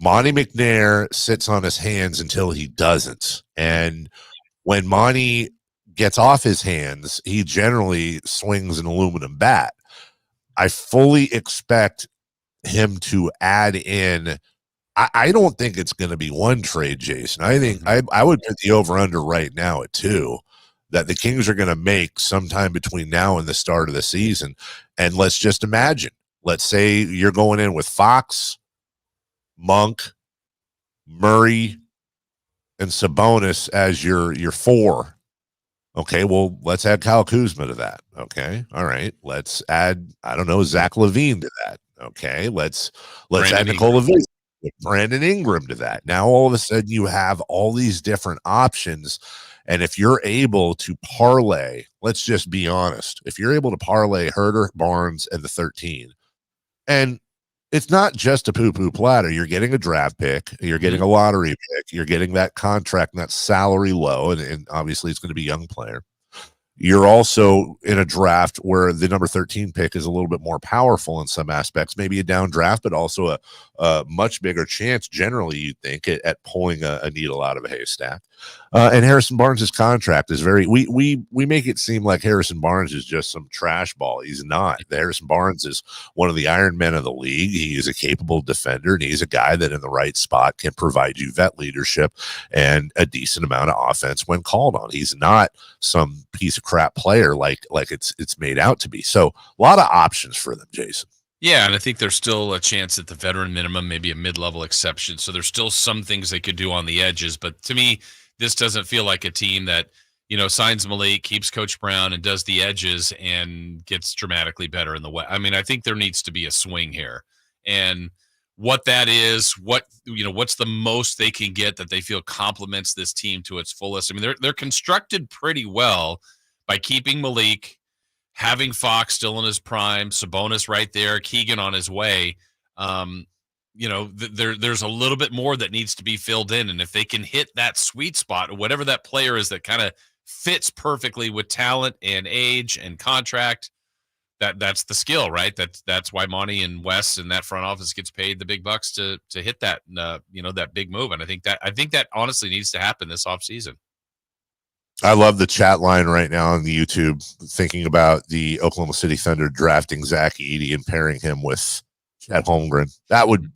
Monty McNair sits on his hands until he doesn't. And when Monty gets off his hands, he generally swings an aluminum bat. I fully expect him to add in. I don't think it's going to be one trade, Jason. I think I would put the over-under right now at 2, that the Kings are going to make sometime between now and the start of the season. And let's just imagine, let's say you're going in with Fox, Monk, Murray, and Sabonis as your 4. Okay, well, let's add Kyle Kuzma to that. Okay, all right. Let's add, Zach LaVine to that. Okay, let's add Nikola Vucevic, Brandon Ingram to that. Now, all of a sudden, you have all these different options, And if you're able to parlay, let's just be honest, if you're able to parlay Herder, Barnes, and the 13, and it's not just a poo-poo platter. You're getting a draft pick. You're getting a lottery pick. You're getting that contract and that salary low, and obviously it's going to be a young player. You're also in a draft where the number 13 pick is a little bit more powerful in some aspects, maybe a down draft, but also a much bigger chance, generally, you'd think, at pulling a needle out of a haystack. And Harrison Barnes' contract is we make it seem like Harrison Barnes is just some trash ball. He's not. Harrison Barnes is one of the Iron Men of the league. He is a capable defender, and he's a guy that in the right spot can provide you vet leadership and a decent amount of offense when called on. He's not some piece of crap player like it's made out to be. So a lot of options for them, Jason. Yeah, and I think there's still a chance at the veteran minimum, maybe a mid-level exception. So there's still some things they could do on the edges. But to me, this doesn't feel like a team that, signs Malik, keeps Coach Brown, and does the edges and gets dramatically better in the way. I mean, I think there needs to be a swing here. And what that is, what's the most they can get that they feel complements this team to its fullest. I mean, they're constructed pretty well by keeping Malik, having Fox still in his prime, Sabonis right there, Keegan on his way. There's a little bit more that needs to be filled in. And if they can hit that sweet spot, or whatever that player is that kind of fits perfectly with talent and age and contract, that's the skill, right? That's why Monty and Wes and that front office gets paid the big bucks to hit that, that big move. And I think that honestly needs to happen this offseason. I love the chat line right now on the YouTube, thinking about the Oklahoma City Thunder drafting Zach Edey and pairing him with Chet Holmgren. That would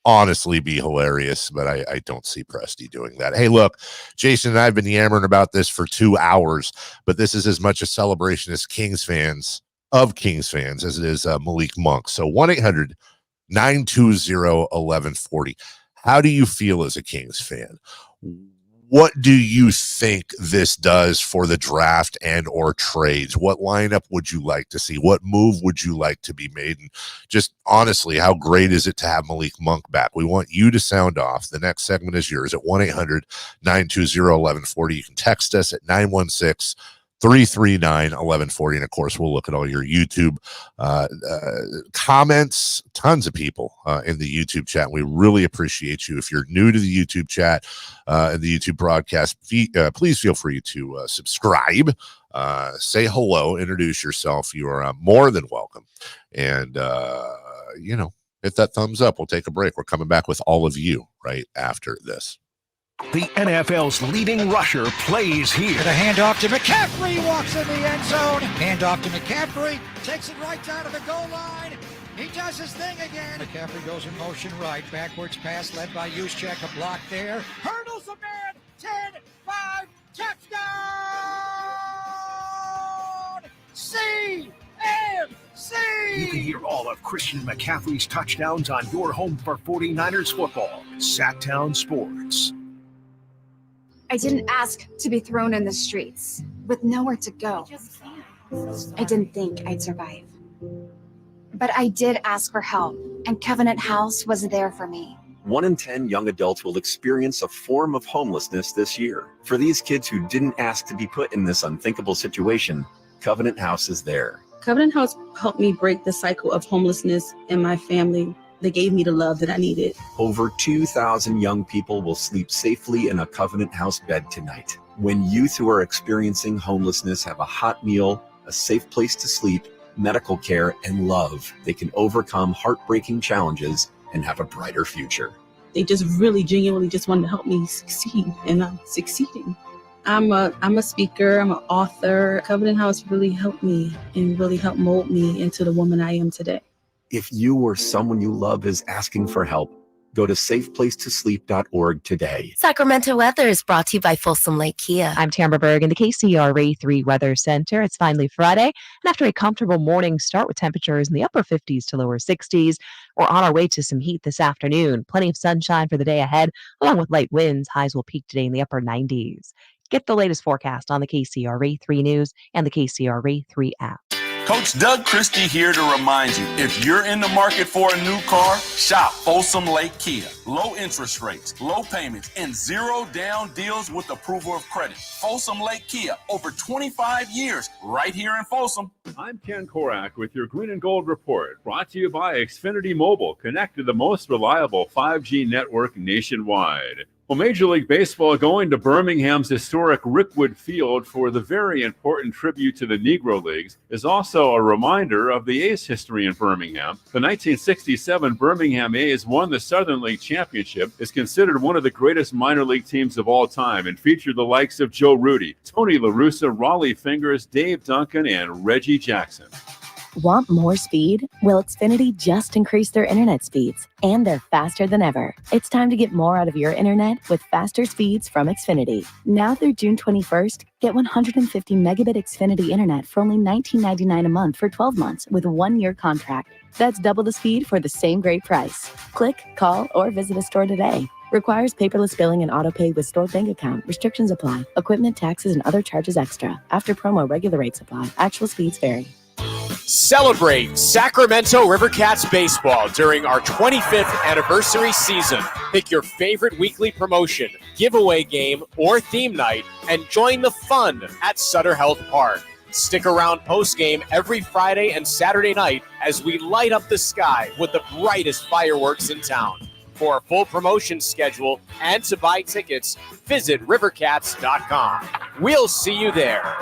honestly be hilarious, but I don't see Presti doing that. Hey, look, Jason and I have been yammering about this for 2 hours, but this is as much a celebration as Kings fans as it is Malik Monk. So 1-800-920-1140. How do you feel as a Kings fan? What do you think this does for the draft and or trades? What lineup would you like to see? What move would you like to be made? And just honestly, how great is it to have Malik Monk back? We want you to sound off. The next segment is yours at 1-800-920-1140. You can text us at 916-339-1140. And of course, we'll look at all your YouTube comments. Tons of people in the YouTube chat. We really appreciate you. If you're new to the YouTube chat and the YouTube broadcast, please feel free to subscribe, say hello, introduce yourself. You are more than welcome. And, hit that thumbs up. We'll take a break. We're coming back with all of you right after this. The NFL's leading rusher plays here. The handoff to McCaffrey, walks in the end zone. Handoff to McCaffrey, takes it right down to the goal line. He does his thing again. McCaffrey goes in motion right. Backwards pass led by Juszczyk. A block there. Hurdles a man. 10-5. Touchdown! CMC! You can hear all of Christian McCaffrey's touchdowns on your home for 49ers football. Sacktown Sports. I didn't ask to be thrown in the streets with nowhere to go. I didn't think I'd survive. But I did ask for help, and Covenant House was there for me. 1 in 10 young adults will experience a form of homelessness this year. For these kids who didn't ask to be put in this unthinkable situation, Covenant House is there. Covenant House helped me break the cycle of homelessness in my family. They gave me the love that I needed. Over 2,000 young people will sleep safely in a Covenant House bed tonight. When youth who are experiencing homelessness have a hot meal, a safe place to sleep, medical care, and love, they can overcome heartbreaking challenges and have a brighter future. They just really genuinely just wanted to help me succeed, and I'm succeeding. I'm a speaker, I'm an author. Covenant House really helped me and really helped mold me into the woman I am today. If you or someone you love is asking for help, go to safeplacetosleep.org today. Sacramento weather is brought to you by Folsom Lake Kia. I'm Tamara Berg in the KCRA 3 Weather Center. It's finally Friday, and after a comfortable morning start with temperatures in the upper 50s to lower 60s, we're on our way to some heat this afternoon. Plenty of sunshine for the day ahead, along with light winds. Highs will peak today in the upper 90s. Get the latest forecast on the KCRA 3 News and the KCRA 3 app. Coach Doug Christie here to remind you, if you're in the market for a new car, shop Folsom Lake Kia. Low interest rates, low payments, and zero down deals with approval of credit. Folsom Lake Kia, over 25 years, right here in Folsom. I'm Ken Korak with your Green and Gold Report, brought to you by Xfinity Mobile. Connect to the most reliable 5G network nationwide. Well, Major League Baseball going to Birmingham's historic Rickwood Field for the very important tribute to the Negro Leagues is also a reminder of the A's history in Birmingham. The 1967 Birmingham A's won the Southern League Championship, is considered one of the greatest minor league teams of all time, and featured the likes of Joe Rudy, Tony La Russa, Raleigh Fingers, Dave Duncan, and Reggie Jackson. Want more speed? Well, Xfinity just increased their internet speeds, and they're faster than ever. It's time to get more out of your internet with faster speeds from Xfinity. Now through June 21st, get 150 megabit Xfinity internet for only $19.99 a month for 12 months with a 1-year contract. That's double the speed for the same great price. Click, call, or visit a store today. Requires paperless billing and autopay with stored bank account. Restrictions apply. Equipment, taxes, and other charges extra. After promo, regular rates apply. Actual speeds vary. Celebrate Sacramento Rivercats baseball during our 25th anniversary season. Pick your favorite weekly promotion, giveaway game, or theme night, and join the fun at Sutter Health Park. Stick around post-game every Friday and Saturday night as we light up the sky with the brightest fireworks in town. For a full promotion schedule and to buy tickets, visit rivercats.com. We'll see you there.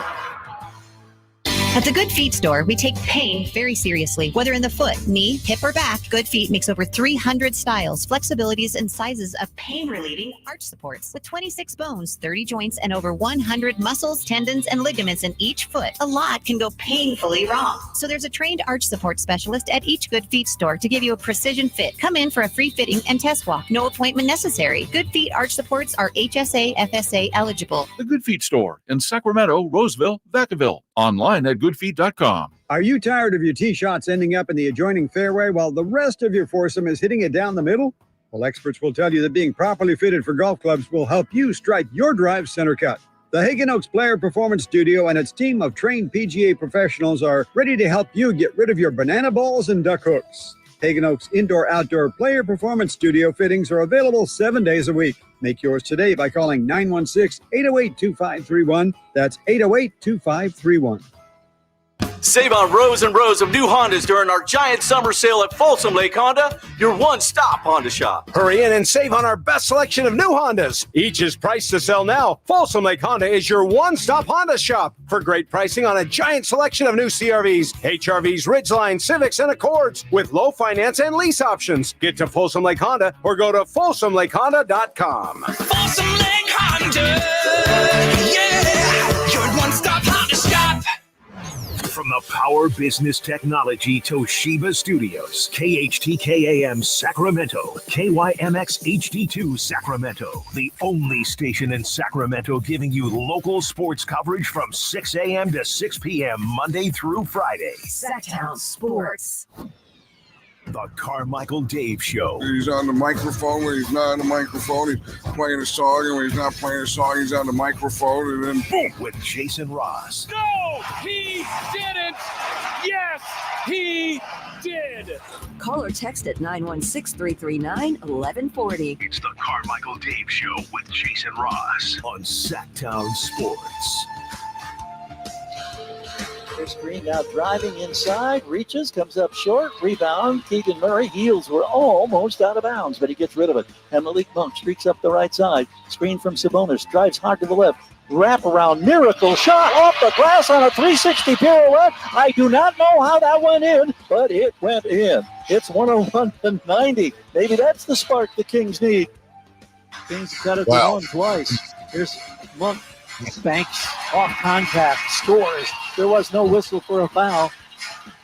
At the Good Feet store, we take pain very seriously. Whether in the foot, knee, hip, or back, Good Feet makes over 300 styles, flexibilities, and sizes of pain-relieving arch supports. With 26 bones, 30 joints, and over 100 muscles, tendons, and ligaments in each foot, a lot can go painfully wrong. So there's a trained arch support specialist at each Good Feet store to give you a precision fit. Come in for a free fitting and test walk. No appointment necessary. Good Feet arch supports are HSA, FSA eligible. The Good Feet store in Sacramento, Roseville, Vacaville. Online at goodfeet.com. Are you tired of your tee shots ending up in the adjoining fairway while the rest of your foursome is hitting it down the middle? Well, experts will tell you that being properly fitted for golf clubs will help you strike your drive center cut. The Hagen Oaks Player Performance Studio and its team of trained PGA professionals are ready to help you get rid of your banana balls and duck hooks. Hagen Oaks Indoor-Outdoor Player Performance Studio fittings are available 7 days a week. Make yours today by calling 916-808-2531. That's 808-2531. Save on rows and rows of new Hondas during our giant summer sale at Folsom Lake Honda, your one-stop Honda shop. Hurry in and save on our best selection of new Hondas. Each is priced to sell now. Folsom Lake Honda is your one-stop Honda shop for great pricing on a giant selection of new CRVs, HRVs, Ridgeline, Civics, and Accords with low finance and lease options. Get to Folsom Lake Honda or go to folsomlakehonda.com. Folsom Lake Honda, yeah, your one-stop Honda shop. From the Power Business Technology Toshiba Studios, KHTK-AM Sacramento, KYMX HD2 Sacramento, the only station in Sacramento giving you local sports coverage from 6 a.m. to 6 p.m. Monday through Friday. Sacktown Sports. The Carmichael Dave Show. He's on the microphone when he's not on the microphone. He's playing a song, and when he's not playing a song, he's on the microphone, and then boom, with Jason Ross. No, he didn't. Yes, he did. Call or text at 916-339-1140. It's the Carmichael Dave Show with Jason Ross on Sacktown Sports. Chris Green now driving inside, reaches, comes up short, rebound. Keegan Murray, heels were almost out of bounds, but he gets rid of it. And Malik Monk streaks up the right side. Screen from Sabonis, drives hard to the left. Wraparound, miracle shot off the glass on a 360 pirouette. I do not know how that went in, but it went in. It's 101-90. Maybe that's the spark the Kings need. Kings got it on twice. Here's Monk. Banks off contact, scores. There was no whistle for a foul.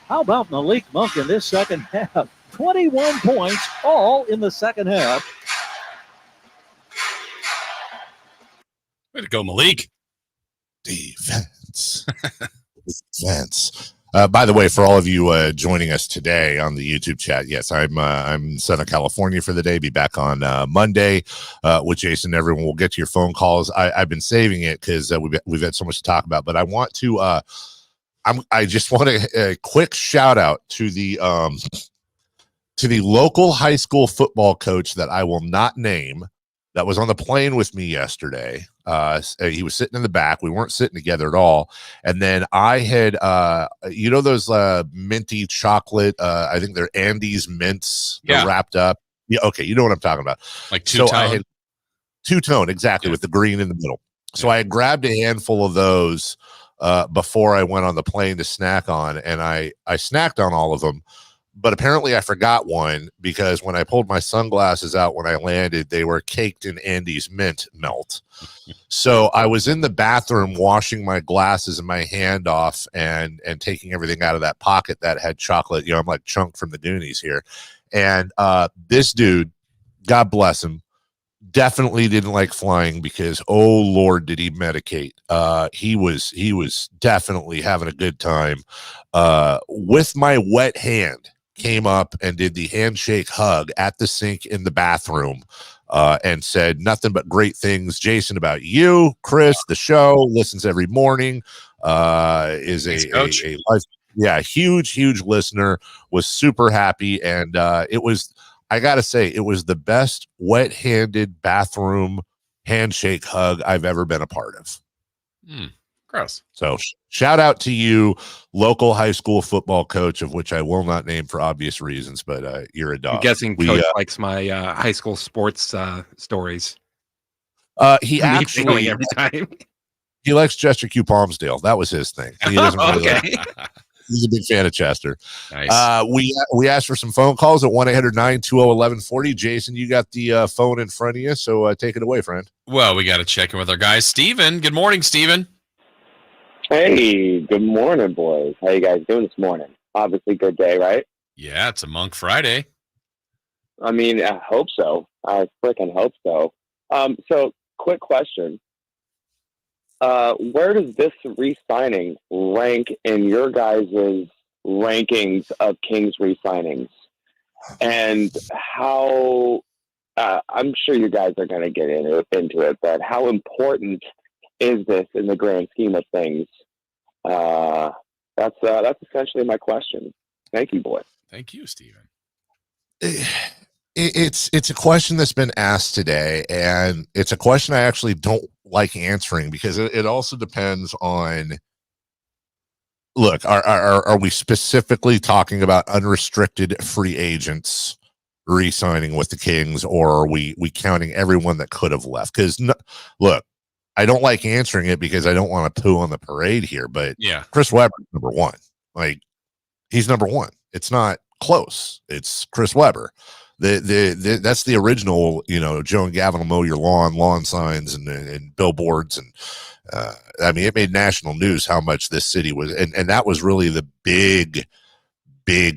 How about Malik Monk in this second half? 21 points, all in the second half. Way to go, Malik. Defense. Defense. By the way, for all of you joining us today on the YouTube chat, yes, I'm in Southern California for the day. Be back on Monday with Jason. Everyone will get to your phone calls. I've been saving it because we've had so much to talk about. But I want to I just want a quick shout out to the local high school football coach that I will not name, that was on the plane with me yesterday. He was sitting in the back. We weren't sitting together at all. And then I had, those minty chocolate, I think they're Andes mints. They're wrapped up. Yeah. Okay. You know what I'm talking about. Like two-tone. Two-tone, exactly, with the green in the middle. So I had grabbed a handful of those before I went on the plane to snack on, and I snacked on all of them. But apparently I forgot one, because when I pulled my sunglasses out when I landed, they were caked in Andes mint melt. So I was in the bathroom washing my glasses and my hand off and taking everything out of that pocket that had chocolate. I'm like Chunk from the Goonies here. And this dude, God bless him, definitely didn't like flying, because oh Lord, did he medicate. He was definitely having a good time. With my wet hand, came up and did the handshake hug at the sink in the bathroom, and said nothing but great things, Jason, about you. Chris, the show, listens every morning, is a huge listener, was super happy. And it was, I gotta say, it was the best wet-handed bathroom handshake hug I've ever been a part of. Gross. So shout out to you, local high school football coach, of which I will not name for obvious reasons, but you're a dog. I'm guessing Coach likes my high school sports stories. He actually every time. He likes Chester Q. Palmsdale. That was his thing. He doesn't really Okay. He's a big fan of Chester. Nice. We asked for some phone calls at 1-800-920-1140. Jason, you got the phone in front of you, so take it away, friend. Well, we got to check in with our guy, Steven. Good morning, Steven. Hey, good morning, boys. How you guys doing this morning? Obviously, good day, right? Yeah, it's a Monk Friday. I mean, I hope so. I freaking hope so. So, quick question. Where does this re-signing rank in your guys' rankings of Kings re-signings? And how, I'm sure you guys are going to get into it, but how important is this in the grand scheme of things? That's essentially my question. Thank you, boy. Thank you, Steven. It's a question that's been asked today, and it's a question I actually don't like answering, because it also depends on, look, are we specifically talking about unrestricted free agents re-signing with the Kings, or are we counting everyone that could have left? Because look, I don't like answering it because I don't want to poo on the parade here, but yeah, Chris Webber, number one. Like, he's number one. It's not close. It's Chris Webber. That's the original, Joe and Gavin will mow your lawn signs and billboards. And I mean, it made national news how much this city was. And that was really the big,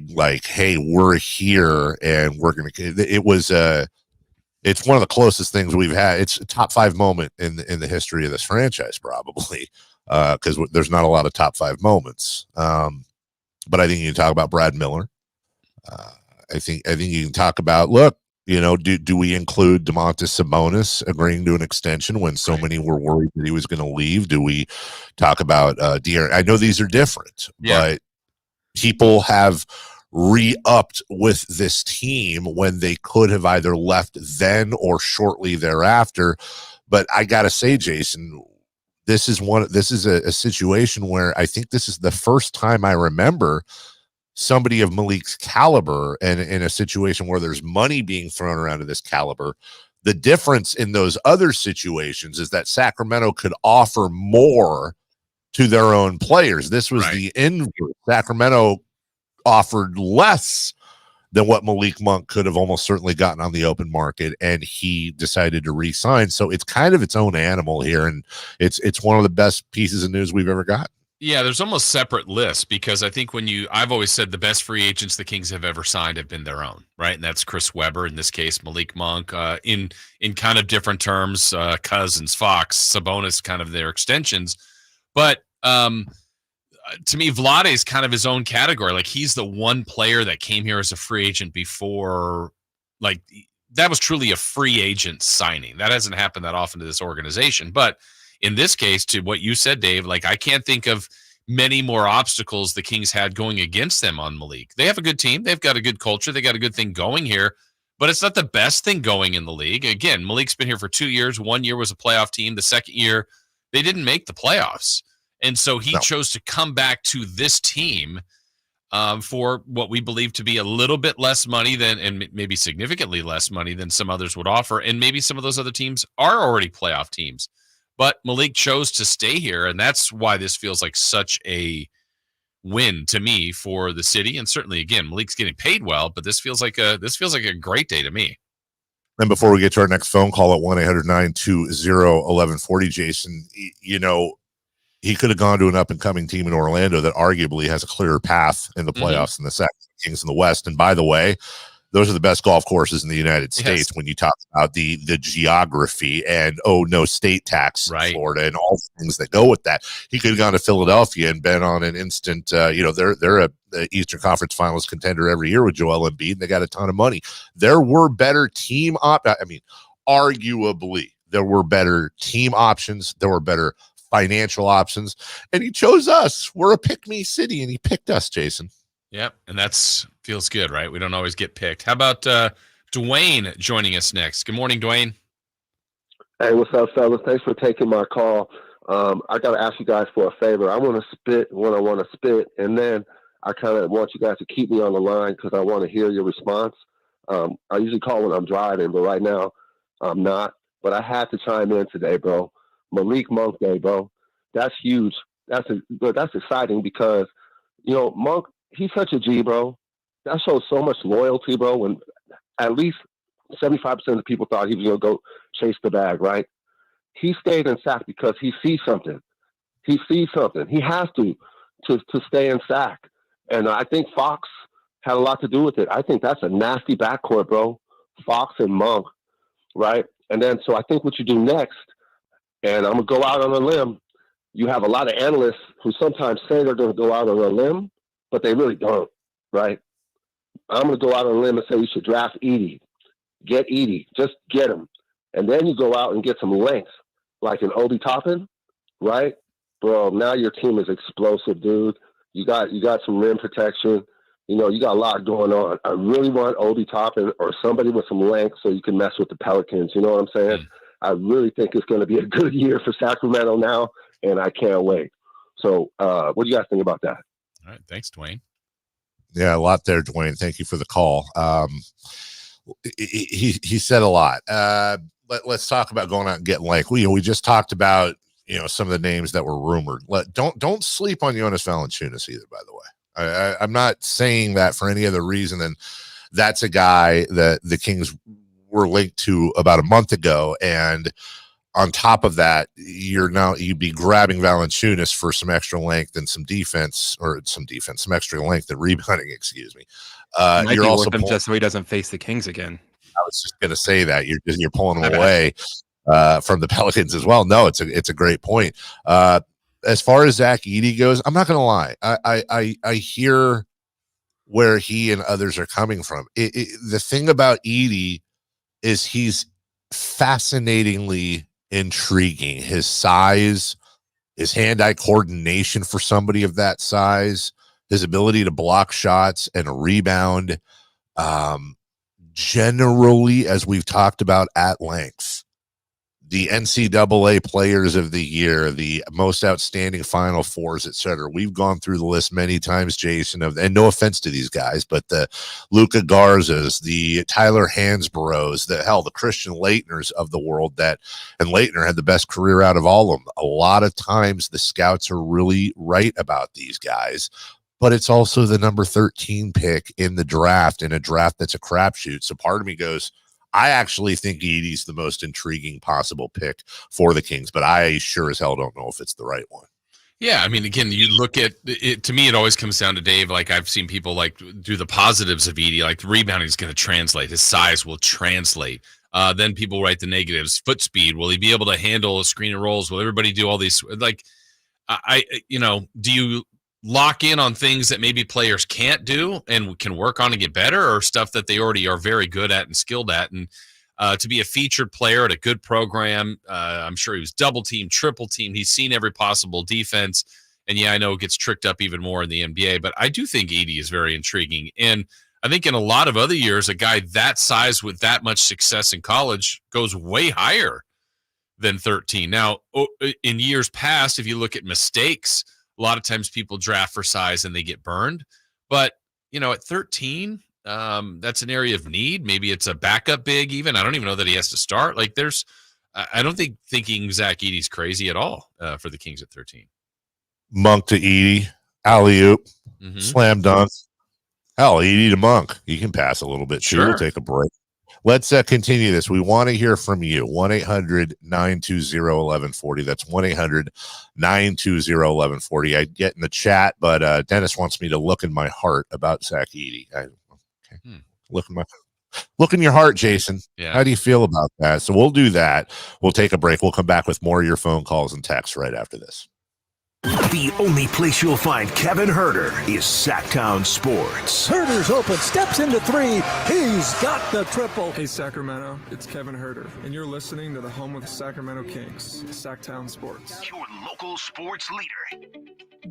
like, hey, we're here and we're going to, it was, it's one of the closest things we've had. It's a top 5 moment in the history of this franchise, probably, because there's not a lot of top 5 moments. But I think you can talk about Brad Miller. I think you can talk about, look, do we include Domantas Sabonis agreeing to an extension when so many were worried that he was going to leave? Do we talk about De'Aaron? I know these are different, but people have re-upped with this team when they could have either left then or shortly thereafter. But I gotta say, Jason, this is a situation where I think this is the first time I remember somebody of Malik's caliber, and in a situation where there's money being thrown around of this caliber. The difference in those other situations is that Sacramento could offer more to their own players. This was the inverse. Sacramento offered less than what Malik Monk could have almost certainly gotten on the open market, and he decided to re-sign. So it's kind of its own animal here, and it's one of the best pieces of news we've ever got. Yeah, there's almost separate lists, because I think I've always said the best free agents the Kings have ever signed have been their own, right? And that's Chris Webber, in this case, Malik Monk, in kind of different terms, Cousins, Fox, Sabonis, kind of their extensions. But to me, Vlade is kind of his own category. Like, he's the one player that came here as a free agent before, like, that was truly a free agent signing. That hasn't happened that often to this organization. But in this case, to what you said, Dave, like, I can't think of many more obstacles the Kings had going against them on Malik. They have a good team. They've got a good culture. They got a good thing going here, but it's not the best thing going in the league. Again, Malik's been here for 2 years. 1 year was a playoff team. The second year, they didn't make the playoffs. And so he chose to come back to this team for what we believe to be a little bit less money than, and maybe significantly less money than some others would offer. And maybe some of those other teams are already playoff teams. But Malik chose to stay here, and that's why this feels like such a win to me for the city. And certainly, again, Malik's getting paid well, but this feels like a great day to me. And before we get to our next phone call at 1-800-920-1140, Jason, you know, he could have gone to an up-and-coming team in Orlando that arguably has a clearer path in the playoffs than the Sacramento Kings in the West. And by the way, those are the best golf courses in the United States when you talk about the geography and, no state tax in Florida and all the things that go with that. He could have gone to Philadelphia and been on an instant, they're a Eastern Conference Finals contender every year with Joel Embiid, and they got a ton of money. There were better arguably, there were better team options. There were better financial options, and he chose us. We're a pick-me city, and he picked us, Jason. Yep, and that's feels good, right? We don't always get picked. How about Dwayne joining us next? Good morning, Dwayne. Hey, what's up, fellas? Thanks for taking my call. I got to ask you guys for a favor. I want to spit when I want to spit, and then I kind of want you guys to keep me on the line because I want to hear your response. I usually call when I'm driving, but right now I'm not. But I had to chime in today, bro. Malik Monk Day, bro. That's huge. That's exciting because, Monk, he's such a G, bro. That shows so much loyalty, bro, when at least 75% of the people thought he was going to go chase the bag, right? He stayed in sack because he sees something. He sees something. He has to stay in sack. And I think Fox had a lot to do with it. I think that's a nasty backcourt, bro. Fox and Monk, right? And then, so I think what you do next, and I'm going to go out on a limb, you have a lot of analysts who sometimes say they're going to go out on a limb, but they really don't, right? I'm going to go out on a limb and say you should draft Edey. Get Edey. Just get him. And then you go out and get some length, like an Obi Toppin, right? Bro, now your team is explosive, dude. You got some rim protection. You got a lot going on. I really want Obi Toppin or somebody with some length so you can mess with the Pelicans. You know what I'm saying? I really think it's going to be a good year for Sacramento now, and I can't wait. So what do you guys think about that? All right. Thanks, Dwayne. Yeah, a lot there, Dwayne. Thank you for the call. He said a lot. Let's talk about going out and getting length. We just talked about some of the names that were rumored. Don't sleep on Jonas Valanciunas either, by the way. I'm not saying that for any other reason than that's a guy that the Kings were linked to about a month ago. And on top of that, you'd be grabbing Valanciunas for some extra length and some extra length and rebounding, excuse me. You're also him just so he doesn't face the Kings again. I was just going to say that you're pulling him away from the Pelicans as well. No, it's a great point. As far as Zach Edey goes, I'm not going to lie. I hear where he and others are coming from. The thing about Edey is he's fascinatingly intriguing. His size, his hand-eye coordination for somebody of that size, his ability to block shots and rebound. Generally, as we've talked about at length, the NCAA players of the year, the most outstanding Final Fours, etc. We've gone through the list many times, Jason, and no offense to these guys, but the Luka Garzas, the Tyler Hansboroughs, the Christian Laettners of the world, and Laettner had the best career out of all of them. A lot of times the scouts are really right about these guys, but it's also the number 13 pick in the draft, in a draft that's a crapshoot. So part of me goes, I actually think Edey's the most intriguing possible pick for the Kings, but I sure as hell don't know if it's the right one. Yeah, I mean, again, you look at it. To me, it always comes down to Dave. Like I've seen people do the positives of Edey, like the rebounding is going to translate, his size will translate. Then people write the negatives. Foot speed, will he be able to handle a screen and rolls? Will everybody do all these? Like, do you lock in on things that maybe players can't do and can work on and get better, or stuff that they already are very good at and skilled at? And to be a featured player at a good program, I'm sure he was double teamed, triple teamed. He's seen every possible defense. And yeah, I know it gets tricked up even more in the NBA, but I do think Edey is very intriguing. And I think in a lot of other years, a guy that size with that much success in college goes way higher than 13. Now, in years past, if you look at mistakes, a lot of times people draft for size and they get burned. But, at 13, that's an area of need. Maybe it's a backup big even. I don't even know that he has to start. Like I don't think thinking Zach Edey's crazy at all for the Kings at 13. Monk to Edey, alley-oop, slam dunk. Hell, Edey to Monk. You can pass a little bit too. Sure. We'll take a break. Let's continue this. We want to hear from you. 1-800-920-1140. That's 1-800-920-1140. I get in the chat, but Dennis wants me to look in my heart about Zach Edey. Look in your heart, Jason. Yeah. How do you feel about that? So we'll do that. We'll take a break. We'll come back with more of your phone calls and texts right after this. The only place you'll find Kevin Herter is Sacktown Sports. Herter's open, steps into three. He's got the triple. Hey, Sacramento, it's Kevin Herter, and you're listening to the home of the Sacramento Kings, Sacktown Sports. Your local sports leader.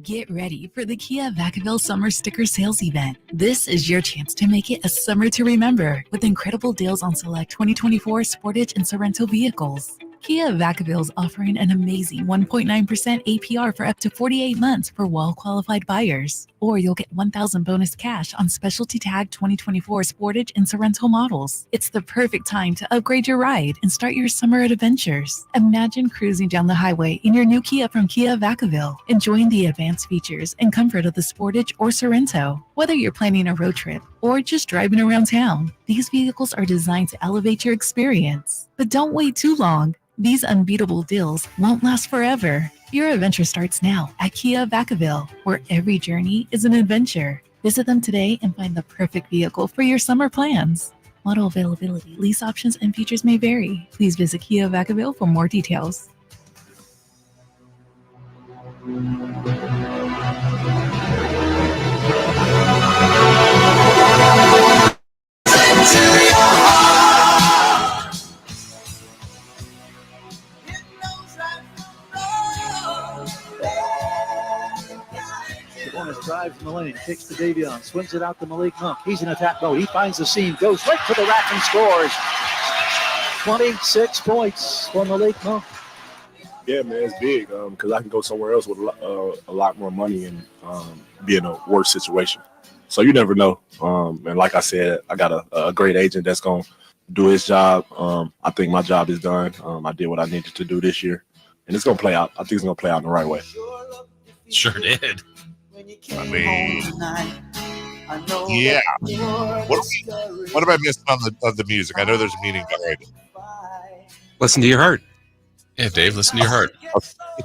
Get ready for the Kia Vacaville Summer Sticker Sales Event. This is your chance to make it a summer to remember with incredible deals on select 2024 Sportage and Sorrento vehicles. Kia Vacaville is offering an amazing 1.9% APR for up to 48 months for well-qualified buyers. Or you'll get $1,000 bonus cash on specialty tag 2024 Sportage and Sorrento models. It's the perfect time to upgrade your ride and start your summer adventures. Imagine cruising down the highway in your new Kia from Kia Vacaville, enjoying the advanced features and comfort of the Sportage or Sorrento. Whether you're planning a road trip or just driving around town, these vehicles are designed to elevate your experience. But don't wait too long. These unbeatable deals won't last forever. Your adventure starts now at Kia Vacaville, where every journey is an adventure. Visit them today and find the perfect vehicle for your summer plans. Model availability, lease options, and features may vary. Please visit Kia Vacaville for more details. Drives in the lane, kicks to Davion, swings it out to Malik Monk. He's in attack mode. He finds the seam, goes right to the rack and scores. 26 points for Malik Monk. Yeah, man, it's big because I can go somewhere else with a lot more money and be in a worse situation. So you never know. And like I said, I got a great agent that's going to do his job. I think my job is done. I did what I needed to do this year, and it's going to play out. I think it's going to play out in the right way. Sure did. I mean, yeah. What have I missed on the music? I know there's a meaning behind it. Listen to your heart. Yeah, Dave, listen to your heart.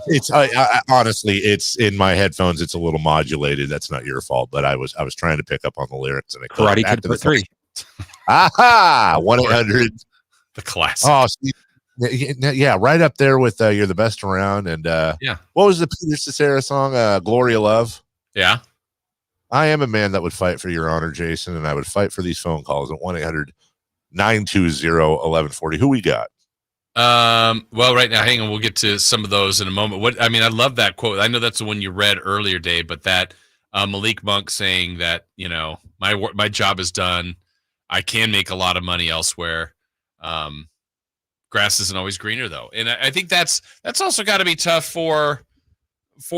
It's I honestly, it's in my headphones. It's a little modulated. That's not your fault, but I was trying to pick up on the lyrics and Karate Kid for 3. Aha! 1-800. The classic. Oh, yeah, right up there with "You're the Best Around" and yeah. What was the Peter Cetera song? "Gloria Love." Yeah. I am a man that would fight for your honor, Jason, and I would fight for these phone calls at 1-800-920-1140. Who we got? Well, right now, hang on. We'll get to some of those in a moment. I love that quote. I know that's the one you read earlier, Dave, but that Malik Monk saying that, my job is done. I can make a lot of money elsewhere. Grass isn't always greener, though. And I think that's also got to be tough for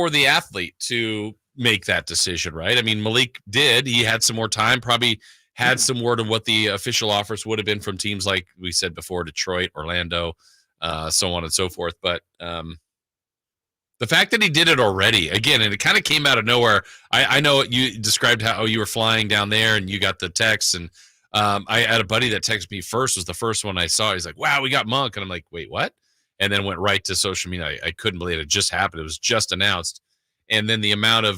the athlete to make that decision, right? I mean, Malik did. He had some more time, probably had some word of what the official offers would have been from teams like we said before, Detroit, Orlando, so on and so forth. But the fact that he did it already, again, and it kind of came out of nowhere. I know you described how you were flying down there and you got the text, and I had a buddy that texted me first, was the first one I saw. He's like, wow, we got Monk. And I'm like, wait, what? And then went right to social media. I couldn't believe it just happened. It was just announced. And then the amount of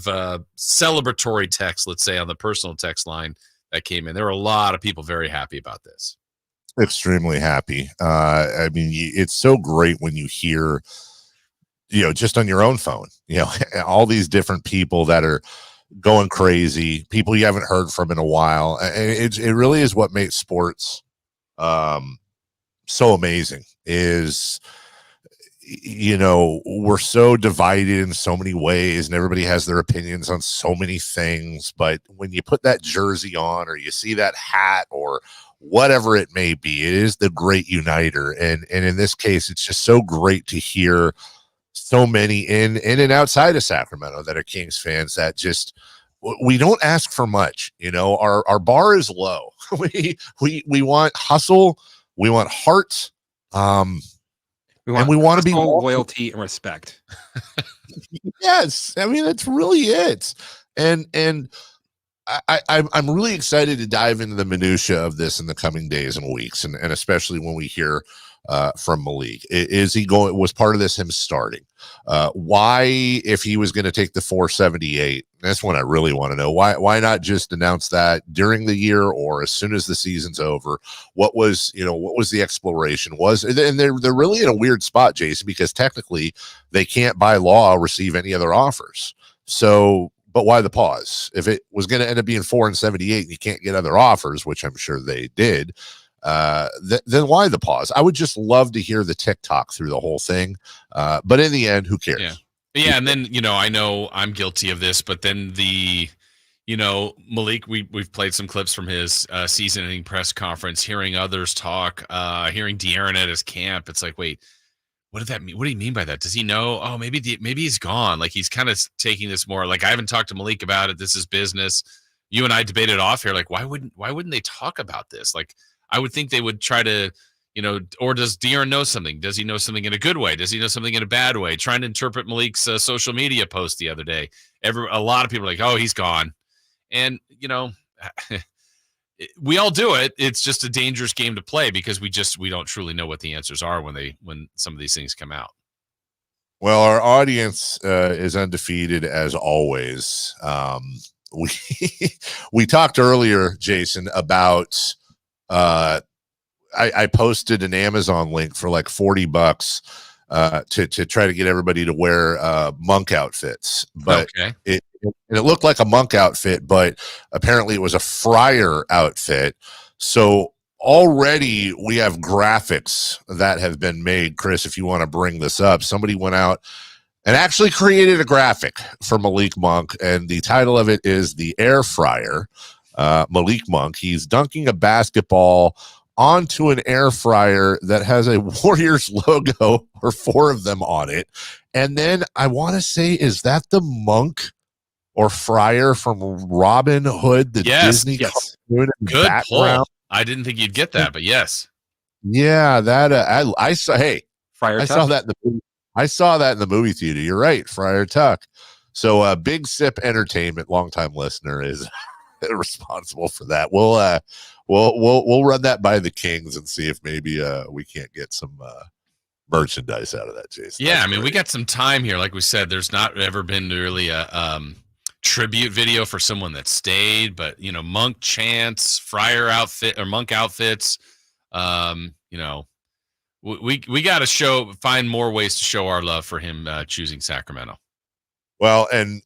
celebratory text, let's say, on the personal text line that came in, there were a lot of people very happy about this. Extremely happy. I mean, it's so great when you hear, just on your own phone, all these different people that are going crazy, people you haven't heard from in a while. It really is what makes sports so amazing. Is we're so divided in so many ways and everybody has their opinions on so many things. But when you put that jersey on or you see that hat or whatever it may be, it is the great uniter. And in this case, it's just so great to hear so many in and outside of Sacramento that are Kings fans that just, we don't ask for much. Our bar is low. we want hustle. We want heart. We want to be loyalty and respect. Yes. I mean, that's really it. And I'm really excited to dive into the minutia of this in the coming days and weeks. And especially when we hear from Malik. Was part of this him starting? Why, if he was going to take the 478, that's what I really want to know. Why not just announce that during the year or as soon as the season's over? What was the exploration and they're really in a weird spot, Jason, because technically they can't by law receive any other offers. So, but why the pause? If it was going to end up being 478 and you can't get other offers, which I'm sure they did, then why the pause? I would just love to hear the TikTok through the whole thing. But in the end, who cares? Yeah. And then, I know I'm guilty of this, but then Malik, we've played some clips from his season-ending press conference, hearing others talk, hearing De'Aaron at his camp. It's like, wait, what did that mean? What do you mean by that? Does he know? Oh, maybe he's gone. Like, he's kind of taking this more like, I haven't talked to Malik about it. This is business. You and I debated off here. Like, why wouldn't they talk about this? Like, I would think they would try to, or does De'Aaron know something? Does he know something in a good way? Does he know something in a bad way? Trying to interpret Malik's social media post the other day. A lot of people are like, oh, he's gone. And, we all do it. It's just a dangerous game to play because we don't truly know what the answers are when some of these things come out. Well, our audience is undefeated as always. We talked earlier, Jason, about I posted an Amazon link for like $40 to try to get everybody to wear monk outfits, but it looked like a monk outfit, but apparently it was a friar outfit. So already we have graphics that have been made. Chris, if you want to bring this up, somebody went out and actually created a graphic for Malik Monk, and the title of it is The Air Fryer. Malik Monk, he's dunking a basketball onto an air fryer that has a Warriors logo or 4 of them on it. And then I want to say, is that the monk or fryer from Robin Hood, the Disney cartoon in the Good background? pull. I didn't think you'd get that, but yes. Yeah, that I saw. Hey, Friar I Tuck? saw that in the movie. I saw that in the movie theater. You're right, Friar Tuck. So Big Sip Entertainment, longtime listener, is responsible for that. We'll run that by the Kings and see if maybe we can't get some merchandise out of that, Jason. Yeah, I mean, we got some time here. Like we said, there's not ever been really a tribute video for someone that stayed, but monk chants, friar outfit or monk outfits. We got to find more ways to show our love for him choosing Sacramento. Well, and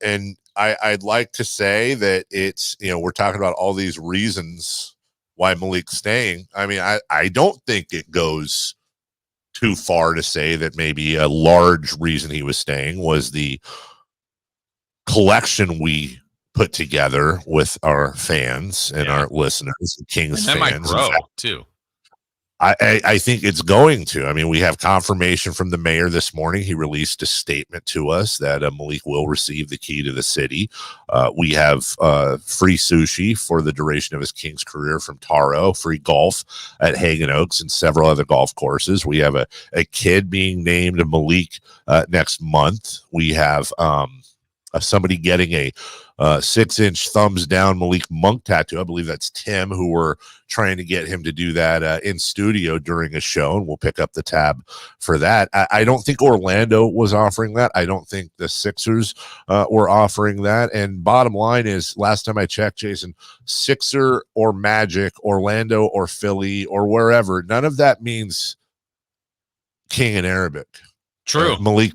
I'd like to say that it's, we're talking about all these reasons why Malik's staying. I mean, I don't think it goes too far to say that maybe a large reason he was staying was the collection we put together with our fans and our listeners, Kings and that fans. Might grow too. I think it's going to. I mean, we have confirmation from the mayor this morning. He released a statement to us that Malik will receive the key to the city. We have free sushi for the duration of his Kings career from Taro, free golf at Hagen Oaks and several other golf courses. We have a kid being named Malik next month. We have somebody getting a 6-inch thumbs down Malik Monk tattoo. I believe that's Tim, who we're trying to get him to do that in studio during a show, and we'll pick up the tab for that. I don't think Orlando was offering that. I don't think the Sixers were offering that. And bottom line is, last time I checked, Jason, Sixer or Magic, Orlando or Philly or wherever, none of that means King in Arabic. True. Malik.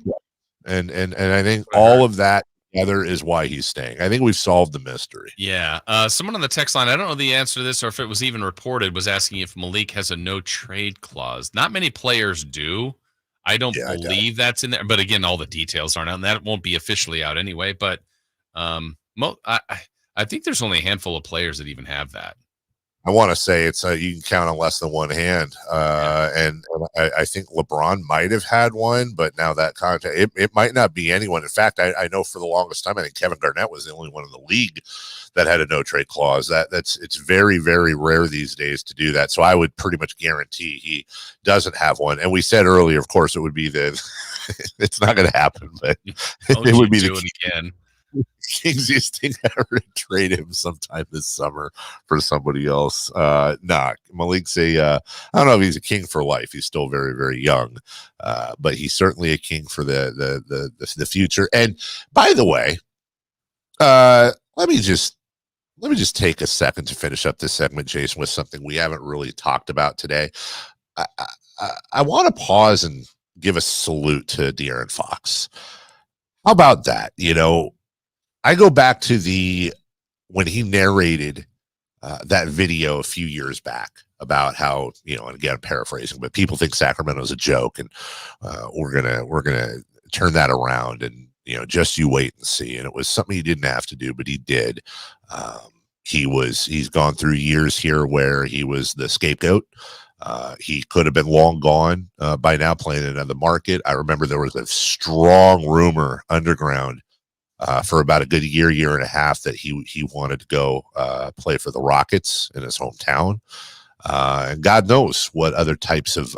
And I think all of that together is why he's staying. I think we've solved the mystery. Yeah. Someone on the text line, I don't know the answer to this or if it was even reported, was asking if Malik has a no trade clause. Not many players do. I don't believe that's in there. But again, all the details aren't out, and that won't be officially out anyway. But I think there's only a handful of players that even have that. I want to say it's you can count on less than one hand, and I think LeBron might have had one, but now that contract, it might not be anyone. In fact, I know for the longest time, I think Kevin Garnett was the only one in the league that had a no trade clause. It's very, very rare these days to do that. So I would pretty much guarantee he doesn't have one. And we said earlier, of course, it would be it's not going to happen, but it would be the again. Kings thing ever to trade him sometime this summer for somebody else. Malik's I don't know if he's a king for life. He's still very, very young, but he's certainly a king for the future. And by the way, let me just take a second to finish up this segment, Jason, with something we haven't really talked about today. I want to pause and give a salute to De'Aaron Fox. How about that? I go back to when he narrated that video a few years back about how, and again, I'm paraphrasing, but people think Sacramento's a joke, and we're gonna turn that around, and just you wait and see. And it was something he didn't have to do, but he did. He's gone through years here where he was the scapegoat. He could have been long gone by now, playing in another market. I remember there was a strong rumor underground for about a good year and a half that he wanted to go play for the Rockets in his hometown. And God knows what other types of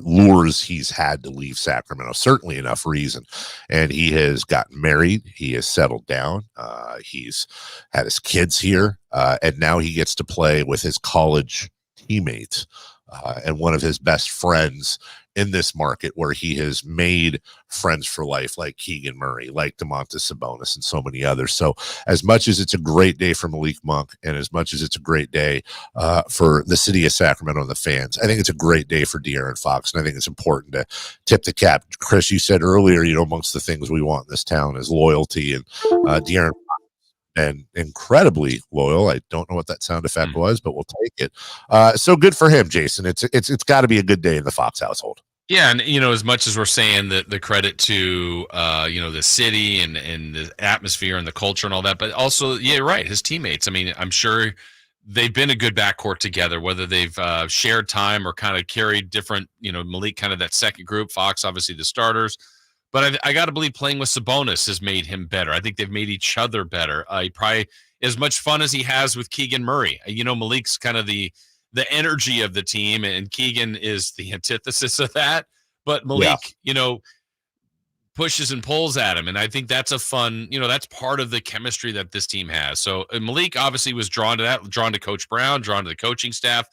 lures he's had to leave Sacramento. Certainly enough reason. And he has gotten married. He has settled down. He's had his kids here. And now he gets to play with his college teammates and one of his best friends in this market, where he has made friends for life, like Keegan Murray, like Domantas Sabonis, and so many others. So as much as it's a great day for Malik Monk, and as much as it's a great day for the city of Sacramento and the fans, I think it's a great day for De'Aaron Fox. And I think it's important to tip the cap. Chris, you said earlier, amongst the things we want in this town is loyalty, and De'Aaron and incredibly loyal. I don't know what that sound effect was, but we'll take it. So good for him, Jason. It's got to be a good day in the Fox household. Yeah, and as much as we're saying that the credit to the city and the atmosphere and the culture and all that, but also, yeah, right, his teammates. I mean, I'm sure they've been a good backcourt together, whether they've shared time or kind of carried different. Malik kind of that second group, Fox obviously the starters. But I got to believe playing with Sabonis has made him better. I think they've made each other better. He probably as much fun as he has with Keegan Murray. Malik's kind of the energy of the team, and Keegan is the antithesis of that. But Malik, pushes and pulls at him, and I think that's a fun. That's part of the chemistry that this team has. So Malik obviously was drawn to that, drawn to Coach Brown, drawn to the coaching staff,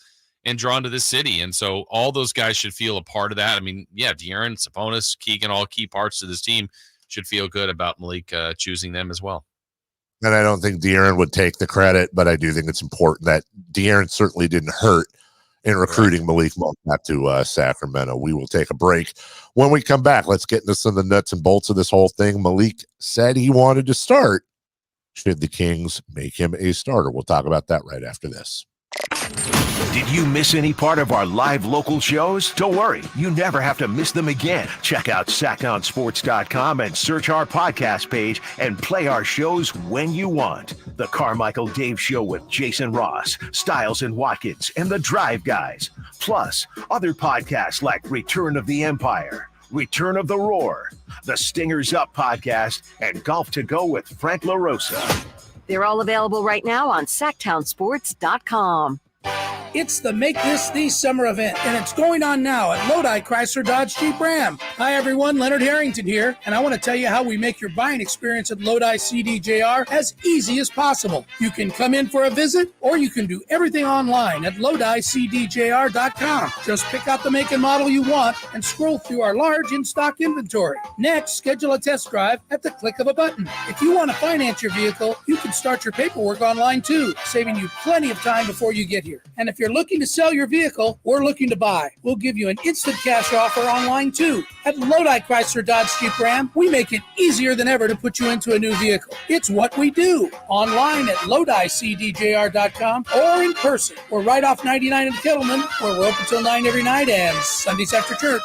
and drawn to the city. And so all those guys should feel a part of that. I mean, yeah, De'Aaron, Sabonis, Keegan, all key parts of this team should feel good about Malik choosing them as well. And I don't think De'Aaron would take the credit, but I do think it's important that De'Aaron certainly didn't hurt in recruiting Malik Monk back to Sacramento. We will take a break. When we come back, let's get into some of the nuts and bolts of this whole thing. Malik said he wanted to start. Should the Kings make him a starter? We'll talk about that right after this. Did you miss any part of our live local shows? Don't worry, you never have to miss them again. Check out SackdownSports.com and search our podcast page and play our shows when you want. The Carmichael Dave Show with Jason Ross, Stiles and Watkins, and the Drive Guys. Plus, other podcasts like Return of the Empire, Return of the Roar, the Stingers Up podcast, and Golf to Go with Frank LaRosa. They're all available right now on SacktownSports.com. It's the Make This the Summer event, and it's going on now at Lodi Chrysler Dodge Jeep Ram. Hi everyone, Leonard Harrington here, and I want to tell you how we make your buying experience at Lodi CDJR as easy as possible. You can come in for a visit, or you can do everything online at LodiCDJR.com. Just pick out the make and model you want and scroll through our large in-stock inventory. Next, schedule a test drive at the click of a button. If you want to finance your vehicle, you can start your paperwork online too, saving you plenty of time before you get here. And if you're looking to sell your vehicle or looking to buy, we'll give you an instant cash offer online too. At Lodi Chrysler Dodge Jeep Ram, we make it easier than ever to put you into a new vehicle. It's what we do. Online at LodiCDJR.com or in person. We're right off 99 in Kettleman, where we're open till 9 every night and Sundays after church.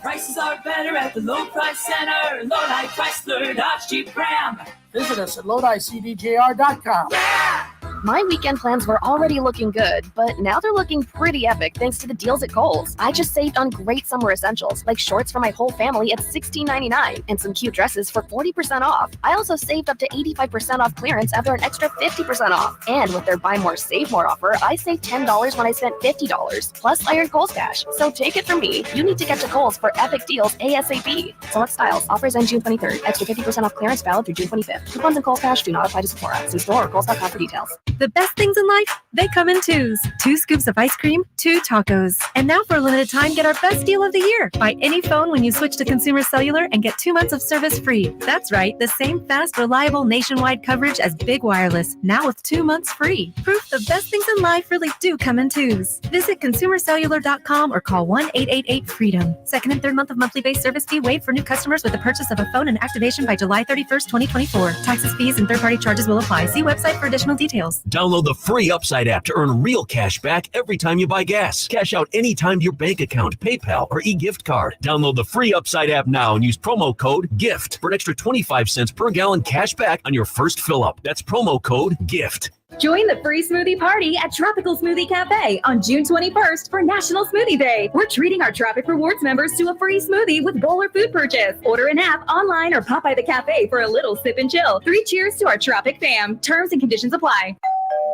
Prices are better at the Low Price Center. Lodi Chrysler Dodge Jeep Ram. Visit us at LodiCDJR.com. Yeah! My weekend plans were already looking good, but now they're looking pretty epic thanks to the deals at Kohl's. I just saved on great summer essentials, like shorts for my whole family at $16.99 and some cute dresses for 40% off. I also saved up to 85% off clearance after an extra 50% off. And with their Buy More, Save More offer, I saved $10 when I spent $50. Plus, I earned Kohl's cash. So take it from me. You need to get to Kohl's for epic deals ASAP. Select styles. Offers end June 23rd. Extra 50% off clearance valid through June 25th. Coupons and Kohl's cash do not apply to Sephora. See store or Kohl's.com for details. The best things in life, they come in twos. 2 scoops of ice cream, 2 tacos. And now for a limited time, get our best deal of the year. Buy any phone when you switch to Consumer Cellular and get 2 months of service free. That's right, the same fast, reliable nationwide coverage as Big Wireless, now with 2 months free. Proof the best things in life really do come in twos. Visit ConsumerCellular.com or call 1-888-FREEDOM. Second and third month of monthly base service fee waived for new customers with the purchase of a phone and activation by July 31st, 2024. Taxes, fees, and third-party charges will apply. See website for additional details. Download the free Upside app to earn real cash back every time you buy gas. Cash out anytime to your bank account, PayPal, or e-gift card. Download the free Upside app now and use promo code GIFT for an extra 25 cents per gallon cash back on your first fill-up. That's promo code GIFT. Join the free smoothie party at Tropical Smoothie Cafe on June 21st for National Smoothie Day. We're treating our Tropic Rewards members to a free smoothie with bowl or food purchase. Order an app, online, or pop by the cafe for a little sip and chill. 3 cheers to our Tropic fam. Terms and conditions apply.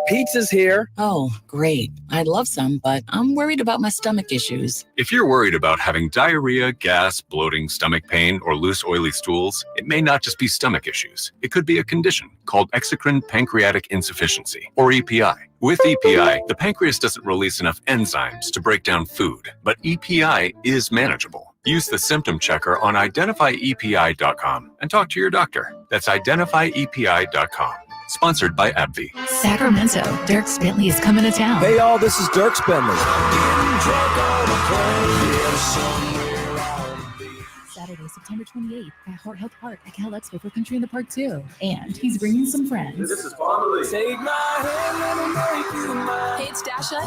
Pizza's here. Oh, great. I'd love some, but I'm worried about my stomach issues. If you're worried about having diarrhea, gas, bloating, stomach pain, or loose, oily stools, it may not just be stomach issues. It could be a condition called exocrine pancreatic insufficiency, or EPI. With EPI, the pancreas doesn't release enough enzymes to break down food, but EPI is manageable. Use the symptom checker on identifyepi.com and talk to your doctor. That's identifyepi.com. Sponsored by AbbVie. Sacramento, Dirk Bentley is coming to town. Hey, y'all, this is Dirk Bentley. Saturday, September 28th at Heart Health Park at Cal Expo for Country in the Park 2. And he's bringing some friends. This is Bonnie. Take my hand, let me make you mine. Hey, it's Dasha.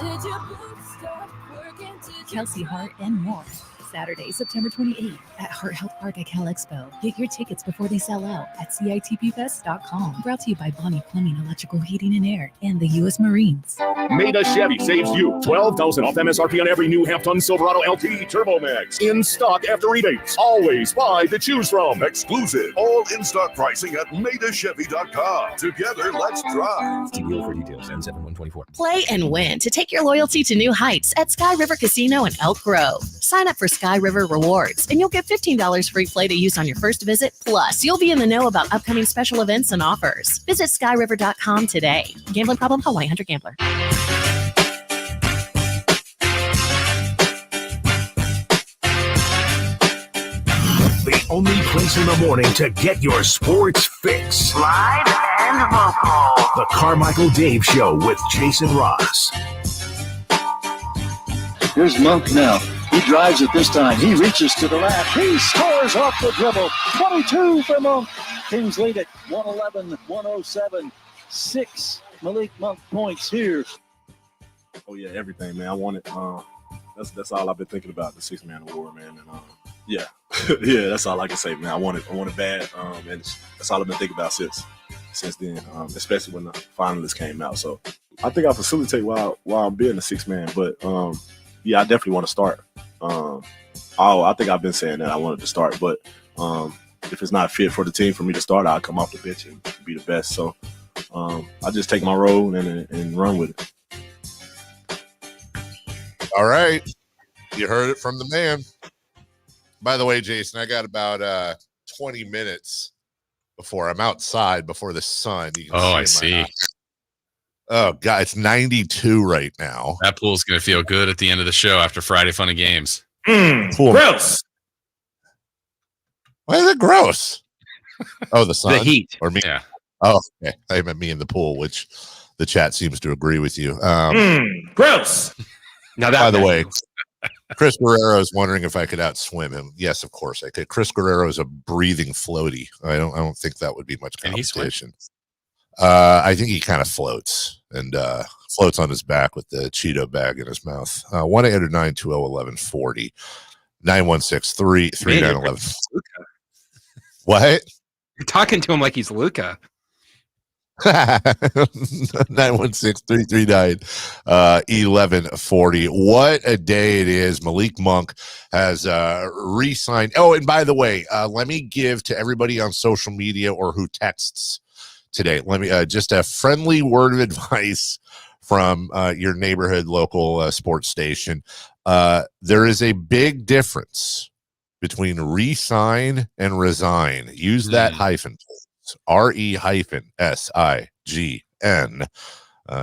Kelsey Hart and more. Saturday, September 28th at Heart Health Park at Cal Expo. Get your tickets before they sell out at CITPFest.com. Brought to you by Bonnie Plumbing, Electrical Heating and Air, and the U.S. Marines. Maida Chevy saves you $12,000 off MSRP on every new half-ton Silverado LT Turbo Max. In stock after rebates. Always 5 to choose from. Exclusive. All in-stock pricing at MaidaChevy.com. Together, let's drive. TBO for details. N7124. Play and win to take your loyalty to new heights at Sky River Casino in Elk Grove. Sign up for Sky River Rewards, and you'll get $15 free play to use on your first visit. Plus, you'll be in the know about upcoming special events and offers. Visit skyriver.com today. Gambling problem? Call 1-800-GAMBLER. The only place in the morning to get your sports fix. Live and local. The Carmichael Dave Show with Jason Ross. Here's Monk now. He drives it this time. He reaches to the rack. He scores off the dribble. 22 for Monk. Kings lead it 111-107. 6 Monk points here. Oh yeah, everything, man. I want it. That's all I've been thinking about, the 6-man award, man. And yeah, yeah, that's all I can say, man. I want it bad. And that's all I've been thinking about since then, especially when the finalists came out. So I think I'll facilitate while I'm being a 6-man, but yeah, I definitely want to start. I think I've been saying that I wanted to start, but if it's not fit for the team for me to start, I'll come off the bench and be the best. So I just take my role and run with it. All right. You heard it from the man. By the way, Jason, I got about 20 minutes before I'm outside before the sun. I see. Oh, God, it's 92 right now. That pool's going to feel good at the end of the show after Friday Fun and Games. Gross. Why is it gross? Oh, the sun? The heat. Or me? Yeah. Oh, okay. I meant me in the pool, which The chat seems to agree with you. Gross. Now that, by the way, Chris Guerrero is wondering if I could outswim him. Yes, of course I could. Chris Guerrero is a breathing floaty. I don't think that would be much competition. I think he kind of floats and floats on his back with the Cheeto bag in his mouth. 1-800-920-1140. 916-339-11. What? You're talking to him like he's Luca. 916-339-1140. What a day it is. Malik Monk has re-signed. Oh, and by the way, let me give to everybody on social media or who texts today, let me just a friendly word of advice from your neighborhood local sports station. There is a big difference between re-sign and resign. Use that hyphen, RE-SIGN,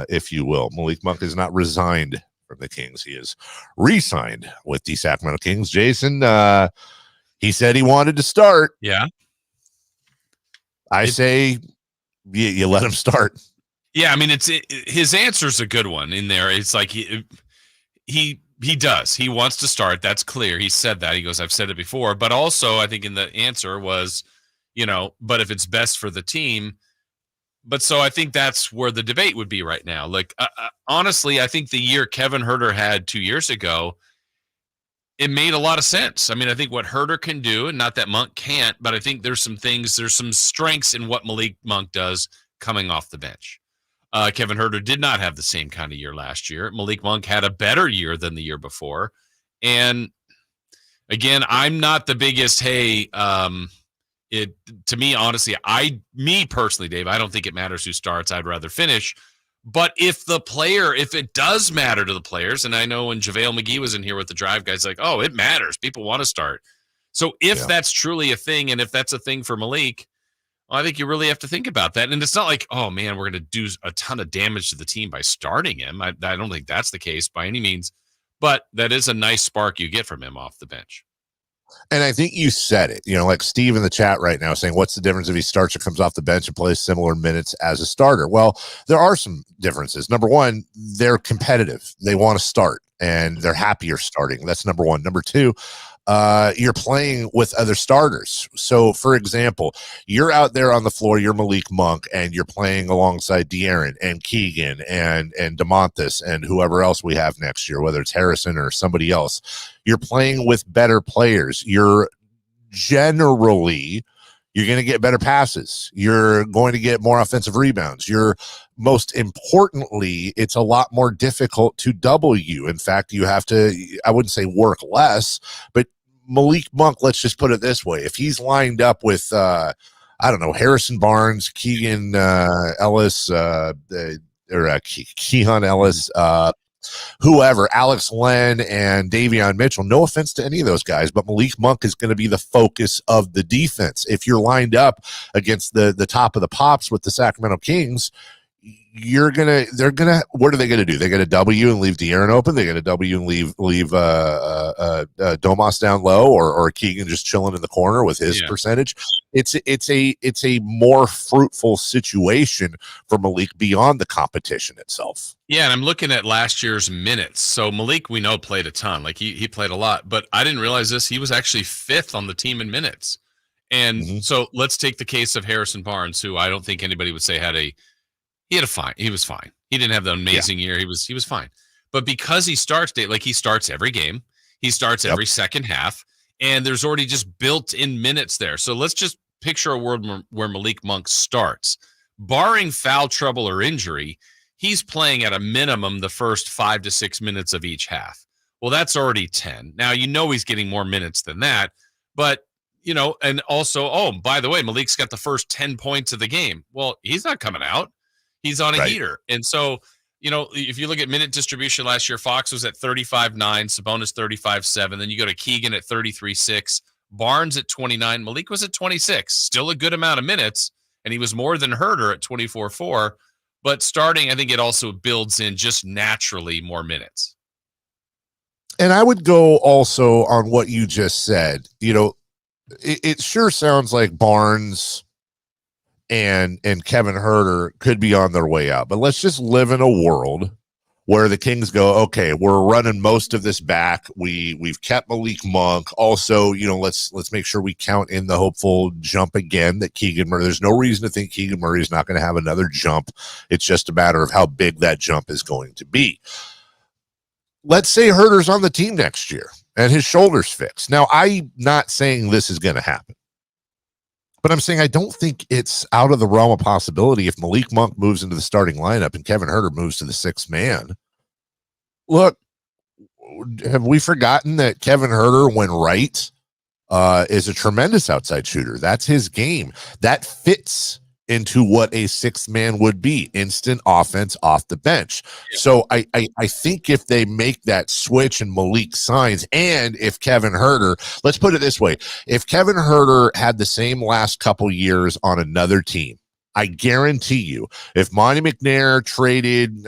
if you will. Malik Monk is not resigned from the Kings. He is re-signed with the Sacramento Kings. Jason, he said he wanted to start. Yeah. I say you let him start. Yeah, I mean, his answer's a good one in there. It's like he does. He wants to start. That's clear. He said that. He goes, I've said it before. But also, I think in the answer was, but if it's best for the team. But so I think that's where the debate would be right now. Like, honestly, I think the year Kevin Huerter had 2 years ago, it made a lot of sense. I mean, I think what Huerter can do, and not that Monk can't, but I think there's some strengths in what Malik Monk does coming off the bench. Kevin Huerter did not have the same kind of year last year. Malik Monk had a better year than the year before. And again, I'm not the biggest, to me, honestly, me personally, Dave, I don't think it matters who starts. I'd rather finish. But if it does matter to the players, and I know when JaVale McGee was in here with the Drive guys, like, oh, it matters. People want to start. So if that's truly a thing, and if that's a thing for Malik, well, I think you really have to think about that. And it's not like, oh, man, we're going to do a ton of damage to the team by starting him. I don't think that's the case by any means. But that is a nice spark you get from him off the bench. And I think you said it, like Steve in the chat right now saying, what's the difference if he starts or comes off the bench and plays similar minutes as a starter? Well, there are some differences. Number one, they're competitive. They want to start and they're happier starting. That's number one. Number two, you're playing with other starters. So, for example, you're out there on the floor, you're Malik Monk, and you're playing alongside De'Aaron and Keegan and DeMontis and whoever else we have next year, whether it's Harrison or somebody else. You're playing with better players. You're going to get better passes. You're going to get more offensive rebounds. Most importantly, it's a lot more difficult to double you. In fact, you have to, I wouldn't say work less, but Malik Monk, let's just put it this way. If he's lined up with, Harrison Barnes, Keegan Ellis, Keon Ellis, whoever, Alex Len and Davion Mitchell, no offense to any of those guys, but Malik Monk is going to be the focus of the defense. If you're lined up against the top of the pops with the Sacramento Kings, what are they going to do? They're going to W and leave De'Aaron open. They're going to W and leave Domas down low, or Keegan just chilling in the corner with his percentage. It's a more fruitful situation for Malik beyond the competition itself. Yeah, and I'm looking at last year's minutes. So Malik, we know, played a ton. Like he played a lot, but I didn't realize this. He was actually 5th on the team in minutes. And so let's take the case of Harrison Barnes, who I don't think anybody would say he was fine. He didn't have the amazing year. He was fine. But because he starts every game, he starts every second half, and there's already just built-in minutes there. So let's just picture a world where Malik Monk starts. Barring foul trouble or injury, he's playing at a minimum the first 5 to 6 minutes of each half. Well, that's already 10. Now, he's getting more minutes than that, but and also, oh, by the way, Malik's got the first 10 points of the game. Well, he's not coming out. He's on a heater. And so, if you look at minute distribution last year, Fox was at 35.9, Sabonis 35.7. Then you go to Keegan at 33.6, Barnes at 29, Malik was at 26. Still a good amount of minutes, and he was more than Huerter at 24.4. But starting, I think it also builds in just naturally more minutes. And I would go also on what you just said. It sure sounds like Barnes and Kevin Huerter could be on their way out. But let's just live in a world where the Kings go, okay, we're running most of this back. We've kept Malik Monk. Also, let's make sure we count in the hopeful jump again that Keegan Murray. There's no reason to think Keegan Murray is not going to have another jump. It's just a matter of how big that jump is going to be. Let's say Huerter's on the team next year and his shoulder's fixed. Now, I'm not saying this is going to happen, but I'm saying I don't think it's out of the realm of possibility if Malik Monk moves into the starting lineup and Kevin Huerter moves to the sixth man. Look, have we forgotten that Kevin Huerter, when right, is a tremendous outside shooter? That's his game. That fits into what a sixth man would be, instant offense off the bench. Yeah. So I think if they make that switch and Malik signs, and if Kevin Huerter, let's put it this way, if Kevin Huerter had the same last couple years on another team, I guarantee you, if Monty McNair traded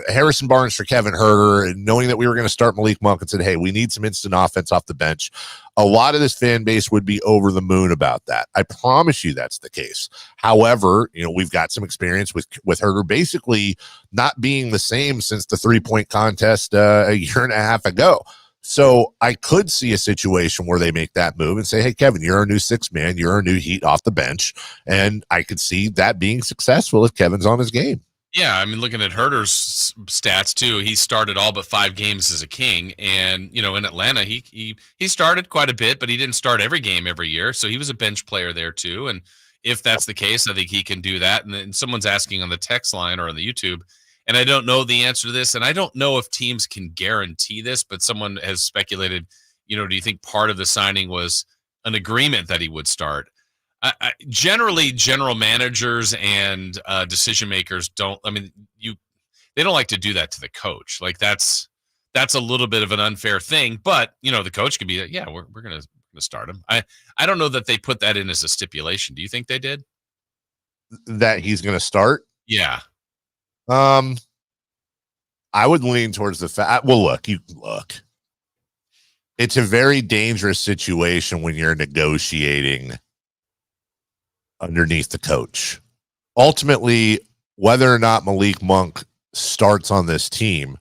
Harrison Barnes for Kevin Huerter, and knowing that we were going to start Malik Monk and said, hey, we need some instant offense off the bench, a lot of this fan base would be over the moon about that. I promise you that's the case. However, we've got some experience with Huerter basically not being the same since the 3-point contest a year and a half ago. So I could see a situation where they make that move and say, hey, Kevin, you're our new sixth man. You're our new heat off the bench. And I could see that being successful if Kevin's on his game. Yeah, I mean, looking at Huerter's stats, too, he started all but 5 games as a King. And, in Atlanta, he started quite a bit, but he didn't start every game every year. So he was a bench player there, too. And if that's the case, I think he can do that. And then someone's asking on the text line or on the YouTube, and I don't know the answer to this, and I don't know if teams can guarantee this, but someone has speculated, do you think part of the signing was an agreement that he would start? Generally, general managers and decision makers they don't like to do that to the coach. Like that's a little bit of an unfair thing, but the coach could be like, yeah, we're gonna start him. I don't know that they put that in as a stipulation. Do you think they did? That he's gonna start? Yeah. I would lean towards the fact. Well, look. It's a very dangerous situation when you're negotiating underneath the coach. Ultimately, whether or not Malik Monk starts on this team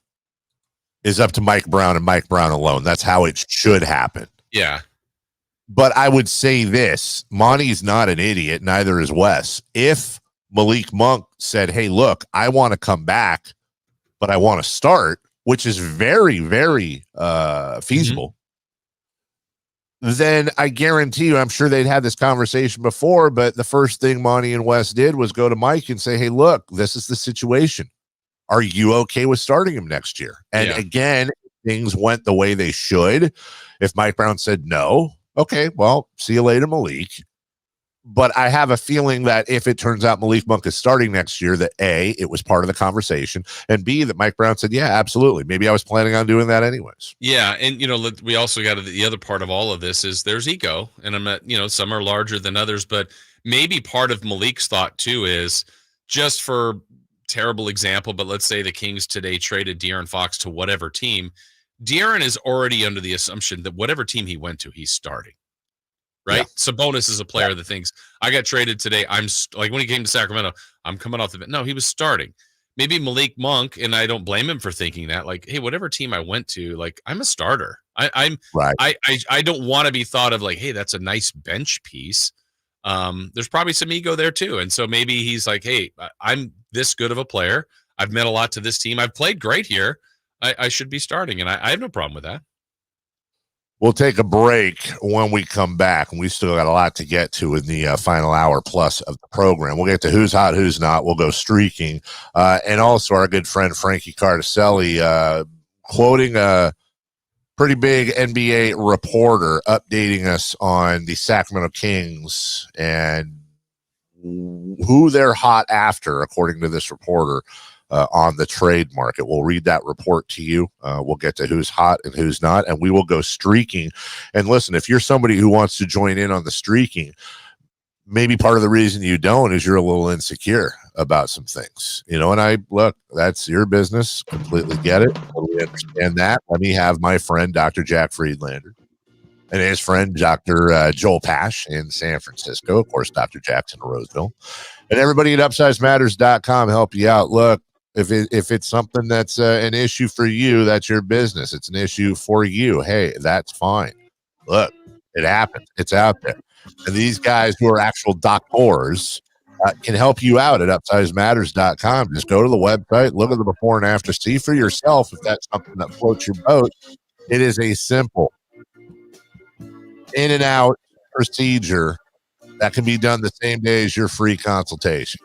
is up to Mike Brown and Mike Brown alone. That's how it should happen. Yeah. But I would say this: Monty's not an idiot. Neither is Wes. If Malik Monk said, hey, look, I want to come back, but I want to start, which is very, very feasible, then I guarantee you, I'm sure they'd had this conversation before, but the first thing Monty and Wes did was go to Mike and say, hey, look, this is the situation. Are you okay with starting him next year? And again, things went the way they should. If Mike Brown said no, okay, well, see you later, Malik. But I have a feeling that if it turns out Malik Monk is starting next year, that A, it was part of the conversation, and B, that Mike Brown said, yeah, absolutely. Maybe I was planning on doing that anyways. Yeah, and, we also got the other part of all of this is there's ego, and I'm not, some are larger than others, but maybe part of Malik's thought, too, is just for terrible example, but let's say the Kings today traded De'Aaron Fox to whatever team. De'Aaron is already under the assumption that whatever team he went to, he's starting. Right. Yeah. Sabonis is a player that thinks I got traded today. I'm like when he came to Sacramento, I'm coming off the bench. No, he was starting. Maybe Malik Monk, and I don't blame him for thinking that. Like, hey, whatever team I went to, like I'm a starter. I'm right. I don't want to be thought of like, hey, that's a nice bench piece. There's probably some ego there too, and so maybe he's like, hey, I'm this good of a player. I've meant a lot to this team. I've played great here. I should be starting, and I have no problem with that. We'll take a break when we come back, and we still got a lot to get to in the final hour plus of the program. We'll get to who's hot, who's not. We'll go streaking. And also our good friend Frankie Cardicelli quoting a pretty big NBA reporter updating us on the Sacramento Kings and who they're hot after, according to this reporter. On the trade market. We'll read that report to you. We'll get to who's hot and who's not, and we will go streaking. And listen, if you're somebody who wants to join in on the streaking, maybe part of the reason you don't is you're a little insecure about some things, and look, that's your business. Completely get it. Totally understand that. Let me have my friend, Dr. Jack Friedlander. and his friend, Dr. Joel Pash in San Francisco. Of course, Dr. Jackson in Roseville. And everybody at UpsizeMatters.com help you out. Look, if it's something that's an issue for you, that's your business. It's an issue for you. Hey, that's fine. Look, it happens. It's out there. And these guys who are actual doctors can help you out at UpsizeMatters.com. Just go to the website, look at the before and after, see for yourself if that's something that floats your boat. It is a simple in and out procedure that can be done the same day as your free consultation.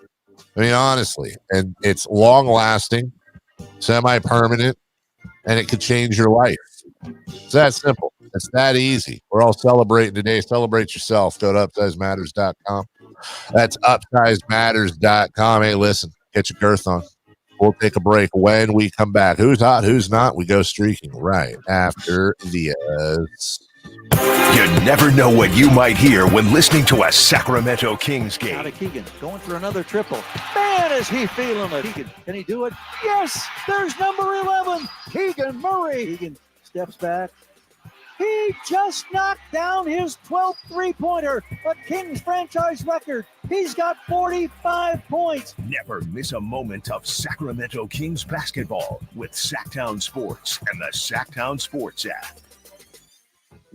I mean, honestly, and it's long lasting, semi-permanent, and it could change your life. It's that simple. It's that easy. We're all celebrating today. Celebrate yourself. Go to UpsizeMatters.com. That's UpsizeMatters.com. Hey, listen, get your girth on. We'll take a break when we come back. Who's hot, who's not? We go streaking right after this. You never know what you might hear when listening to a Sacramento Kings game. Out of Keegan, going for another triple. Man, is he feeling it. Keegan, can he do it? Yes, there's number 11, Keegan Murray. Keegan steps back. He just knocked down his 12th three-pointer, a Kings franchise record. He's got 45 points. Never miss a moment of Sacramento Kings basketball with Sacktown Sports and the Sacktown Sports app.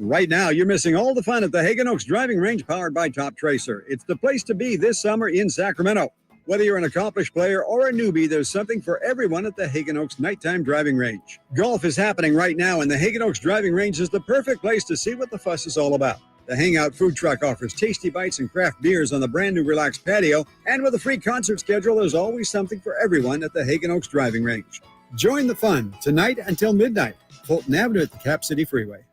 Right now, you're missing all the fun at the Hagan Oaks Driving Range powered by Top Tracer. It's the place to be this summer in Sacramento. Whether you're an accomplished player or a newbie, there's something for everyone at the Hagan Oaks Nighttime Driving Range. Golf is happening right now, and the Hagan Oaks Driving Range is the perfect place to see what the fuss is all about. The Hangout Food Truck offers tasty bites and craft beers on the brand new relaxed patio, and with a free concert schedule, there's always something for everyone at the Hagan Oaks Driving Range. Join the fun tonight until midnight. Fulton Avenue at the Cap City Freeway.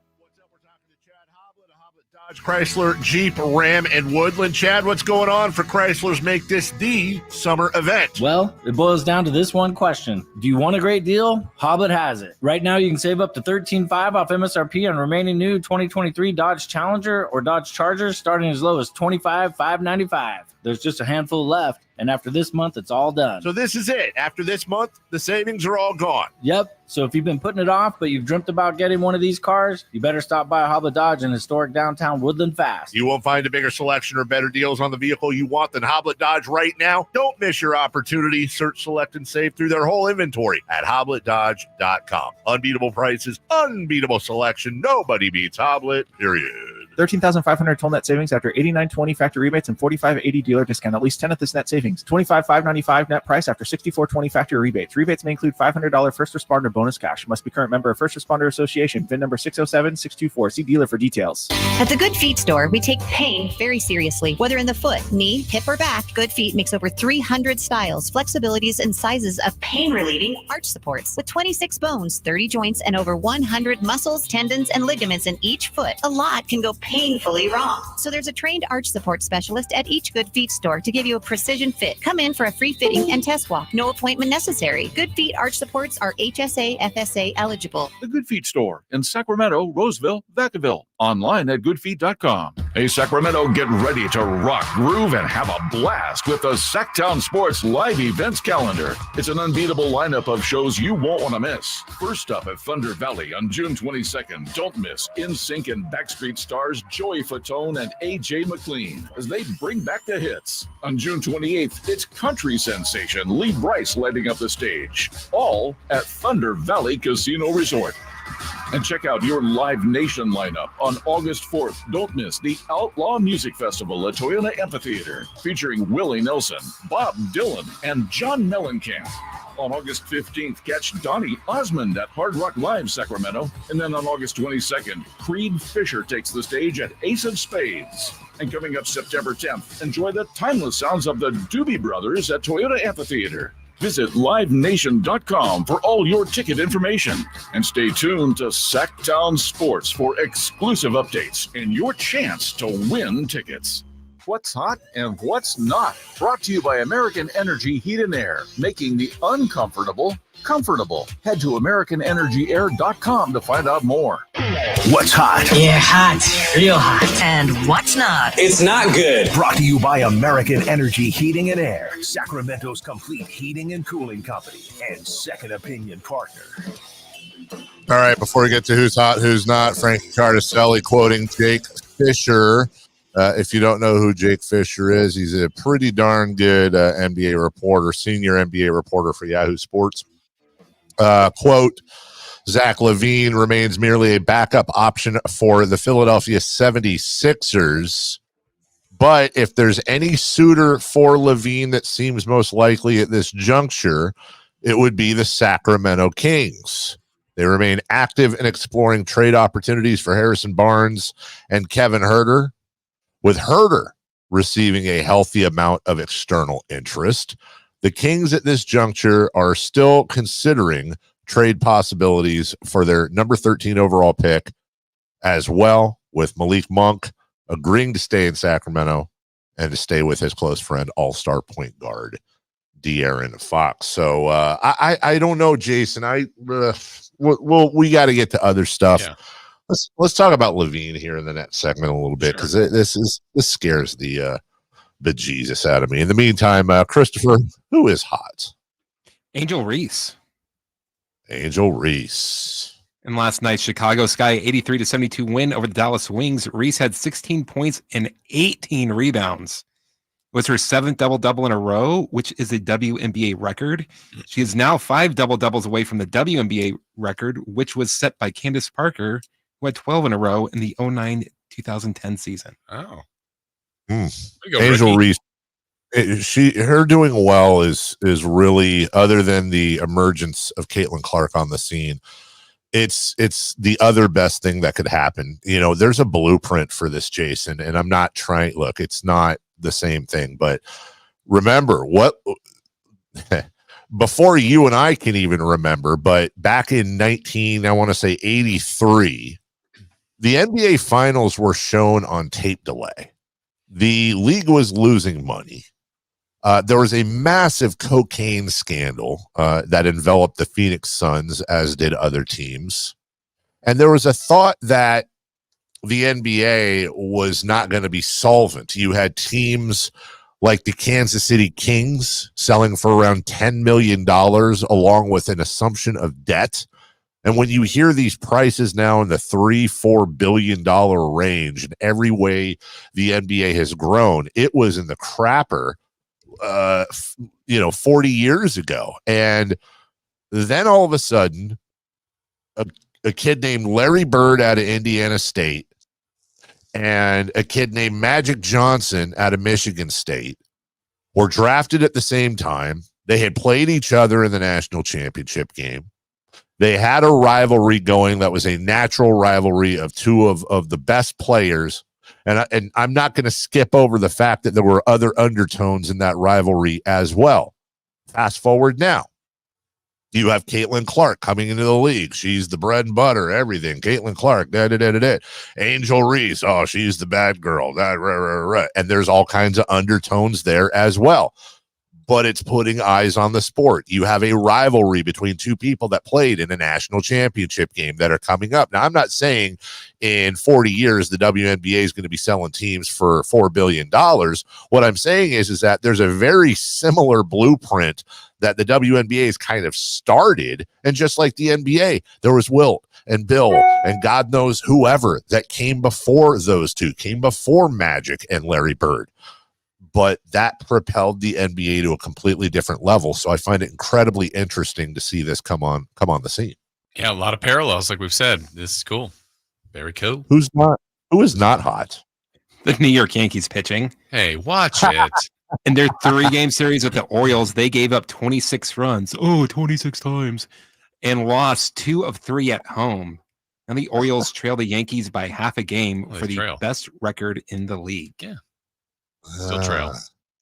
Dodge, Chrysler, Jeep, Ram, and Woodland. Chad, what's going on for Chrysler's Make This the Summer event? Well, it boils down to this one question. Do you want a great deal? Hoblet has it. Right now, you can save up to $13,500 off MSRP on remaining new 2023 Dodge Challenger or Dodge Chargers, starting as low as $25,595. There's just a handful left, and after this month, it's all done. So this is it. After this month, the savings are all gone. Yep. So if you've been putting it off, but you've dreamt about getting one of these cars, you better stop by Hoblet Dodge in historic downtown Woodland fast. You won't find a bigger selection or better deals on the vehicle you want than Hoblet Dodge right now. Don't miss your opportunity. Search, select, and save through their whole inventory at HobletDodge.com. Unbeatable prices, unbeatable selection. Nobody beats Hoblet, period. $13,500 total net savings after $89.20 factory rebates and $45.80 dealer discount. At least 10 of this net savings. $25,595 net price after $64.20 factory rebates. Rebates may include $500 first responder bonus cash. Must be current member of First Responder Association. VIN number 607624. See dealer for details. At the Good Feet store, we take pain very seriously. Whether in the foot, knee, hip, or back, Good Feet makes over 300 styles, flexibilities, and sizes of pain-relieving arch supports. With 26 bones, 30 joints, and over 100 muscles, tendons, and ligaments in each foot, a lot can go painfully wrong. So there's a trained arch support specialist at each Good Feet store to give you a precision fit. Come in for a free fitting and test walk. No appointment necessary. Good Feet arch supports are HSA, FSA eligible. The Good Feet store in Sacramento, Roseville, Vacaville. Online at goodfeet.com. Hey, Sacramento, get ready to rock, groove, and have a blast with the Sacktown Sports live events calendar. It's an unbeatable lineup of shows you won't want to miss. First up at Thunder Valley on June 22nd, don't miss NSYNC and Backstreet stars Joey Fatone and AJ McLean as they bring back the hits. On June 28th, it's country sensation Lee Brice lighting up the stage. All at Thunder Valley Casino Resort. And check out your Live Nation lineup on August 4th. Don't miss the Outlaw Music Festival at Toyota Amphitheater, featuring Willie Nelson, Bob Dylan, and John Mellencamp. On August 15th, catch Donnie Osmond at Hard Rock Live Sacramento. And then on August 22nd, Creed Fisher takes the stage at Ace of Spades. And coming up September 10th, enjoy the timeless sounds of the Doobie Brothers at Toyota Amphitheater. Visit livenation.com for all your ticket information. And stay tuned to Sacktown Sports for exclusive updates and your chance to win tickets. What's hot and what's not. Brought to you by American Energy Heat and Air, making the uncomfortable comfortable. Head to AmericanEnergyAir.com to find out more. What's hot? Yeah, hot. Real hot. And what's not? It's not good. Brought to you by American Energy Heating and Air, Sacramento's complete heating and cooling company and second opinion partner. All right, before we get to who's hot, who's not, Frankie Cardicelli quoting Jake Fisher. If you don't know who Jake Fisher is, he's a pretty darn good NBA reporter, senior NBA reporter for Yahoo Sports. Quote, Zach LaVine remains merely a backup option for the Philadelphia 76ers. But if there's any suitor for LaVine that seems most likely at this juncture, it would be the Sacramento Kings. They remain active in exploring trade opportunities for Harrison Barnes and Kevin Huerter, with Huerter receiving a healthy amount of external interest. The Kings at this juncture are still considering trade possibilities for their number 13 overall pick as well, with Malik Monk agreeing to stay in Sacramento and to stay with his close friend, all-star point guard De'Aaron Fox. So I don't know, Jason. We got to get to other stuff. Yeah. Let's talk about LaVine here in the next segment a little bit, because this scares the bejesus out of me. In the meantime, Christopher, who is hot? Angel Reese. Angel Reese. In last night's Chicago Sky 83-72 win over the Dallas Wings, Reese had 16 points and 18 rebounds. It was her 7th double-double in a row, which is a WNBA record. She is now 5 double-doubles away from the WNBA record, which was set by Candace Parker, who had 12 in a row in the 2009-2010 season. Oh. Angel Reese. Her doing well is really, other than the emergence of Caitlin Clark on the scene, it's the other best thing that could happen. You know, there's a blueprint for this, Jason, and I'm not trying. Look, it's not the same thing, but remember what before you and I can even remember, but back in 83, the NBA finals were shown on tape delay. The league was losing money. There was a massive cocaine scandal that enveloped the Phoenix Suns, as did other teams. And there was a thought that the NBA was not going to be solvent. You had teams like the Kansas City Kings selling for around $10 million, along with an assumption of debt. And when you hear these prices now in the $3-4 billion range, in every way the NBA has grown, it was in the crapper 40 years ago. And then all of a sudden, a kid named Larry Bird out of Indiana State and a kid named Magic Johnson out of Michigan State were drafted at the same time. They had played each other in the national championship game. They had a rivalry going that was a natural rivalry of two of the best players. And I'm not going to skip over the fact that there were other undertones in that rivalry as well. Fast forward now. You have Caitlin Clark coming into the league. She's the bread and butter, everything. Caitlin Clark, Angel Reese, oh, she's the bad girl. And there's all kinds of undertones there as well. But it's putting eyes on the sport. You have a rivalry between two people that played in a national championship game that are coming up. Now, I'm not saying in 40 years the WNBA is going to be selling teams for $4 billion. What I'm saying is that there's a very similar blueprint that the WNBA has kind of started. And just like the NBA, there was Wilt and Bill and God knows whoever that came before those two, came before Magic and Larry Bird. But that propelled the NBA to a completely different level. So I find it incredibly interesting to see this come on the scene. Yeah, a lot of parallels, like we've said. This is cool. Very cool. Who is not hot? The New York Yankees pitching. Hey, watch it. In their 3-game series with the Orioles, they gave up 26 runs. 26 times. And lost 2 of 3 at home. And the Orioles trail the Yankees by half a game for the best record in the league. Yeah. Still trail.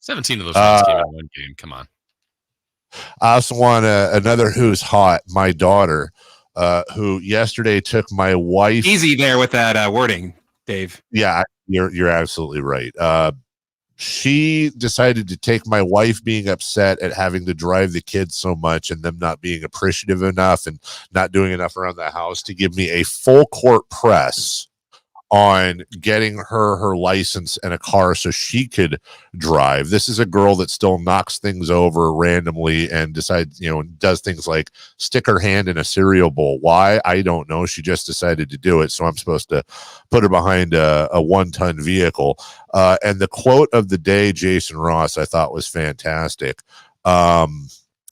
17 of those runs came in one game. Come on. I also want another who's hot. My daughter, who yesterday took my wife. Easy there with that wording, Dave. Yeah, you're absolutely right. She decided to take my wife being upset at having to drive the kids so much and them not being appreciative enough and not doing enough around the house to give me a full court press on getting her license and a car so she could drive. This is a girl that still knocks things over randomly and decides, does things like stick her hand in a cereal bowl. Why? I don't know. She just decided to do it. So I'm supposed to put her behind a 1-ton vehicle. And the quote of the day, Jason Ross, I thought was fantastic.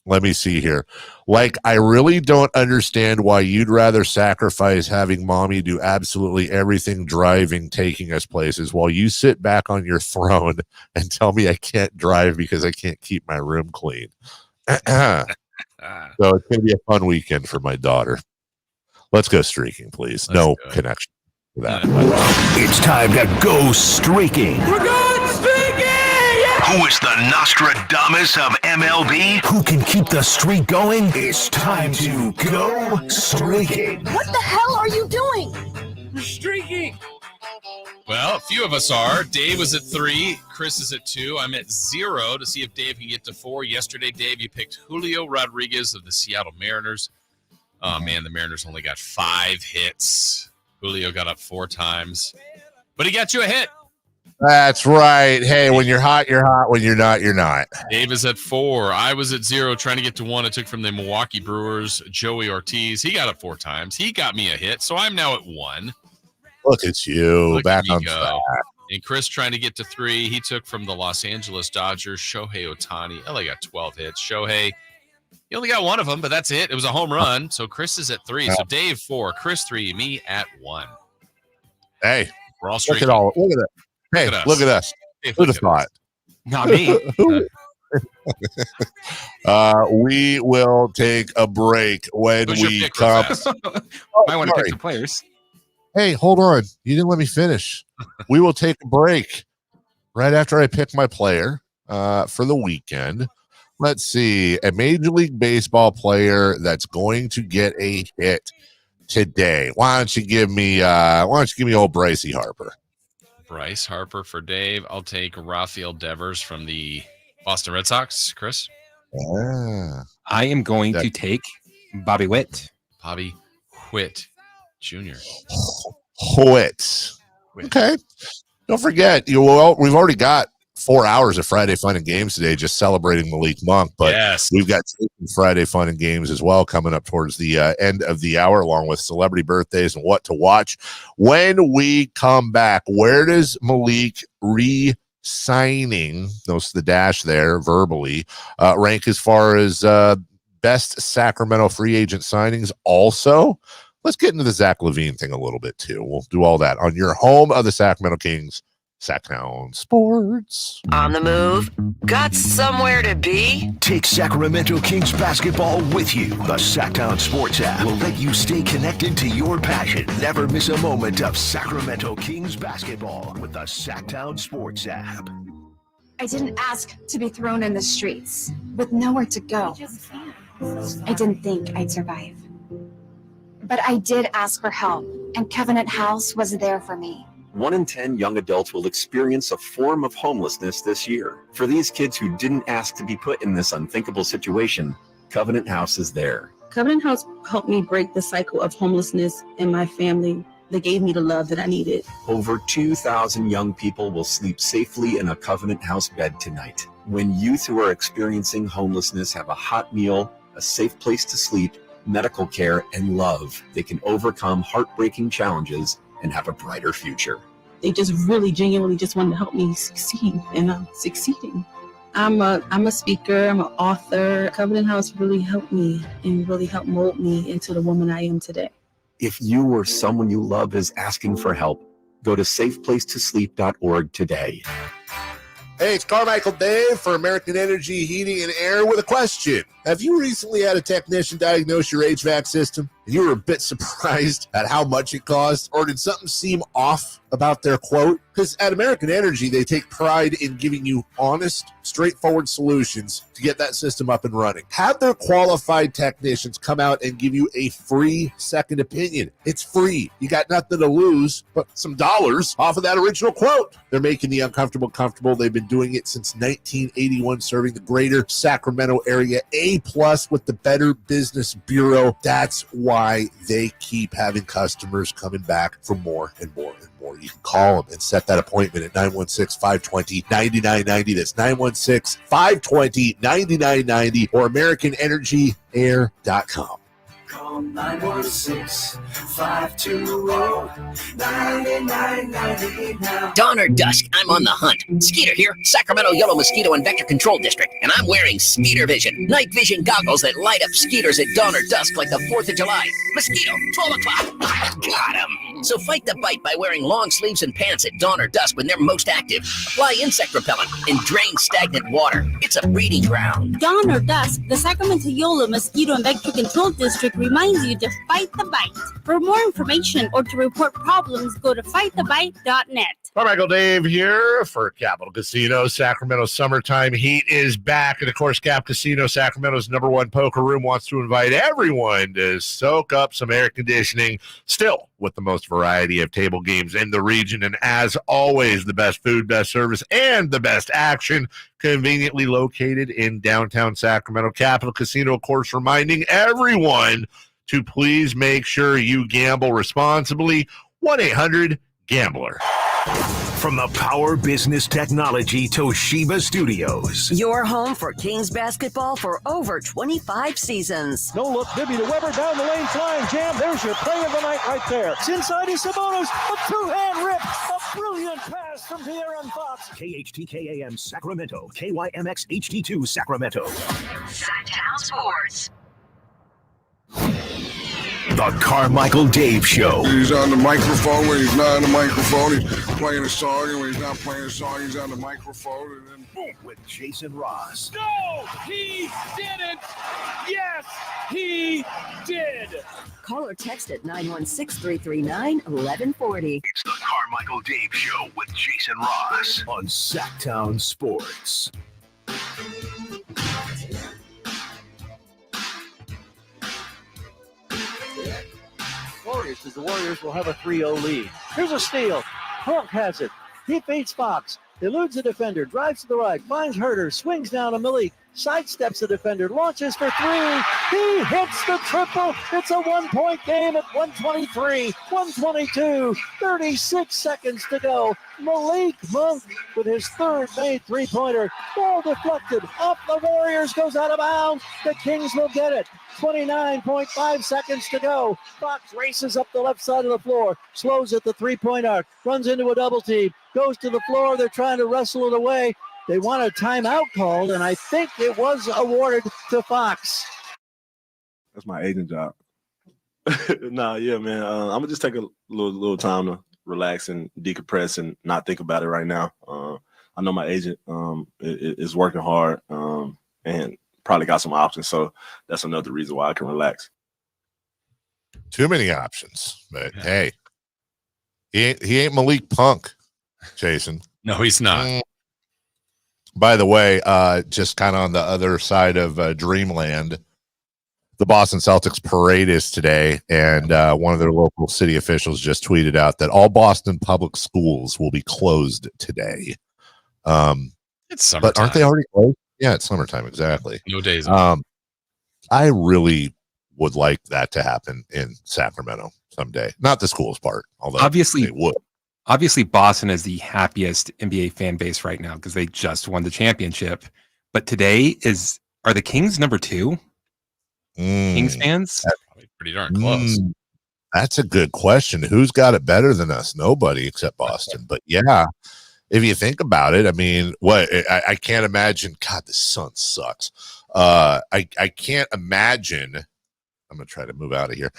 Let me see here. Like, I really don't understand why you'd rather sacrifice having mommy do absolutely everything driving, taking us places, while you sit back on your throne and tell me I can't drive because I can't keep my room clean. So it's going to be a fun weekend for my daughter. Let's go streaking, please. No connection to that. It's time to go streaking. We're going streaking! Who is the Nostradamus of MLB? Who can keep the streak going? It's time to go streaking. What the hell are you doing? We're streaking. Well, a few of us are. Dave was at 3. Chris is at 2. I'm at 0 to see if Dave can get to 4. Yesterday, Dave, you picked Julio Rodriguez of the Seattle Mariners. Oh, man, the Mariners only got 5 hits. Julio got up 4 times. But he got you a hit. That's right. Hey, when you're hot, you're hot. When you're not, you're not. Dave is at 4. I was at 0 trying to get to 1. I took from the Milwaukee Brewers, Joey Ortiz. He got up 4 times. He got me a hit, so I'm now at 1. Look at you. Look back at on go. track. And Chris trying to get to 3. He took from the Los Angeles Dodgers, Shohei Ohtani. LA got 12 hits. Shohei, he only got 1 of them, but that's it. It was a home run. So Chris is at 3. So Dave 4, Chris 3, me at 1. Hey, we're all look streaking. at all. Look at that. Hey, look at us. Hey, Who'd have thought? Not me. We will take a break when Who's your we pick, come. I want to pick the players. Hey, hold on. You didn't let me finish. We will take a break right after I pick my player for the weekend. Let's see. A Major League Baseball player that's going to get a hit today. Why don't you give me old Brycey Harper? Bryce Harper for Dave. I'll take Rafael Devers from the Boston Red Sox. Chris? I am going to take Bobby Witt. Bobby Witt Jr. Witt. Okay. Don't forget, we've already got 4 hours of Friday Fun and Games today, just celebrating Malik Monk. But we've got Friday Fun and Games as well coming up towards the end of the hour, along with celebrity birthdays and what to watch. When we come back, where does Malik re-signing, notice the dash there verbally, rank as far as best Sacramento free agent signings? Also, let's get into the Zach LaVine thing a little bit too. We'll do all that on your home of the Sacramento Kings, Sacktown Sports. On the move? Got somewhere to be? Take Sacramento Kings basketball with you. The Sacktown Sports app will let you stay connected to your passion. Never miss a moment of Sacramento Kings basketball with the Sacktown Sports app. I didn't ask to be thrown in the streets with nowhere to go. I didn't think I'd survive. But I did ask for help, and Covenant House was there for me. 1 in 10 young adults will experience a form of homelessness this year. For these kids who didn't ask to be put in this unthinkable situation, Covenant House is there. Covenant House helped me break the cycle of homelessness in my family. They gave me the love that I needed. Over 2,000 young people will sleep safely in a Covenant House bed tonight. When youth who are experiencing homelessness have a hot meal, a safe place to sleep, medical care, and love, they can overcome heartbreaking challenges and have a brighter future. They just really genuinely just wanted to help me succeed, and I'm succeeding. I'm a speaker, I'm an author. Covenant House really helped me and really helped mold me into the woman I am today. If you or someone you love is asking for help, go to safeplacetosleep.org today. Hey, it's Carmichael Dave for American Energy Heating and Air with a question. Have you recently had a technician diagnose your HVAC system and you were a bit surprised at how much it cost? Or did something seem off about their quote? Because at American Energy, they take pride in giving you honest, straightforward solutions to get that system up and running. Have their qualified technicians come out and give you a free second opinion. It's free. You got nothing to lose but some dollars off of that original quote. They're making the uncomfortable comfortable. They've been doing it since 1981, serving the greater Sacramento area A+ with the Better Business Bureau. That's why they keep having customers coming back for more and more and more. You can call them and set that appointment at 916-520-9990. That's 916-520-9990 or AmericanEnergyAir.com. Call 916-520-9990 now. Dawn or dusk, I'm on the hunt. Skeeter here, Sacramento Yellow Mosquito and Vector Control District, and I'm wearing Skeeter Vision, night vision goggles that light up skeeters at dawn or dusk like the 4th of July. Mosquito, 12 o'clock. Got him. So fight the bite by wearing long sleeves and pants at dawn or dusk when they're most active. Apply insect repellent and drain stagnant water. It's a breeding ground. Dawn or dusk, the Sacramento Yellow Mosquito and Vector Control District reminds you to fight the bite. For more information or to report problems, go to fightthebite.net. Carmichael Dave here for Capital Casino. Sacramento summertime heat is back. And of course, Cap Casino, Sacramento's #1 poker room, wants to invite everyone to soak up some air conditioning, still with the most variety of table games in the region. And as always, the best food, best service, and the best action, conveniently located in downtown Sacramento. Capital Casino, of course, reminding everyone to please make sure you gamble responsibly. 1-800-GAMBLER. From the Power Business Technology Toshiba Studios. Your home for Kings basketball for over 25 seasons. No look, Bibby to Weber, down the lane, flying jam. There's your play of the night right there. It's inside is Sabonis, a two-hand rip, a brilliant pass from De'Aaron Fox. KHTKAM Sacramento, KYMX HD2 Sacramento. Sacktown Sports. The Carmichael Dave Show. He's on the microphone when he's not on the microphone. He's playing a song, and when he's not playing a song, he's on the microphone. And then boom, with Jason Ross. No, he didn't. Yes, he did. Call or text at 916-339-1140. It's the Carmichael Dave Show with Jason Ross on Sacktown Sports. Warriors, because the Warriors will have a 3-0 lead. Here's a steal. Monk has it. He beats Fox. Eludes the defender. Drives to the right. Finds Herter. Swings down to Malik. Sidesteps the defender. Launches for three. He hits the triple. It's a 1-point game at 123. 122. 36 seconds to go. Malik Monk with his third made three-pointer. Ball deflected. Off the Warriors. Goes out of bounds. The Kings will get it. 29.5 seconds to go. Fox races up the left side of the floor. Slows at the three-point arc. Runs into a double team. Goes to the floor. They're trying to wrestle it away. They want a timeout called, and I think it was awarded to Fox. That's my agent job. Nah, yeah, man. I'm going to just take a little time to relax and decompress and not think about it right now. I know my agent is working hard and probably got some options, so that's another reason why I can relax. Too many options, but hey, he ain't Malik Punk, Jason. No, he's not. By the way, just kind of on the other side of Dreamland, the Boston Celtics parade is today, and one of their local city officials just tweeted out that all Boston public schools will be closed today. It's summertime. But aren't they already closed? Yeah, it's summertime, exactly. No days. I really would like that to happen in Sacramento someday. Not the schools part, although obviously they would. Obviously, Boston is the happiest NBA fan base right now because they just won the championship. But today are the Kings number 2? Kings fans? That's probably pretty darn close. That's a good question. Who's got it better than us? Nobody except Boston. But yeah, if you think about it, I mean, I can't imagine. God, the sun sucks. I can't imagine. I'm gonna try to move out of here.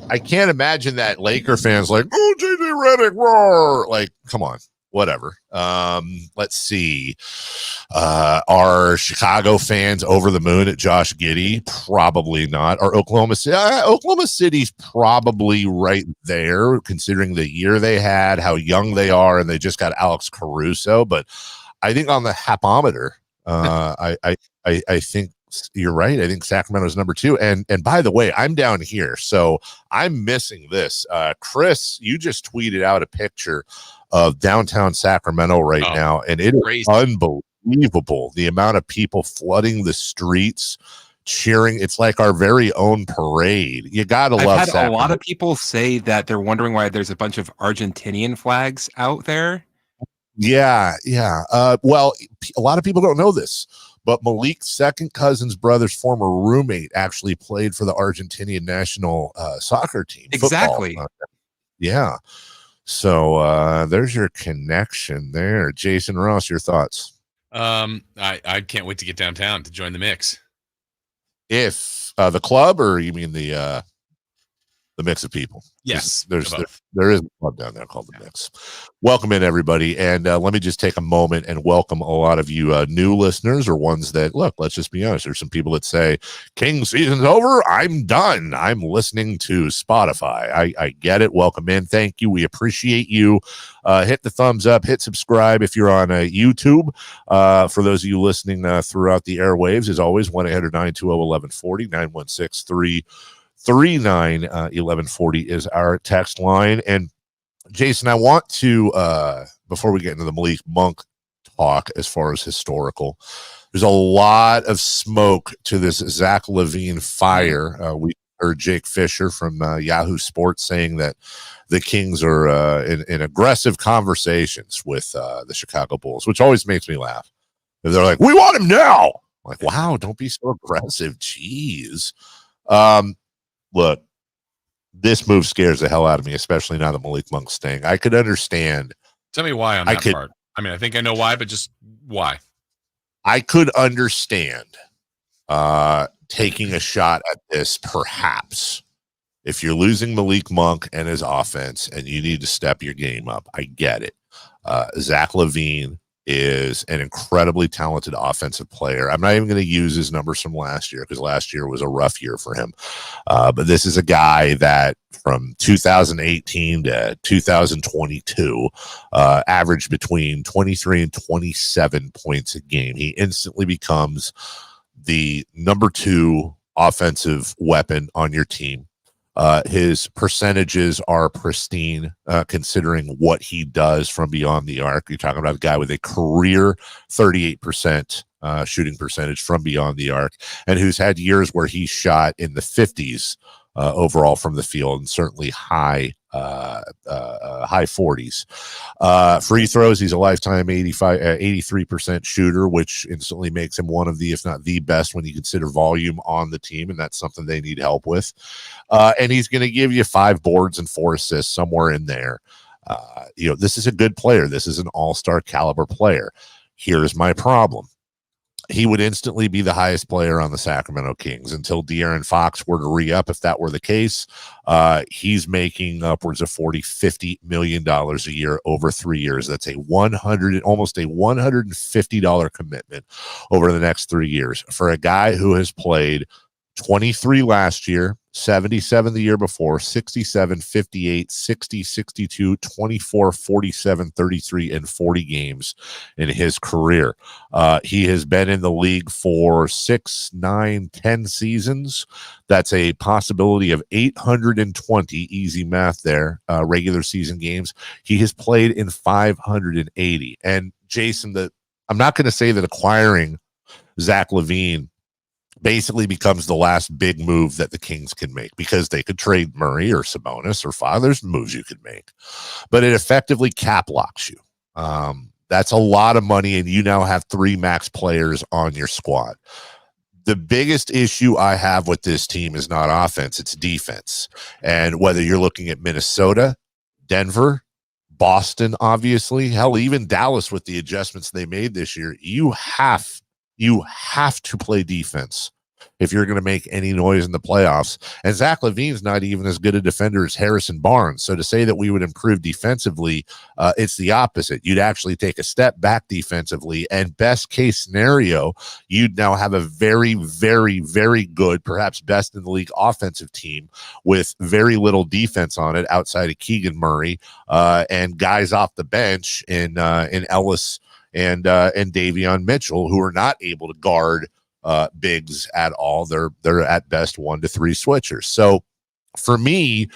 I can't imagine that Laker fans like, oh, JJ Redick, roar! Like, come on, whatever. Let's see. Are Chicago fans over the moon at Josh Giddey? Probably not. Are Oklahoma City? Oklahoma City's probably right there, considering the year they had, how young they are, and they just got Alex Caruso. But I think on the hapometer, I think you're right. I think Sacramento's number 2. And by the way, I'm down here, so I'm missing this. Chris, you just tweeted out a picture of downtown Sacramento right now, and it is unbelievable the amount of people flooding the streets cheering. It's like our very own parade. You gotta love I've had Sacramento. a lot of people say that they're wondering why there's a bunch of Argentinian flags out there. Yeah. Well, a lot of people don't know this, but Malik's second cousin's brother's former roommate actually played for the Argentinian national soccer team. Exactly. Football. Yeah. So there's your connection there. Jason Ross, your thoughts? I can't wait to get downtown to join the mix. If the club, or you mean the mix of people? Yes, there is a club down there called the Mix. Welcome in, everybody, and let me just take a moment and welcome a lot of you new listeners, or ones that, look, let's just be honest, there's some people that say King season's over, I'm done, I'm listening to Spotify. I get it. Welcome in. Thank you. We appreciate you. Hit the thumbs up, hit subscribe if you're on YouTube. For those of you listening throughout the airwaves, as always, 1-800-920-1140, 916-339-1140 is our text line. And Jason, I want to, before we get into the Malik Monk talk, as far as historical, there's a lot of smoke to this Zach LaVine fire. We heard Jake Fisher from Yahoo Sports saying that the Kings are in aggressive conversations with the Chicago Bulls, which always makes me laugh. They're like, we want him now. I'm like, wow, don't be so aggressive. Jeez. Look, this move scares the hell out of me, especially now that Malik Monk's staying. I could understand. Tell me why on that part. I mean, I think I know why, but just why. I could understand taking a shot at this, perhaps, if you're losing Malik Monk and his offense and you need to step your game up. I get it. Zach LaVine is an incredibly talented offensive player. I'm not even going to use his numbers from last year, because last year was a rough year for him. But this is a guy that from 2018 to 2022 averaged between 23 and 27 points a game. He instantly becomes the number 2 offensive weapon on your team. His percentages are pristine, considering what he does from beyond the arc. You're talking about a guy with a career 38% shooting percentage from beyond the arc, and who's had years where he shot in the 50s overall from the field, and certainly high 40s. Free throws, he's a lifetime 83% shooter, which instantly makes him one of the, if not the best, when you consider volume on the team, and that's something they need help with. And he's going to give you 5 boards and 4 assists, somewhere in there. This is a good player. This is an all-star caliber player. Here's my problem. He would instantly be the highest player on the Sacramento Kings until De'Aaron Fox were to re-up. If that were the case, he's making upwards of $40-50 million a year over 3 years. That's almost a $150 commitment over the next 3 years for a guy who has played 23 last year, 77 the year before, 67, 58, 60, 62, 24, 47, 33, and 40 games in his career. He has been in the league for 6, 9, 10 seasons. That's a possibility of 820, easy math there, regular season games. He has played in 580. And Jason, I'm not going to say that acquiring Zach LaVine basically becomes the last big move that the Kings can make, because they could trade Murray or Sabonis or There's moves you could make, but it effectively cap locks you. That's a lot of money, and you now have 3 max players on your squad. The biggest issue I have with this team is not offense, it's defense. And whether you're looking at Minnesota, Denver, Boston, obviously, hell, even Dallas with the adjustments they made this year, you have to play defense if you're going to make any noise in the playoffs. And Zach LaVine's not even as good a defender as Harrison Barnes. So to say that we would improve defensively, it's the opposite. You'd actually take a step back defensively, and best case scenario, you'd now have a very, very, very good, perhaps best in the league offensive team with very little defense on it outside of Keegan Murray and guys off the bench in Ellis and Davion Mitchell, who are not able to guard bigs at all. They're at best 1 to 3 switchers. So for me,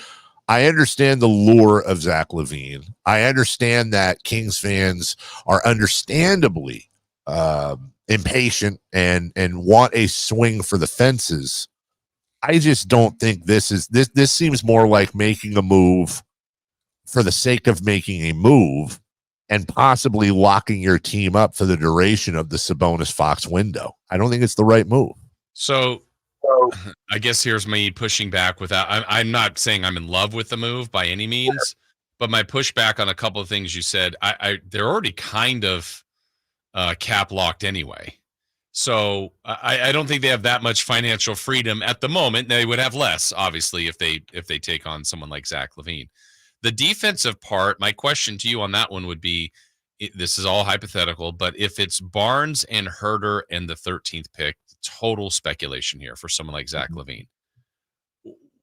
I understand the lure of Zach LaVine. I understand that Kings fans are understandably impatient and want a swing for the fences. I just don't think this seems more like making a move for the sake of making a move and possibly locking your team up for the duration of the Sabonis Fox window. I don't think it's the right move. So I guess here's me pushing back without, I'm not saying I'm in love with the move by any means, but my pushback on a couple of things you said, they're already kind of cap locked anyway. So I don't think they have that much financial freedom at the moment. They would have less, obviously, if they take on someone like Zach LaVine. The defensive part, my question to you on that one would be, this is all hypothetical, but if it's Barnes and Herter and the 13th pick, total speculation here for someone like Zach LaVine,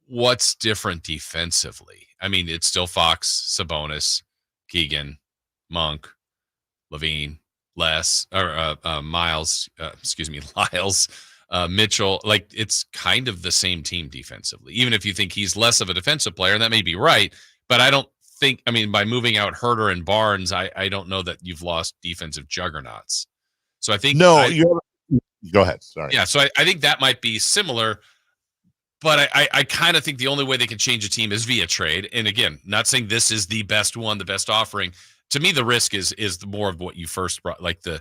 what's different defensively? I mean, it's still Fox, Sabonis, Keegan, Monk, LaVine, Lyles, Mitchell. Like, it's kind of the same team defensively, even if you think he's less of a defensive player, and that may be right, but I don't think, I mean, by moving out Herter and Barnes, I don't know that you've lost defensive juggernauts. So I think go ahead. Sorry. Yeah, so I think that might be similar, but I kind of think the only way they can change a team is via trade. And again, not saying this is the best one, the best offering. To me, the risk is the more of what you first brought, like the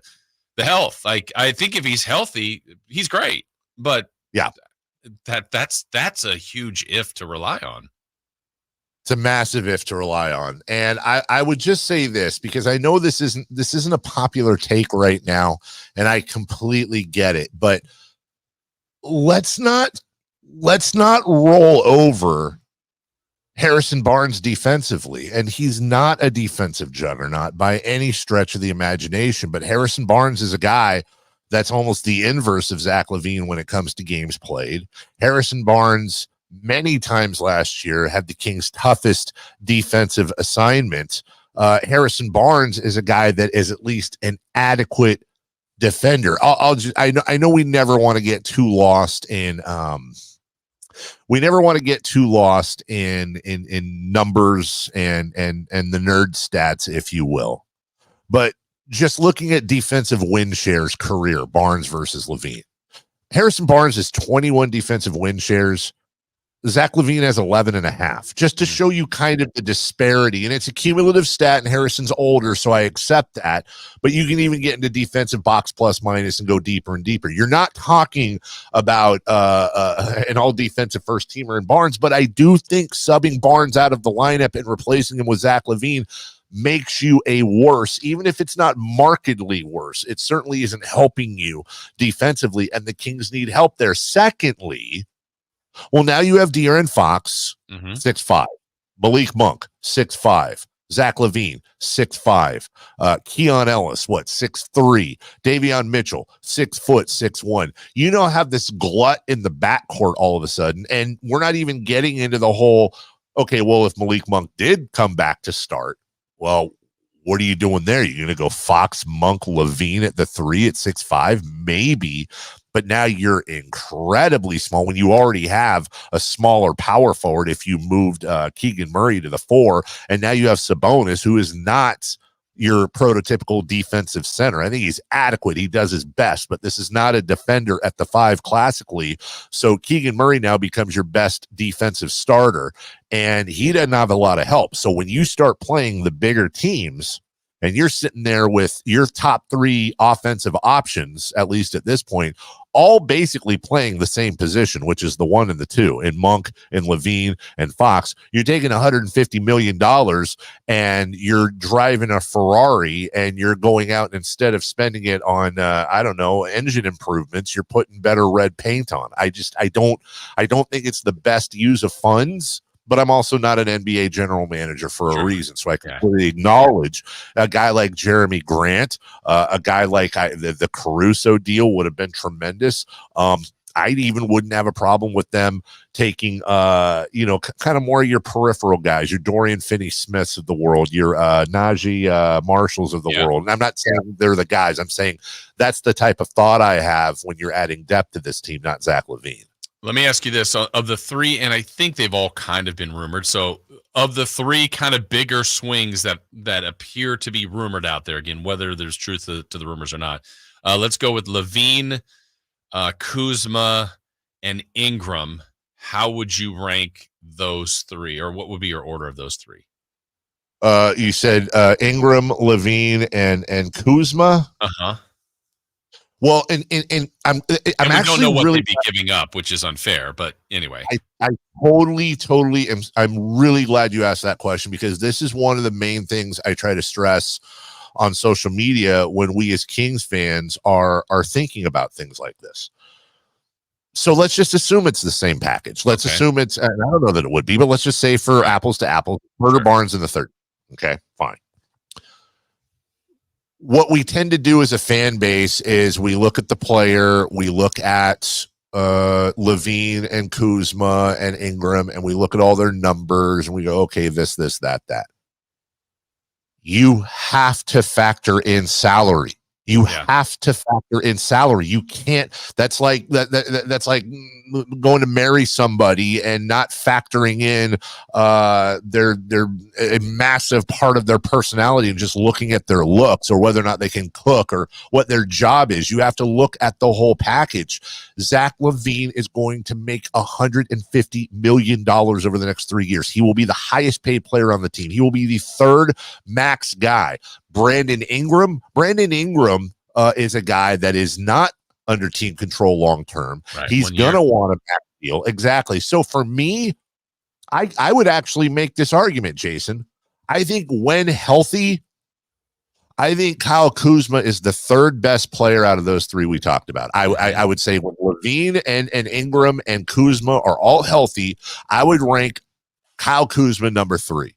health. Like, I think if he's healthy, he's great. But yeah, that's a huge if to rely on. It's a massive if to rely on. And I would just say this, because I know this isn't a popular take right now, and I completely get it, but let's not roll over Harrison Barnes defensively. And he's not a defensive juggernaut by any stretch of the imagination, but Harrison Barnes is a guy that's almost the inverse of Zach LaVine when it comes to games played. Harrison Barnes many times last year had the Kings' toughest defensive assignment. Harrison Barnes is a guy that is at least an adequate defender. I know we never want to get too lost in numbers and the nerd stats, if you will. But just looking at defensive win shares career, Barnes versus LaVine. Harrison Barnes has 21 defensive win shares. Zach LaVine has 11.5, just to show you kind of the disparity. And it's a cumulative stat, and Harrison's older, so I accept that. But you can even get into defensive box plus minus and go deeper and deeper. You're not talking about an all-defensive first-teamer in Barnes, but I do think subbing Barnes out of the lineup and replacing him with Zach LaVine makes you a worse, even if it's not markedly worse. It certainly isn't helping you defensively, and the Kings need help there. Secondly, well, now you have De'Aaron Fox, 6'5", Malik Monk, 6'5", Zach LaVine, 6'5", Keon Ellis, 6'3", Davion Mitchell, 6 foot, 6'1". You now have this glut in the backcourt all of a sudden, and we're not even getting into the whole, okay, well, if Malik Monk did come back to start, well, what are you doing there? You're going to go Fox, Monk, LaVine at the 3 at 6'5", maybe. But now you're incredibly small when you already have a smaller power forward if you moved Keegan Murray to the 4. And now you have Sabonis, who is not your prototypical defensive center. I think he's adequate. He does his best, but this is not a defender at the 5 classically. So Keegan Murray now becomes your best defensive starter, and he doesn't have a lot of help. So when you start playing the bigger teams, and you're sitting there with your top 3 offensive options, at least at this point, all basically playing the same position, which is the 1 and the 2, in Monk and LaVine and Fox. You're taking $150 million and you're driving a Ferrari, and you're going out, and instead of spending it on, engine improvements, you're putting better red paint on. I don't think it's the best use of funds. But I'm also not an NBA general manager for a reason. So I completely acknowledge a guy like Jeremy Grant, a guy like the Caruso deal would have been tremendous. I even wouldn't have a problem with them taking, kind of more of your peripheral guys, your Dorian Finney-Smiths of the world, your Najee Marshalls of the world. And I'm not saying they're the guys. I'm saying that's the type of thought I have when you're adding depth to this team, not Zach LaVine. Let me ask you this. Of the three, and I think they've all kind of been rumored. So of the three kind of bigger swings that appear to be rumored out there, again, whether there's truth to the rumors or not, let's go with LaVine, Kuzma, and Ingram. How would you rank those three, or what would be your order of those three? You said Ingram, LaVine, and Kuzma. Uh-huh. Well, and I'm actually don't know what really they'd be giving up, which is unfair. But anyway, I totally am. I'm really glad you asked that question, because this is one of the main things I try to stress on social media when we as Kings fans are thinking about things like this. So let's just assume it's the same package. Let's assume it's, and I don't know that it would be, but let's just say for apples to apples, Murder Barnes in the third. Okay, fine. What we tend to do as a fan base is we look at the player, we look at LaVine and Kuzma and Ingram, and we look at all their numbers and we go, okay, this, that. You have to factor in salary. You have to factor in salary. You can't. That's like that's like going to marry somebody and not factoring in their a massive part of their personality and just looking at their looks or whether or not they can cook or what their job is. You have to look at the whole package. Zach LaVine is going to make $150 million over the next 3 years. He will be the highest paid player on the team. He will be the third max guy. Brandon Ingram is a guy that is not under team control long term. Right, he's going to want a back deal. Exactly. So for me, I would actually make this argument, Jason. I think when healthy, I think Kyle Kuzma is the third best player out of those three we talked about. I would say when LaVine and Ingram and Kuzma are all healthy, I would rank Kyle Kuzma number 3.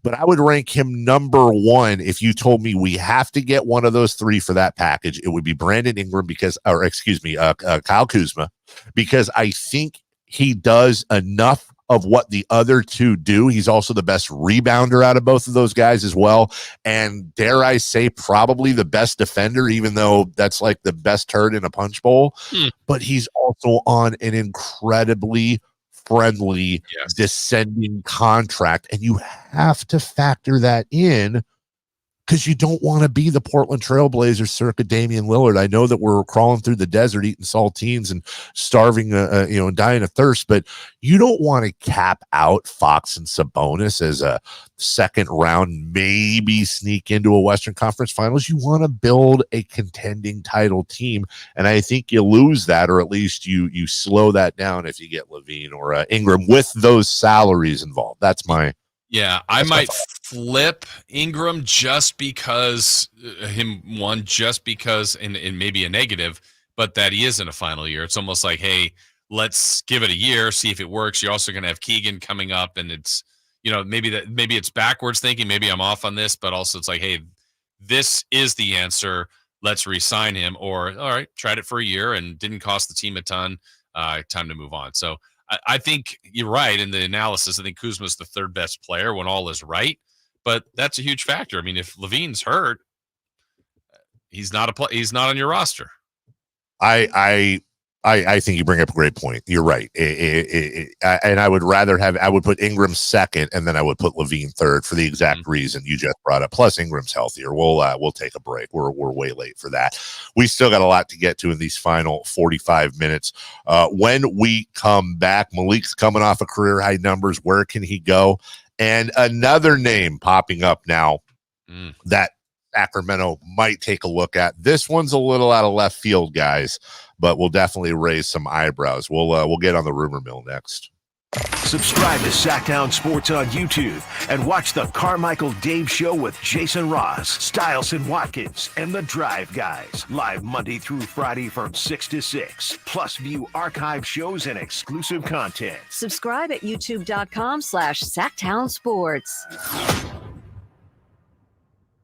But I would rank him number 1 if you told me we have to get one of those three for that package. It would be Brandon Ingram Kyle Kuzma, because I think he does enough of what the other two do. He's also the best rebounder out of both of those guys as well. And dare I say, probably the best defender, even though that's like the best turd in a punch bowl. But he's also on an incredibly friendly descending contract, and you have to factor that in because you don't want to be the Portland Trailblazers circa Damian Lillard. I know that we're crawling through the desert eating saltines and starving and dying of thirst, but you don't want to cap out Fox and Sabonis as a second round, maybe sneak into a Western Conference Finals. You want to build a contending title team, and I think you lose that, or at least you slow that down if you get LaVine or Ingram with those salaries involved. That's my I might flip Ingram just because and maybe a negative, but that he is in a final year. It's almost like, hey, let's give it a year, see if it works. You're also going to have Keegan coming up, and it's, maybe it's backwards thinking. Maybe I'm off on this, but also it's like, hey, this is the answer. Let's re-sign him, or all right, tried it for a year and didn't cost the team a ton. Time to move on. So I think you're right in the analysis. I think Kuzma's the third best player when all is right, but that's a huge factor. I mean, if LaVine's hurt, he's not on your roster. I think you bring up a great point. You're right. And I would put Ingram second, and then I would put LaVine third for the exact reason you just brought up. Plus Ingram's healthier. We'll take a break. We're way late for that. We still got a lot to get to in these final 45 minutes. When we come back, Malik's coming off of career high numbers. Where can he go? And another name popping up now that Sacramento might take a look at. This one's a little out of left field, guys, but we'll definitely raise some eyebrows. We'll get on the rumor mill next. Subscribe to Sacktown Sports on YouTube and watch the Carmichael Dave Show with Jason Ross, Stiles and Watkins, and the Drive Guys, live Monday through Friday from 6 to 6. Plus view archive shows and exclusive content. Subscribe at youtube.com/Sacktown Sports.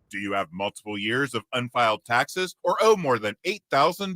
Do you have multiple years of unfiled taxes or owe more than $8,000?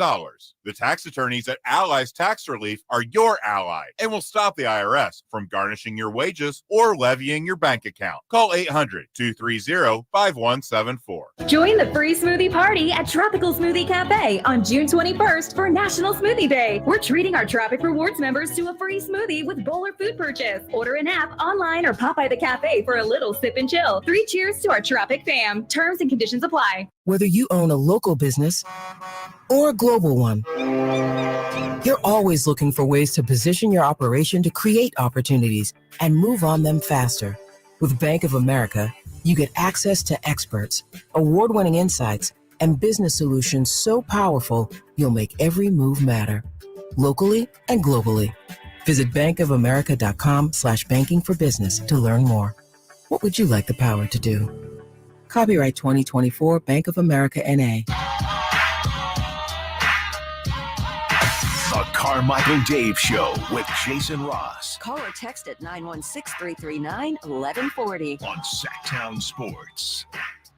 The tax attorneys at Allies Tax Relief are your ally and will stop the IRS from garnishing your wages or levying your bank account. Call 800-230-5174. Join the free smoothie party at Tropical Smoothie Cafe on June 21st for National Smoothie Day. We're treating our Tropic Rewards members to a free smoothie with bowl or food purchase. Order an app, online, or pop by the cafe for a little sip and chill. 3 cheers to our Tropic fam. Terms and conditions apply. Whether you own a local business or a global one, you're always looking for ways to position your operation to create opportunities and move on them faster. With Bank of America, you get access to experts, award-winning insights, and business solutions so powerful, you'll make every move matter, locally and globally. Visit bankofamerica.com/banking for business to learn more. What would you like the power to do? Copyright 2024 Bank of America N.A. The Carmichael Dave Show with Jason Ross Call or text at 916-339-1140. on Sacktown Sports.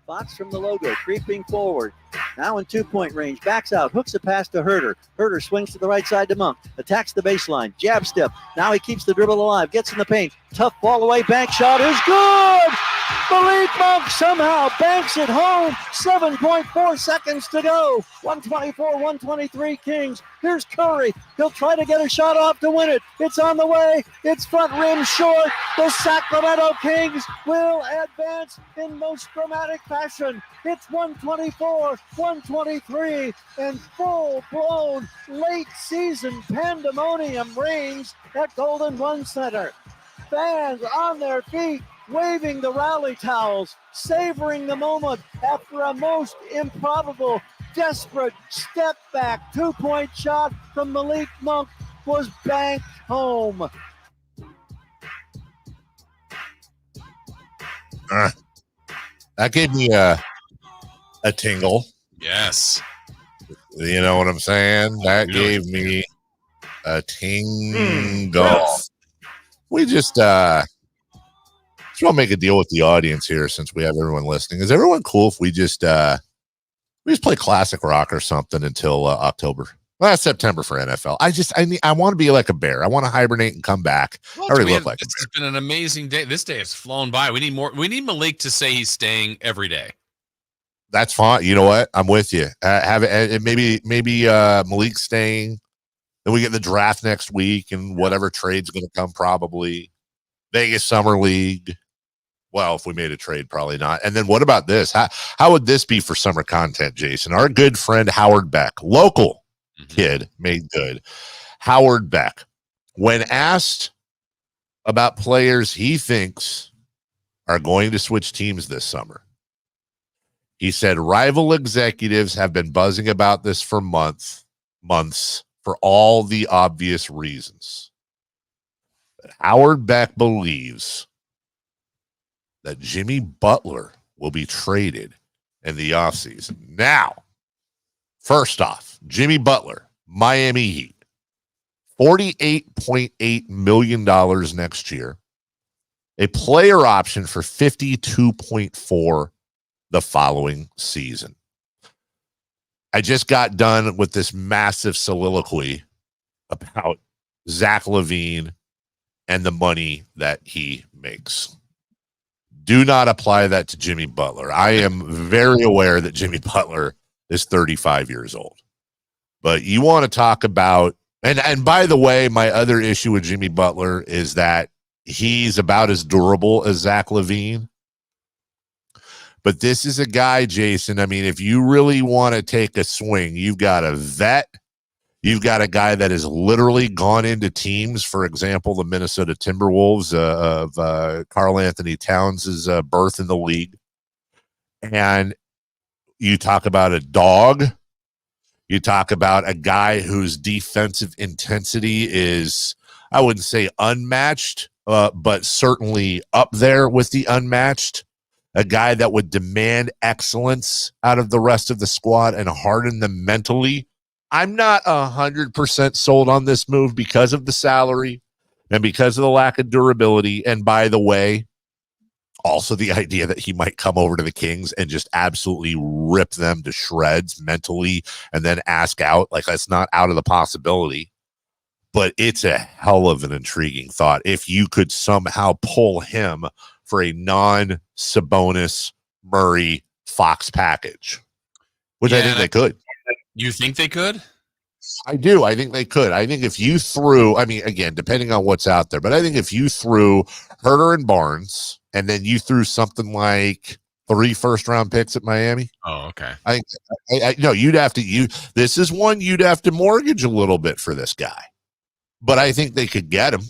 Fox from the logo, creeping forward. Now in 2-point range, backs out, hooks a pass to Herter. Herter swings to the right side to Monk, attacks the baseline, jab step. Now he keeps the dribble alive, gets in the paint. Tough ball away, bank shot is good! Malik Monk somehow banks it home. 7.4 seconds to go. 124-123 Kings. Here's Curry. He'll try to get a shot off to win it. It's on the way. It's front rim short. The Sacramento Kings will advance in most dramatic fashion. It's 124-123, and full-blown late-season pandemonium reigns at Golden One Center. Fans on their feet, waving the rally towels, savoring the moment after a most improbable, desperate step back 2-point shot from Malik Monk was banked home. That gave me a tingle. Yes. You know what I'm saying? That gave me a tingle. We just want to make a deal with the audience here since we have everyone listening. Is everyone cool if we just play classic rock or something until October? Well, that's September for NFL. I want to be like a bear. I want to hibernate and come back. Well, I already look like a this has been an amazing day. This day has flown by. We need more. We need Malik to say he's staying every day. That's fine. You know what? I'm with you. Have it. Maybe Malik's staying. Then we get the draft next week and whatever trade's going to come, probably Vegas Summer League. Well, if we made a trade, probably not. And then what about this? How would this be for summer content, Jason? Our good friend Howard Beck, local kid, made good. Howard Beck, when asked about players he thinks are going to switch teams this summer, he said rival executives have been buzzing about this for months for all the obvious reasons. But Howard Beck believes that Jimmy Butler will be traded in the offseason. Now, first off, Jimmy Butler, Miami Heat, $48.8 million next year, a player option for $52.4 the following season. I just got done with this massive soliloquy about Zach LaVine and the money that he makes. Do not apply that to Jimmy Butler. I am very aware that Jimmy Butler is 35 years old. But you want to talk about, and by the way, my other issue with Jimmy Butler is that he's about as durable as Zach LaVine. But this is a guy, Jason, I mean, if you really want to take a swing, you've got a vet. You've got a guy that has literally gone into teams, for example, the Minnesota Timberwolves of Karl Anthony Towns' birth in the league. And you talk about a dog. You talk about a guy whose defensive intensity is, I wouldn't say unmatched, but certainly up there with the unmatched. A guy that would demand excellence out of the rest of the squad and harden them mentally. I'm not 100% sold on this move because of the salary and because of the lack of durability. And by the way, also the idea that he might come over to the Kings and just absolutely rip them to shreds mentally and then ask out. Like, that's not out of the possibility. But it's a hell of an intriguing thought if you could somehow pull him for a non-Sabonis, Murray, Fox package, which I think they could. You think they could? I do. I think they could. I think if you threw, I mean, again, depending on what's out there, but I think if you threw Herter and Barnes and then you threw something like 3 first-round picks at Miami. Oh, okay. I no, you'd have to, this is one you'd have to mortgage a little bit for this guy. But I think they could get him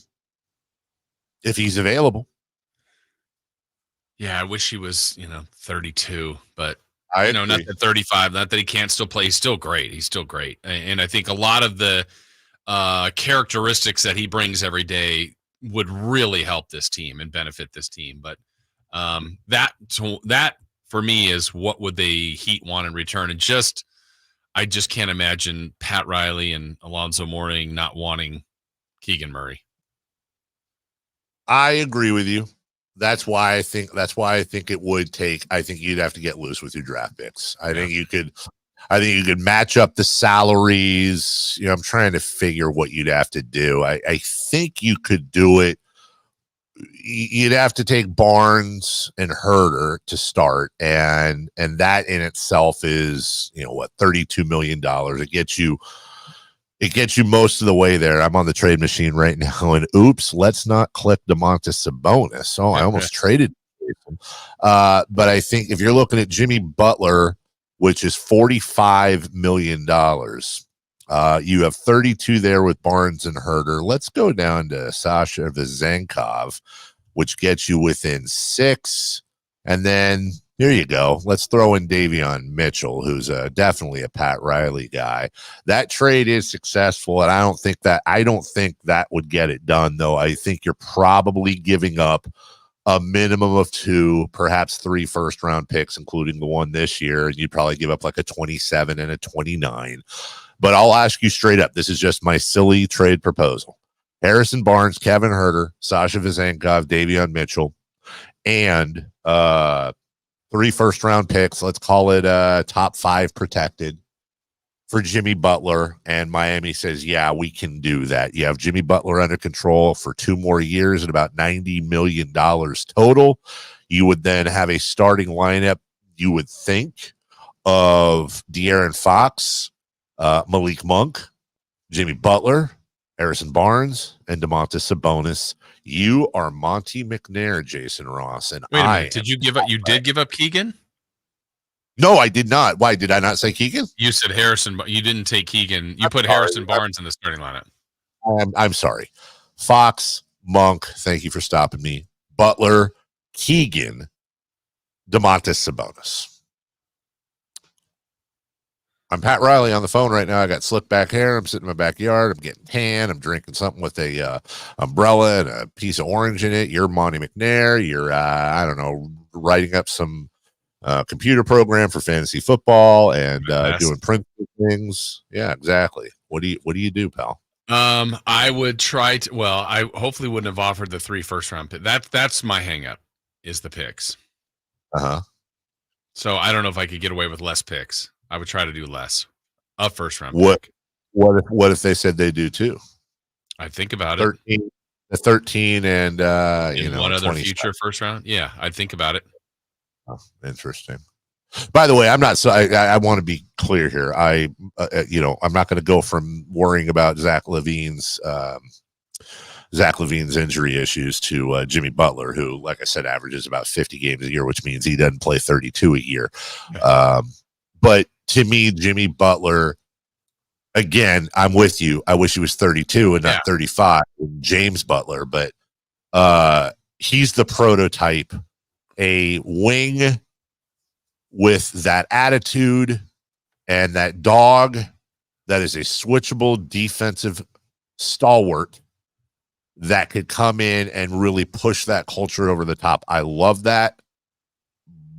if he's available. Yeah, I wish he was, 32, but not that 35, not that he can't still play. He's still great. He's still great. And I think a lot of the characteristics that he brings every day would really help this team and benefit this team. But that for me is what would the Heat want in return. And I just can't imagine Pat Riley and Alonzo Mourning not wanting Keegan Murray. I agree with you. That's why I think it would take. I think you'd have to get loose with your draft picks. I think you could match up the salaries. I'm trying to figure what you'd have to do. I think you could do it. You'd have to take Barnes and Herter to start, and that in itself is $32 million. It gets you most of the way there. I'm on the trade machine right now, and oops, let's not click Domantas Sabonis. Oh, I almost traded him. But I think if you're looking at Jimmy Butler, which is $45 million, you have 32 there with Barnes and Herter. Let's go down to Sasha Vezenkov, which gets you within 6. And then here you go. Let's throw in Davion Mitchell, who's definitely a Pat Riley guy. That trade is successful, and I don't think that would get it done, though. I think you're probably giving up a minimum of 2, perhaps 3 first-round picks, including the one this year, and you'd probably give up like a 27 and a 29. But I'll ask you straight up. This is just my silly trade proposal. Harrison Barnes, Kevin Herter, Sasha Vezenkov, Davion Mitchell, and 3 first-round picks. Let's call it top 5 protected for Jimmy Butler. And Miami says, yeah, we can do that. You have Jimmy Butler under control for 2 more years at about $90 million total. You would then have a starting lineup, you would think, of De'Aaron Fox, Malik Monk, Jimmy Butler, Harrison Barnes, and Domantas Sabonis. You are Monty McNair, Jason Ross, and wait a minute. Did you give up? You did give up Keegan? No, I did not. Why did I not say Keegan? You said Harrison, but you didn't take Keegan. You put Harrison Barnes in the starting lineup. I'm sorry. Fox, Monk. Thank you for stopping me. Butler, Keegan, Domantas Sabonis. I'm Pat Riley on the phone right now. I got slick back hair. I'm sitting in my backyard. I'm getting tan. I'm drinking something with a umbrella and a piece of orange in it. You're Monty McNair. You're, I don't know, writing up some computer program for fantasy football and doing print things. Yeah, exactly. What do you do, pal? I would try to. Well, I hopefully wouldn't have offered the 3 first-round picks. That's my hang-up, is the picks. So I don't know if I could get away with less picks. I would try to do less. A first-round pick. What if they said they do too? I'd think about 13, it. 13 and one other future first round. Yeah, I'd think about it. Oh, interesting. By the way, I'm not. So I want to be clear here. I'm not going to go from worrying about Zach LaVine's injury issues to Jimmy Butler, who, like I said, averages about 50 games a year, which means he doesn't play 32 a year. But to me, Jimmy Butler, again, I'm with you. I wish he was 32 and not 35. James Butler, but he's the prototype, a wing with that attitude and that dog that is a switchable defensive stalwart that could come in and really push that culture over the top. I love that,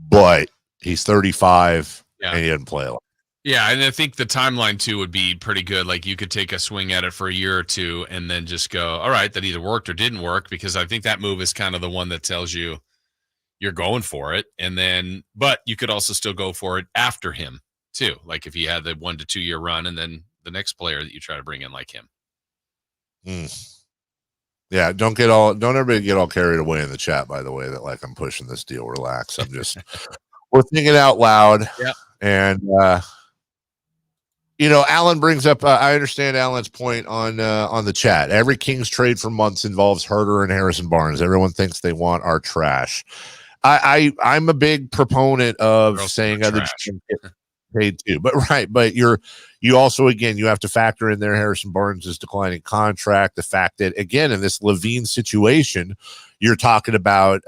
but he's 35 and he didn't play a lot. Yeah, and I think the timeline too would be pretty good. Like you could take a swing at it for a year or two and then just go, all right, that either worked or didn't work, because I think that move is kind of the one that tells you're you're going for it. And then, but you could also still go for it after him too. Like if he had the 1 to 2 year run and then the next player that you try to bring in like him. Yeah, don't everybody get all carried away in the chat, by the way, that like I'm pushing this deal. Relax. I'm just we're thinking out loud. Yeah. And Alan brings up I understand Alan's point on the chat. Every Kings trade for months involves Herter and Harrison Barnes. Everyone thinks they want our trash. I'm a big proponent of saying other teams get paid too. But you also, again, you have to factor in there Harrison Barnes' declining contract, the fact that, again, in this Levine situation, you're talking about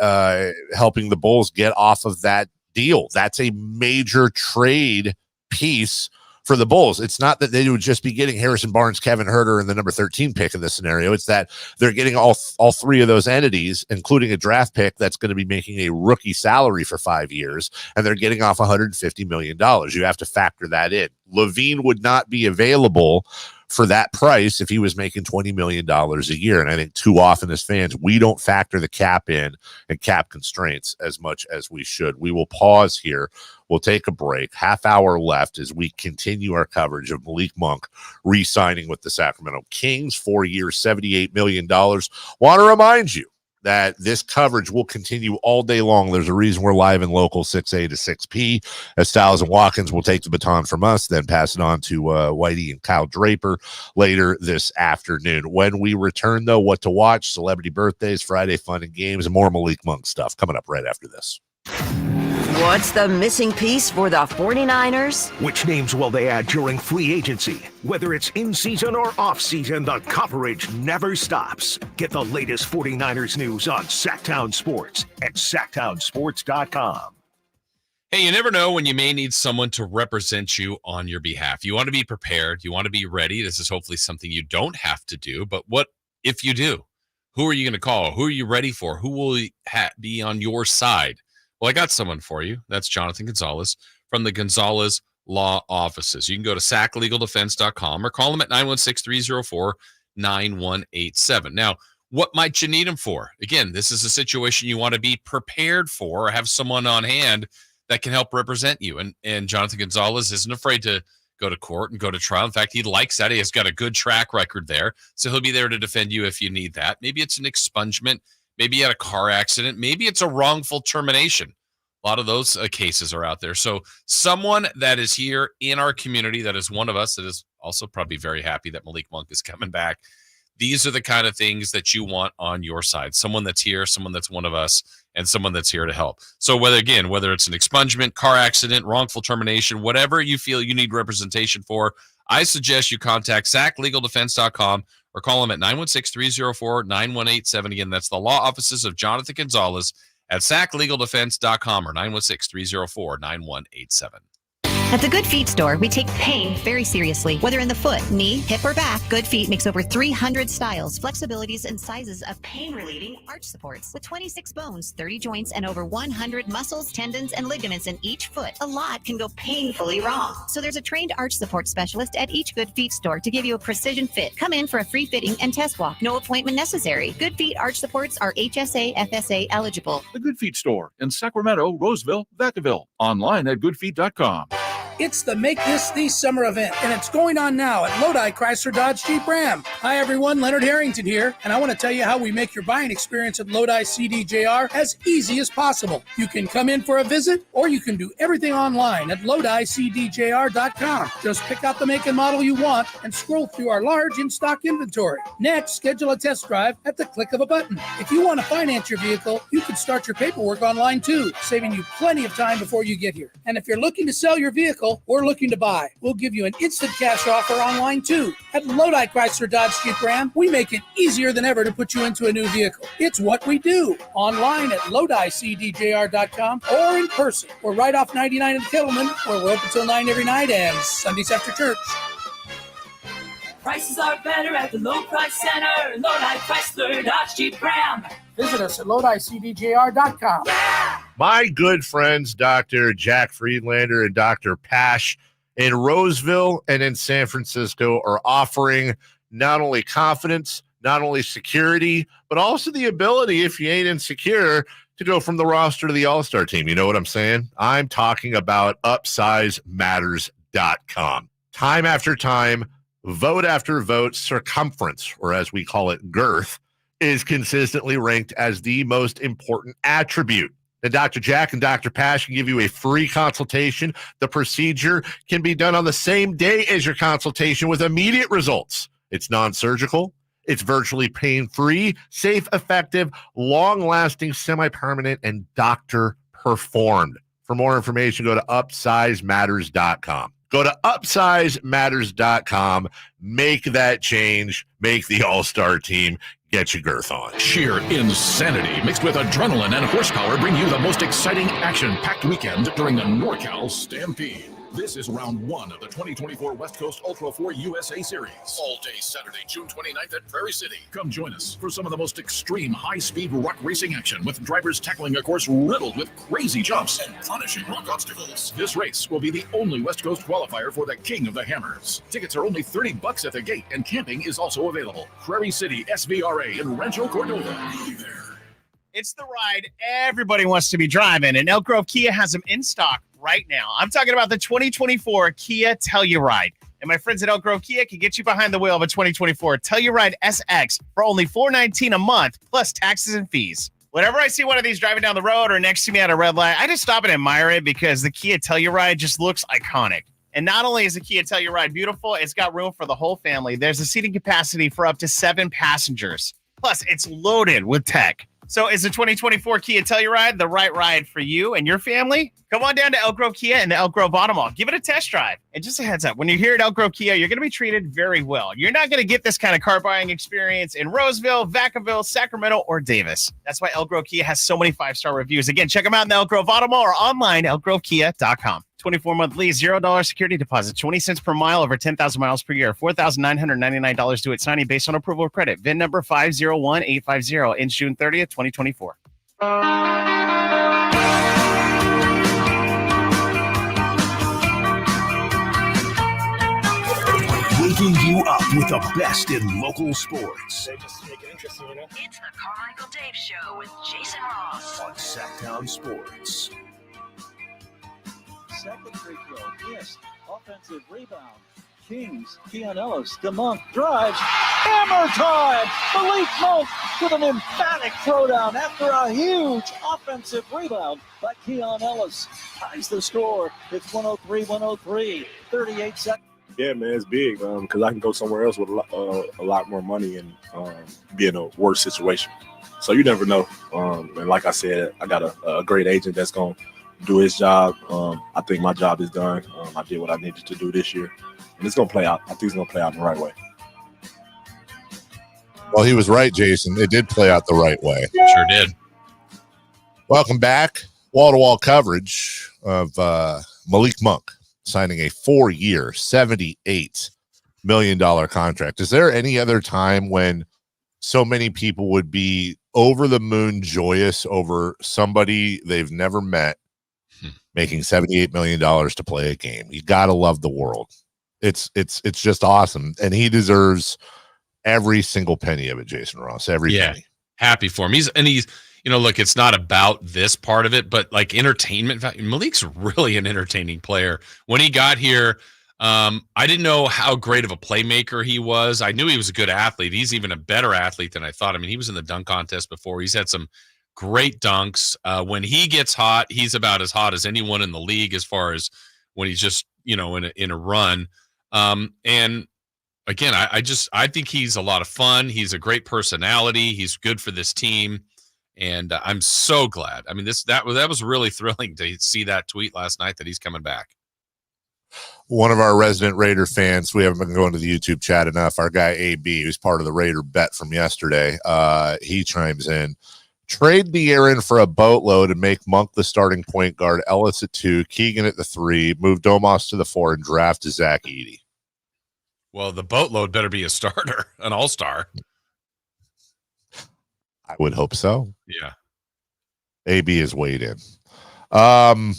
helping the Bulls get off of that deal. That's a major trade piece for the Bulls. It's not that they would just be getting Harrison Barnes, Kevin Herter, and the number 13 pick in this scenario. It's that they're getting all three of those entities, including a draft pick that's going to be making a rookie salary for 5 years, and they're getting off $150 million. You have to factor that in. Levine would not be available for that price if he was making $20 million a year. And I think too often as fans, we don't factor the cap in and cap constraints as much as we should. We will pause here. We'll take a break. Half hour left as we continue our coverage of Malik Monk re-signing with the Sacramento Kings, 4 years, $78 million. Want to remind you that this coverage will continue all day long. There's a reason we're live and local 6A to 6P, as Styles and Watkins will take the baton from us, then pass it on to Whitey and Kyle Draper later this afternoon. When we return, though, what to watch, celebrity birthdays, Friday fun and games, and more Malik Monk stuff coming up right after this. What's the missing piece for the 49ers? Which names will they add during free agency? Whether it's in season or off season, the coverage never stops. Get the latest 49ers news on Sacktown Sports at sacktownsports.com. Hey, you never know when you may need someone to represent you on your behalf. You want to be prepared. You want to be ready. This is hopefully something you don't have to do. But what if you do? Who are you going to call? Who are you ready for? Who will be on your side? Well, I got someone for you. That's Jonathan Gonzalez from the Gonzalez Law Offices. You can go to sacklegaldefense.com or call him at 916-304-9187. Now, what might you need him for? Again, this is a situation you want to be prepared for or have someone on hand that can help represent you. And Jonathan Gonzalez isn't afraid to go to court and go to trial. In fact, he likes that. He has got a good track record there. So he'll be there to defend you if you need that. Maybe it's an expungement. Maybe you had a car accident. Maybe it's a wrongful termination. A lot of those cases are out there. So someone that is here in our community, that is one of us, that is also probably very happy that Malik Monk is coming back. These are the kind of things that you want on your side. Someone that's here, someone that's one of us, and someone that's here to help. So whether it's an expungement, car accident, wrongful termination, whatever you feel you need representation for, I suggest you contact sacklegaldefense.com or call them at 916-304-9187. Again, that's the law offices of Jonathan Gonzalez at sacklegaldefense.com or 916-304-9187. At the Good Feet store, we take pain very seriously. Whether in the foot, knee, hip, or back, Good Feet makes over 300 styles, flexibilities, and sizes of pain-relieving arch supports. With 26 bones, 30 joints, and over 100 muscles, tendons, and ligaments in each foot, a lot can go painfully wrong. So there's a trained arch support specialist at each Good Feet store to give you a precision fit. Come in for a free fitting and test walk. No appointment necessary. Good Feet arch supports are HSA, FSA eligible. The Good Feet store in Sacramento, Roseville, Vacaville. Online at goodfeet.com. It's the Make This the Summer event, and it's going on now at Lodi Chrysler Dodge Jeep Ram. Hi everyone, Leonard Harrington here, and I want to tell you how we make your buying experience at Lodi CDJR as easy as possible. You can come in for a visit, or you can do everything online at LodiCDJR.com. Just pick out the make and model you want and scroll through our large in-stock inventory. Next, schedule a test drive at the click of a button. If you want to finance your vehicle, you can start your paperwork online too, saving you plenty of time before you get here. And if you're looking to sell your vehicle or looking to buy, we'll give you an instant cash offer online too. At Lodi Chrysler Dodge Jeep Ram, we make it easier than ever to put you into a new vehicle. It's what we do. Online at LodiCDJR.com or in person. We're right off 99 in Kettleman, where we're open till 9 every night and Sundays after church. Prices are better at the Low Price Center. Lodi Chrysler Dodge Jeep Ram. Visit us at LodiCDJR.com. Yeah! My good friends, Dr. Jack Friedlander and Dr. Pash in Roseville and in San Francisco are offering not only confidence, not only security, but also the ability, if you ain't insecure, to go from the roster to the all-star team. You know what I'm saying? I'm talking about upsizematters.com. Time after time, vote after vote, circumference, or as we call it, girth, is consistently ranked as the most important attribute. And Dr. Jack and Dr. Pash can give you a free consultation. The procedure can be done on the same day as your consultation with immediate results. It's non-surgical. It's virtually pain-free, safe, effective, long-lasting, semi-permanent, and doctor-performed. For more information, go to upsizematters.com. Go to upsizematters.com. Make that change. Make the all-star team. Get your girth on. Sheer insanity mixed with adrenaline and horsepower bring you the most exciting action-packed weekend during the NorCal Stampede. This is round 1 of the 2024 West Coast Ultra 4 USA Series. All day Saturday, June 29th at Prairie City. Come join us for some of the most extreme high-speed rock racing action with drivers tackling a course riddled with crazy jumps and punishing rock obstacles. This race will be the only West Coast qualifier for the King of the Hammers. Tickets are only $30 at the gate, and camping is also available. Prairie City SVRA in Rancho Cordova. Be there. It's the ride everybody wants to be driving, and Elk Grove Kia has them in stock right now. I'm talking about the 2024 Kia Telluride. And my friends at Elk Grove Kia can get you behind the wheel of a 2024 Telluride SX for only $419 a month, plus taxes and fees. Whenever I see one of these driving down the road or next to me at a red light, I just stop and admire it because the Kia Telluride just looks iconic. And not only is the Kia Telluride beautiful, it's got room for the whole family. There's a seating capacity for up to 7 passengers. Plus, it's loaded with tech. So is the 2024 Kia Telluride the right ride for you and your family? Come on down to Elk Grove Kia in the Elk Grove Auto Mall. Give it a test drive. And just a heads up, when you're here at Elk Grove Kia, you're going to be treated very well. You're not going to get this kind of car buying experience in Roseville, Vacaville, Sacramento, or Davis. That's why Elk Grove Kia has so many 5-star reviews. Again, check them out in the Elk Grove Auto Mall or online, elkgrovekia.com. 24-month lease, $0 security deposit, 20 cents per mile over 10,000 miles per year, $4,999 due at signing based on approval or credit. VIN number 501850, ends June 30th, 2024. Waking you up with the best in local sports. They just make it interesting, you know? It's the Carmichael Dave Show with Jason Ross On Sacktown Sports. Second free throw, missed. Offensive rebound. Kings, Keon Ellis, Monk drives. Hammer time! Malik Monk with an emphatic throwdown after a huge offensive rebound by Keon Ellis. Ties the score. It's 103-103. 38 seconds. Yeah, man, it's big because I can go somewhere else with a lot more money and be in a worse situation. So you never know. And like I said, I got a great agent that's going to do his job. I think my job is done. I did what I needed to do this year. And it's going to play out. I think it's going to play out in the right way. Well, he was right, Jason. It did play out the right way. Sure did. Welcome back. Wall-to-wall coverage of Malik Monk signing a 4-year, $78 million contract. Is there any other time when so many people would be over the moon joyous over somebody they've never met making $78 million to play a game? You got to love the world. It's just awesome. And he deserves every single penny of it, Jason Ross. Every penny. Happy for him. He's, look, it's not about this part of it, but like entertainment value. Malik's really an entertaining player. When he got here, I didn't know how great of a playmaker he was. I knew he was a good athlete. He's even a better athlete than I thought. I mean, he was in the dunk contest before. He's had some great dunks. When he gets hot, he's about as hot as anyone in the league as far as when he's just, in a run. And again, I think he's a lot of fun. He's a great personality. He's good for this team. And I'm so glad. I mean, that was really thrilling to see that tweet last night that he's coming back. One of our resident Raider fans, we haven't been going to the YouTube chat enough. Our guy AB, who's part of the Raider bet from yesterday, he chimes in. Trade the Aaron for a boatload and make Monk the starting point guard, Ellis at 2, Keegan at the 3, move Domas to the 4, and draft Zach Edey. Well, the boatload better be a starter, an all-star. I would hope so. Yeah. AB is weighed in. Okay.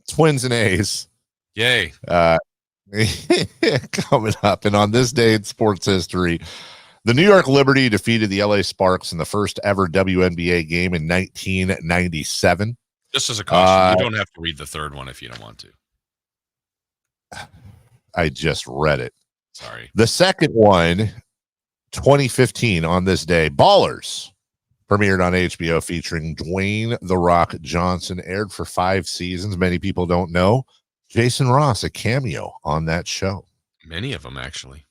Twins and A's. Yay. Coming up. And on this day in sports history, The New York Liberty defeated the LA Sparks in the first ever WNBA game in 1997. Just as a caution, you don't have to read the third one if you don't want to. I just read it. Sorry. The second one, 2015, on this day, Ballers, premiered on HBO featuring Dwayne "The Rock" Johnson, aired for 5 seasons. Many people don't know. Jason Ross, a cameo on that show. Many of them, actually.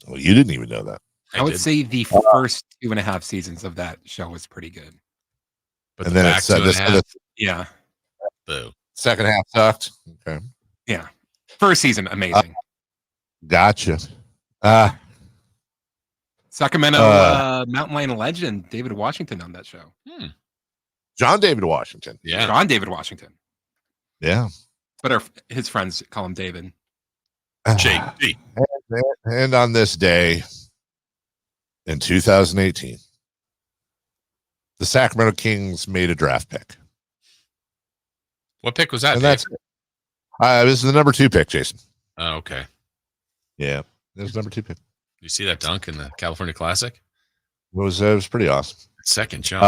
Well, you didn't even know that. I would say the first 2.5 seasons of that show was pretty good. But and then it's yeah. Boo. Second half sucked. Okay. Yeah. First season, amazing. Gotcha. Sacramento mountain lion legend David Washington on that show. John David Washington. Yeah. John David Washington. Yeah. But his friends call him David. JD. And on this day in 2018, the Sacramento Kings made a draft pick. What pick was that? And that's this is the number 2 pick, Jason. Oh, okay. Yeah, it was number 2 pick. You see that dunk in the California Classic? It was pretty awesome. Second jump.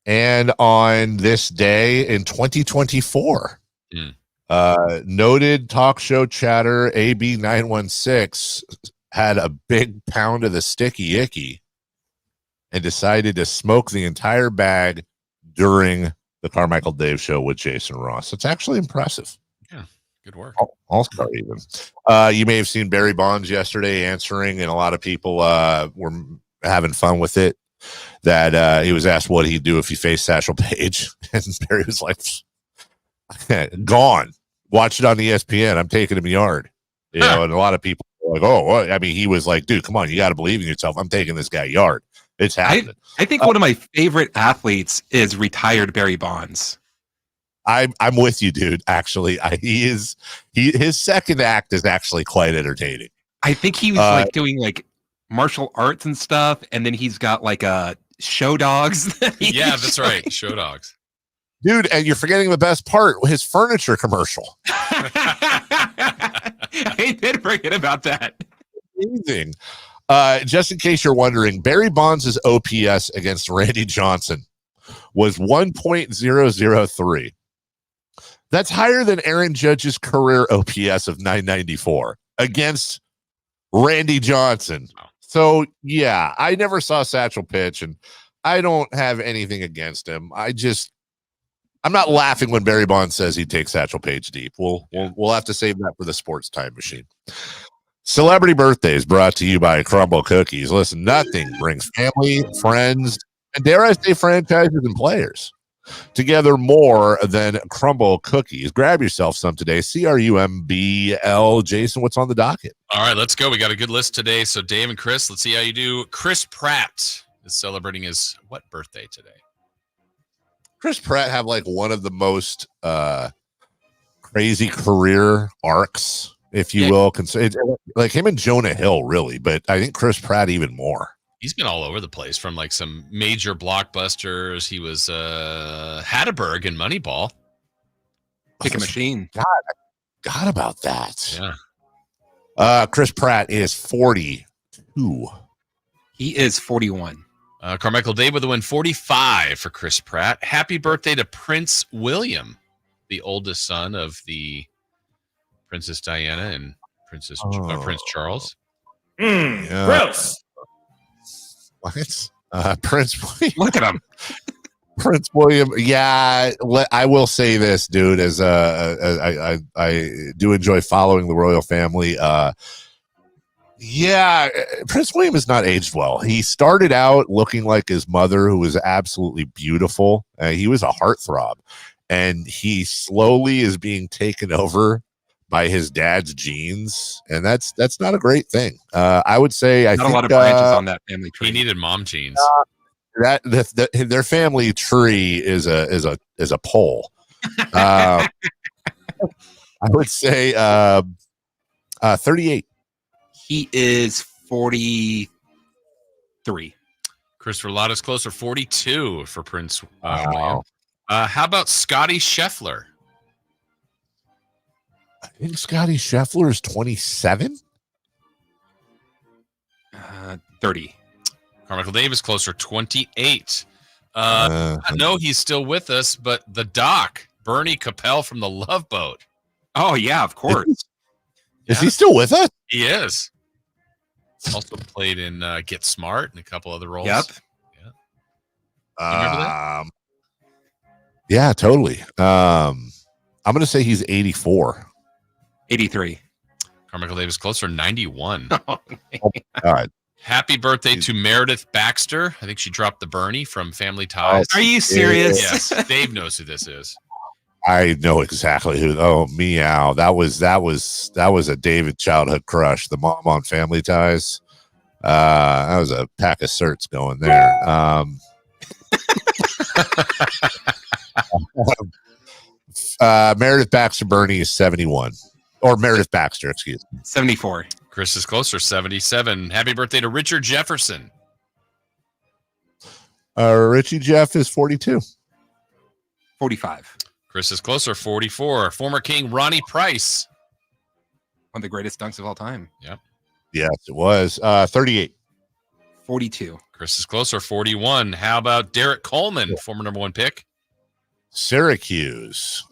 And on this day in 2024, noted talk show chatter AB916 had a big pound of the sticky icky and decided to smoke the entire bag during the Carmichael Dave Show with Jason Ross. It's actually impressive. Yeah, good work. All-star even. You may have seen Barry Bonds yesterday answering, and a lot of people were having fun with it. That he was asked what he'd do if he faced Satchel Paige, and Barry was like, "Gone. Watch it on ESPN. I'm taking him yard." You know, and a lot of people were like, "Oh, what?" I mean, he was like, "Dude, come on, you got to believe in yourself. I'm taking this guy yard. It's happening." I think one of my favorite athletes is retired Barry Bonds. I'm with you, dude. Actually, his second act is actually quite entertaining. I think he was like doing like martial arts and stuff, and then he's got like show dogs. Yeah, that's right. Show dogs. Dude, and you're forgetting the best part, his furniture commercial. I did forget about that. Amazing. Just in case you're wondering, Barry Bonds' OPS against Randy Johnson was 1.003. That's higher than Aaron Judge's career OPS of 994 against Randy Johnson. So, yeah, I never saw Satchel pitch, and I don't have anything against him. I'm not laughing when Barry Bonds says he'd take Satchel Paige deep. We'll have to save that for the sports time machine. Celebrity birthdays brought to you by Crumble Cookies. Listen, nothing brings family, friends, and dare I say franchises and players together more than Crumble Cookies. Grab yourself some today. CRUMBL. Jason, what's on the docket? All right, let's go. We got a good list today. So Dave and Chris, let's see how you do. Chris Pratt is celebrating his what birthday today? Chris Pratt have like one of the most crazy career arcs, if you will. Like him and Jonah Hill, really, but I think Chris Pratt even more. He's been all over the place from like some major blockbusters. He was Hatterberg in Moneyball. Pick a machine. God, I forgot about that. Yeah. Chris Pratt is 42. He is 41. Carmichael Dave with the win, 45 for Chris Pratt. Happy birthday to Prince William, the oldest son of the Princess Diana and Prince Charles. Gross. What? Prince William. Look at him. Prince William. Yeah, I will say this, dude, as I do enjoy following the royal family. Yeah, Prince William has not aged well. He started out looking like his mother, who was absolutely beautiful. He was a heartthrob, and he slowly is being taken over by his dad's genes, and that's not a great thing. I would say I think a lot of branches on that family tree. He needed mom genes. Their family tree is a pole. I would say 38. He is 43. Christopher Lotta's closer, 42 for Prince William. How about Scotty Scheffler? I think Scotty Scheffler is 27. 30. Carmichael Dave is closer, 28. I know he's still with us, but the doc, Bernie Capel from the Love Boat. Oh, yeah, of course. Is he still with us? He is. Also played in Get Smart and a couple other roles. Yep. Yeah. You remember that? Yeah, totally. I'm going to say he's 84. 83. Carmichael Dave is closer, 91. All right. Happy birthday to Meredith Baxter. I think she dropped the Bernie from Family Ties. Are you serious? Yes. Dave knows who this is. I know exactly who. Oh, meow. That was a David childhood crush. The mom on Family Ties. That was a pack of certs going there. Meredith Baxter Bernie is 71. Or Meredith Baxter, excuse me. 74. Chris is closer, 77. Happy birthday to Richard Jefferson. Richie Jeff is 42. 45. Chris is closer, 44. Former King Ronnie Price. One of the greatest dunks of all time. Yep. Yes, it was. 38. 42. Chris is closer, 41. How about Derek Coleman, former number 1 pick? Syracuse.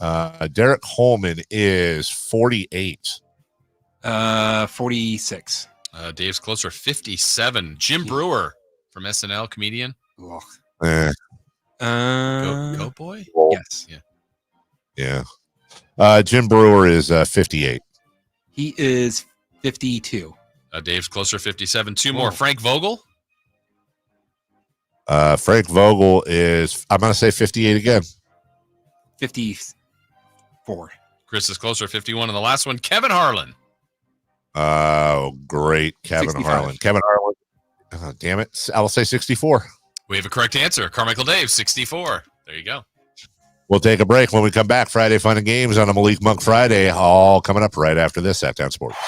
Derek Holman is 48. 46. Dave's closer, 57. Jim Brewer from SNL, comedian. Go boy? Yes. Yeah. Jim Brewer is 58. He is 52. Dave's closer, 57. Two more. Frank Vogel. Frank Vogel is, I'm going to say 58 again. 54. Chris is closer, 51. And the last one, Kevin Harlan. Oh, great. Kevin 65. Harlan. Kevin Harlan. Damn it. I will say 64. We have a correct answer. Carmichael Dave, 64. There you go. We'll take a break. When we come back, Friday Fun and Games on a Malik Monk Friday, all coming up right after this Sacktown Sports.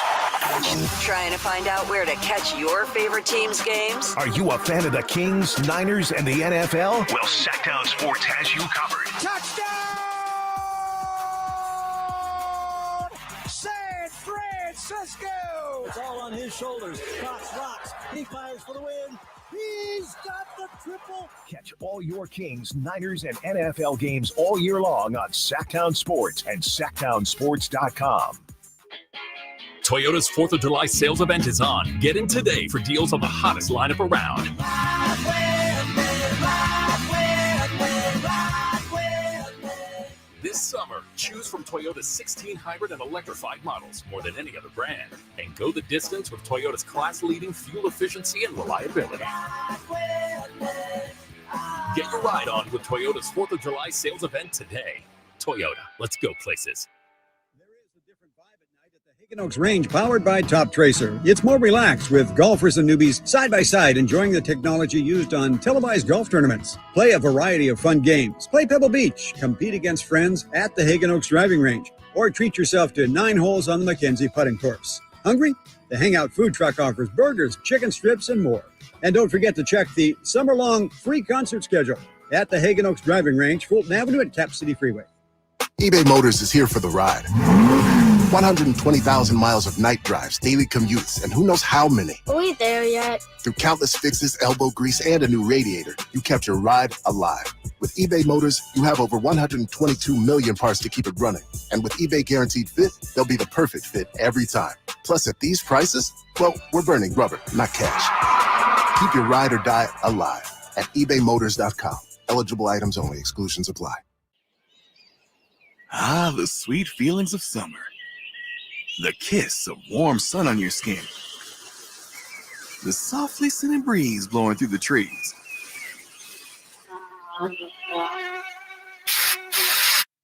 Trying to find out where to catch your favorite team's games? Are you a fan of the Kings, Niners, and the NFL? Well, Sacktown Sports has you covered. San Francisco! It's all on his shoulders. Cox rocks. He fires for the win. He's got the triple. Catch all your Kings, Niners, and NFL games all year long on Sacktown Sports and SacktownSports.com. Toyota's 4th of July sales event is on. Get in today for deals on the hottest lineup around. This summer, choose from Toyota's 16 hybrid and electrified models, more than any other brand, and go the distance with Toyota's class-leading fuel efficiency and reliability. Get your ride on with Toyota's 4th of July sales event today. Toyota, let's go places. Oaks Range, powered by Top Tracer. It's more relaxed with golfers and newbies side by side enjoying the technology used on televised golf tournaments. Play a variety of fun games. Play Pebble Beach. Compete against friends at the Hagen Oaks Driving Range. Or treat yourself to 9 holes on the Mackenzie putting course. Hungry? The Hangout Food Truck offers burgers, chicken strips, and more. And don't forget to check the summer-long free concert schedule at the Hagen Oaks Driving Range, Fulton Avenue and Cap City Freeway. eBay Motors is here for the ride. 120,000 miles of night drives, daily commutes, and who knows how many. Are we there yet? Through countless fixes, elbow grease, and a new radiator, you kept your ride alive. With eBay Motors, you have over 122 million parts to keep it running. And with eBay Guaranteed Fit, they'll be the perfect fit every time. Plus, at these prices, well, we're burning rubber, not cash. Keep your ride or die alive at ebaymotors.com. Eligible items only. Exclusions apply. Ah, the sweet feelings of summer. The kiss of warm sun on your skin. The softly scented breeze blowing through the trees.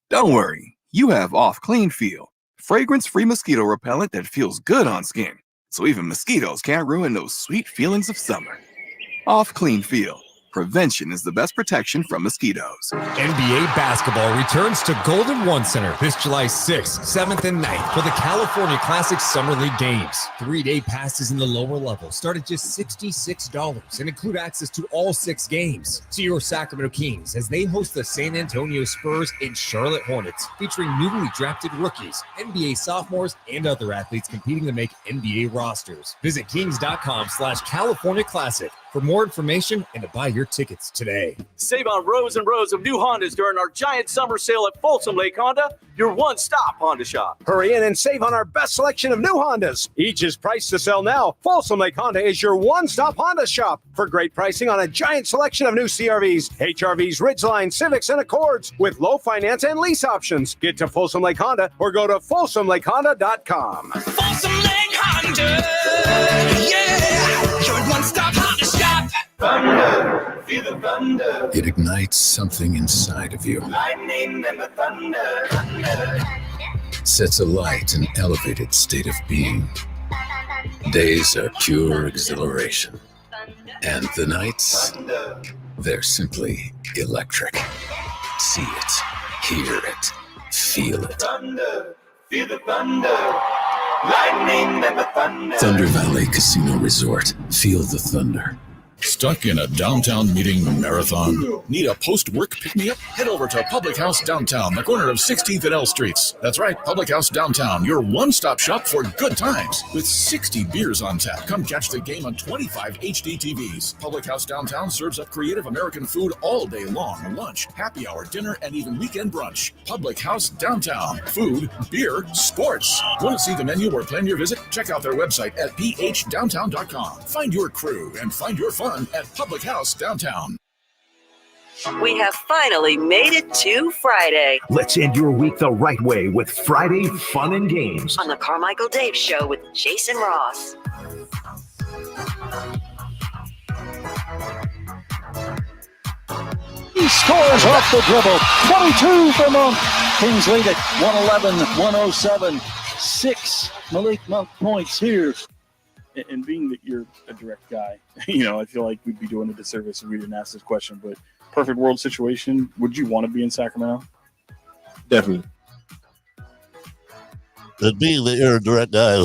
Don't worry, you have Off Clean Feel, fragrance-free mosquito repellent that feels good on skin, so even mosquitoes can't ruin those sweet feelings of summer. Off Clean Feel, Prevention is the best protection from mosquitoes. NBA basketball returns to Golden One Center this July 6th, 7th, and 9th for the California Classic Summer League Games. 3-day passes in the lower level start at just $66 and include access to all 6 games. See your Sacramento Kings as they host the San Antonio Spurs and Charlotte Hornets, featuring newly drafted rookies, NBA sophomores, and other athletes competing to make NBA rosters. Visit kings.com/California Classic for more information and to buy your tickets today. Save on rows and rows of new Hondas during our giant summer sale at Folsom Lake Honda, your one-stop Honda shop. Hurry in and save on our best selection of new Hondas. Each is priced to sell now. Folsom Lake Honda is your one-stop Honda shop for great pricing on a giant selection of new CRVs, HRVs, Ridgeline, Civics, and Accords with low finance and lease options. Get to Folsom Lake Honda or go to folsomlakehonda.com. Folsom Lake Honda, yeah, your one-stop Honda shop. Thunder, feel the thunder. It ignites something inside of you. Lightning and the thunder. Sets alight an elevated state of being. Days are pure exhilaration. And the nights, they're simply electric. See it, hear it, feel it. Thunder, feel the thunder. Lightning and the thunder. Thunder Valley Casino Resort. Feel the thunder. Stuck in a downtown meeting marathon? Need a post-work pick-me-up? Head over to Public House Downtown, the corner of 16th and L Streets. That's right, Public House Downtown, your one-stop shop for good times. With 60 beers on tap, come catch the game on 25 HD TVs. Public House Downtown serves up creative American food all day long. Lunch, happy hour, dinner, and even weekend brunch. Public House Downtown. Food, beer, sports. Want to see the menu or plan your visit? Check out their website at phdowntown.com. Find your crew and find your fun at Public House Downtown. We have finally made it to Friday. Let's end your week the right way with Friday Fun and Games On the Carmichael Dave Show with Jason Ross. He scores off the dribble. 22 for Monk. Kings lead it 111-107. 6 Malik Monk points here. And being that you're a direct guy, I feel like we'd be doing a disservice if we didn't ask this question. But perfect world situation, would you want to be in Sacramento? Definitely. But being that you're a direct guy.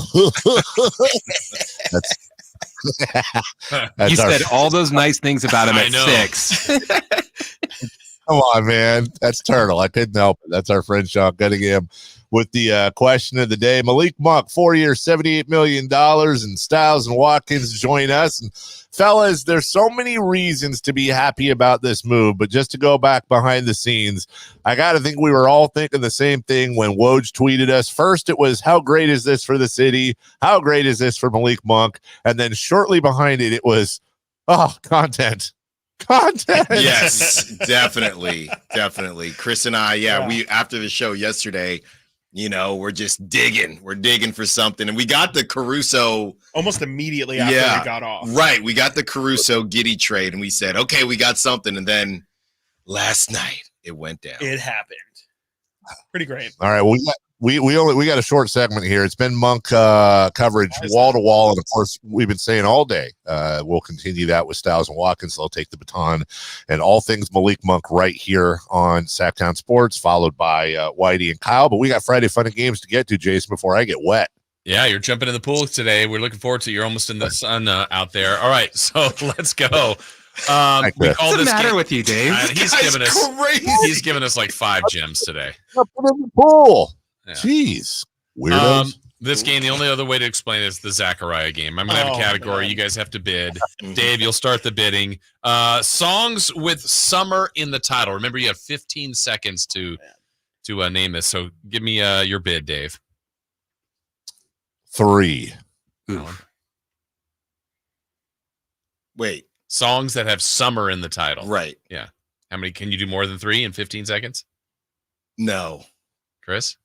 You said all those nice things about him at 6. Come on, man. That's Turtle. I couldn't help it. That's our friend Sean Cunningham with the question of the day. Malik Monk, 4 years, $78 million, and Styles and Watkins join us. And fellas, there's so many reasons to be happy about this move, but just to go back behind the scenes, I got to think we were all thinking the same thing when Woj tweeted us. First, it was, how great is this for the city? How great is this for Malik Monk? And then shortly behind it, it was, content. Yes, definitely. Chris and I, we after the show yesterday, we're just digging. We're digging for something, and we got the Caruso almost immediately after we got off. Right, we got the Caruso Giddey trade, and we said, okay, we got something, and then last night it went down. It happened. Pretty great. All right, we got a short segment here. It's been Monk coverage wall to wall, and of course we've been saying all day. We'll continue that with Styles and Watkins. They'll take the baton, and all things Malik Monk right here on Sacktown Sports, followed by Whitey and Kyle. But we got Friday Fun and Games to get to, Jason, before I get wet. Yeah, you're jumping in the pool today. We're looking forward to. You're almost in the sun out there. All right, so let's go. What's the matter with you, Dave? He's giving us like 5 gems today. Up in the pool. Yeah. Jeez, weirdos. This game, the only other way to explain it is the Zachariah game. I'm going to have a category. You guys have to bid. Dave, you'll start the bidding. Songs with summer in the title. Remember, you have 15 seconds to name this. So give me your bid, Dave. 3. Wait. Songs that have summer in the title. Right. Yeah. How many? Can you do more than 3 in 15 seconds? No. Chris?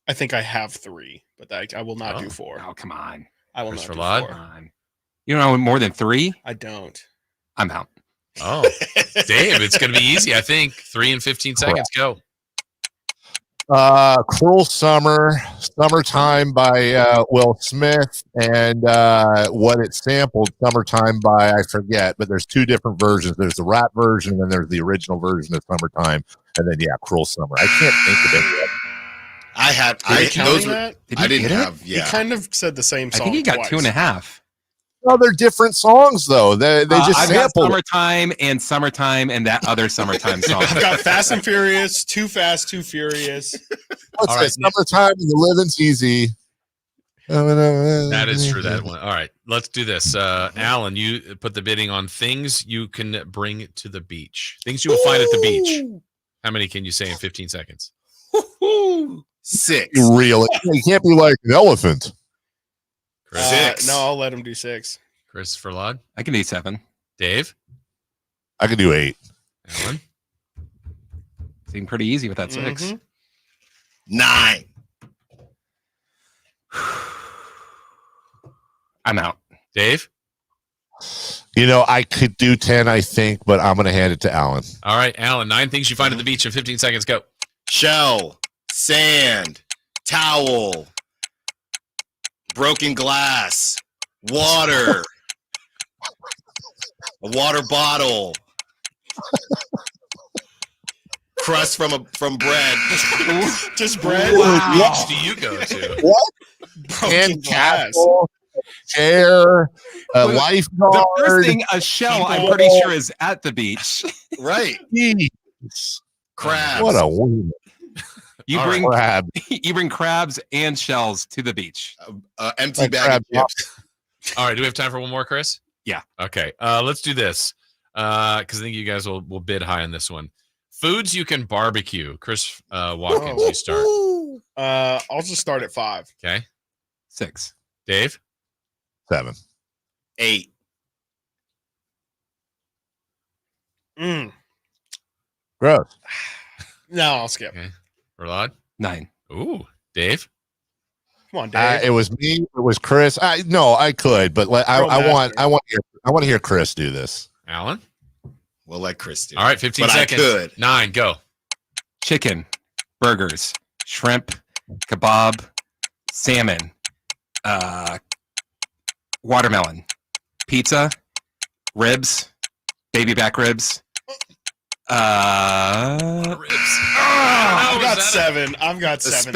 I think I have 3, but I will not do 4. Oh, come on. I will Chris not Rod? do 4. Come on. You don't know more than 3? I don't. I'm out. Oh, Dave, it's going to be easy, I think. 3 in 15 seconds. Go. Cruel Summer, Summertime by Will Smith, and what it sampled, Summertime by, I forget, but there's two different versions. There's the rap version, and then there's the original version of Summertime, and then, Cruel Summer. I can't think of any of them. I didn't have. Yeah, he kind of said the same song. I think he got twice. 2.5. No, they're different songs, though. They just I've got sampled Summertime and that other Summertime song. I've got Fast and Furious, Too Fast, Too Furious. All right, Summertime, the living's easy. That is true. That one. All right, let's do this. Alan, you put the bidding on things you can bring to the beach. Things you will find at the beach. How many can you say in 15 seconds? 6. Really? You can't be like an elephant. 6. No, I'll let him do 6. Christopher Ladd? I can do 7. Dave? I can do 8. Alan? Seemed pretty easy with that 6. 9. I'm out. Dave? I could do 10, I think, but I'm going to hand it to Alan. All right, Alan, 9 things you find at the beach in 15 seconds. Go. Shell, sand, towel, broken glass, water, a water bottle, crust from bread. Just bread. What beach do you go to? What? Broken glass. Chair, a lifeguard. The first thing, a shell, I'm pretty sure is at the beach. Right. Crabs. What a woman. You bring crabs and shells to the beach. Empty bag of chips. All right, do we have time for one more, Chris? Yeah. Okay, let's do this because I think you guys will bid high on this one. Foods you can barbecue. Chris Watkins, you start. I'll just start at 5. Okay. 6. Dave? 7. 8. Gross. No, I'll skip. Okay. Rod? 9. Ooh, Dave? Come on, Dave. It was me. It was Chris. No, I could, but I want to hear Chris do this. Alan? We'll let Chris do. All right, 15 but seconds. I could. 9, go. Chicken, burgers, shrimp, kebab, salmon, watermelon, pizza, ribs, baby back ribs. I've got 7. I've got 7.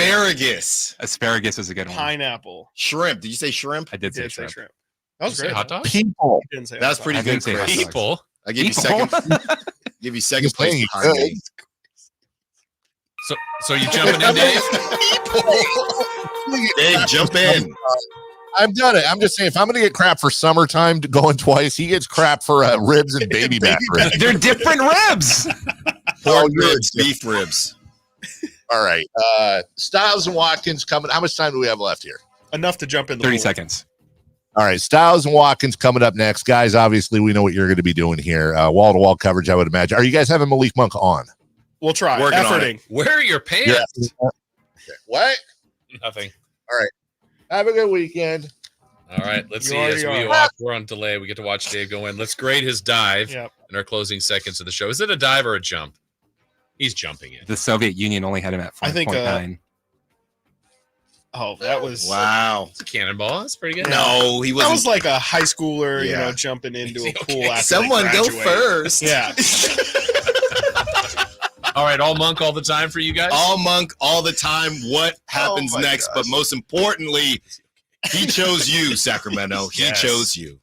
Asparagus is a good one. Pineapple. Shrimp. Did you say shrimp? I did say Say shrimp. shrimp. That was Did you great. say hot dog? People. You didn't say That's hot pretty dog. good. say hot Chris. dogs. People. I give you People. second. Give you second place playing behind good. me. So you jumping in, Dave? Dave, jump in. I've done it. I'm just saying, if I'm going to get crap for Summertime going twice, he gets crap for ribs and baby back ribs. They're different ribs. Pork ribs, beef ribs. All right. Styles and Watkins coming. How much time do we have left here? Enough to jump in the 30 pool. seconds. All right. Styles and Watkins coming up next. Guys, obviously, we know what you're going to be doing here. Wall-to-wall coverage, I would imagine. Are you guys having Malik Monk on? We'll try. Working on Efforting. Where are your pants? Yeah. What? Nothing. All right. Have a good weekend. All right, let's You see already as we are. walk. We're on delay. We get to watch Dave go in. Let's grade his dive Yep. in our closing seconds of the show. Is it a dive or a jump? He's jumping it. The Soviet Union only had him at 5.9. I think, Oh, that was Wow. It's a cannonball. That's pretty good. No, he that wasn't. was like a high schooler, Yeah. jumping into a Okay. pool after Someone they go graduate. first. Yeah. All right, all Monk all the time for you guys? All Monk, all the time. What happens my next? gosh. But most importantly, he chose you, Sacramento. He Yes. chose you.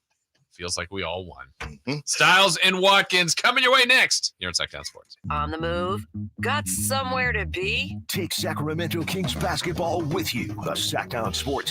Feels like we all won. Mm-hmm. Styles and Watkins coming your way next here on Sacktown Sports. On the move? Got somewhere to be? Take Sacramento Kings basketball with you. The Sacktown Sports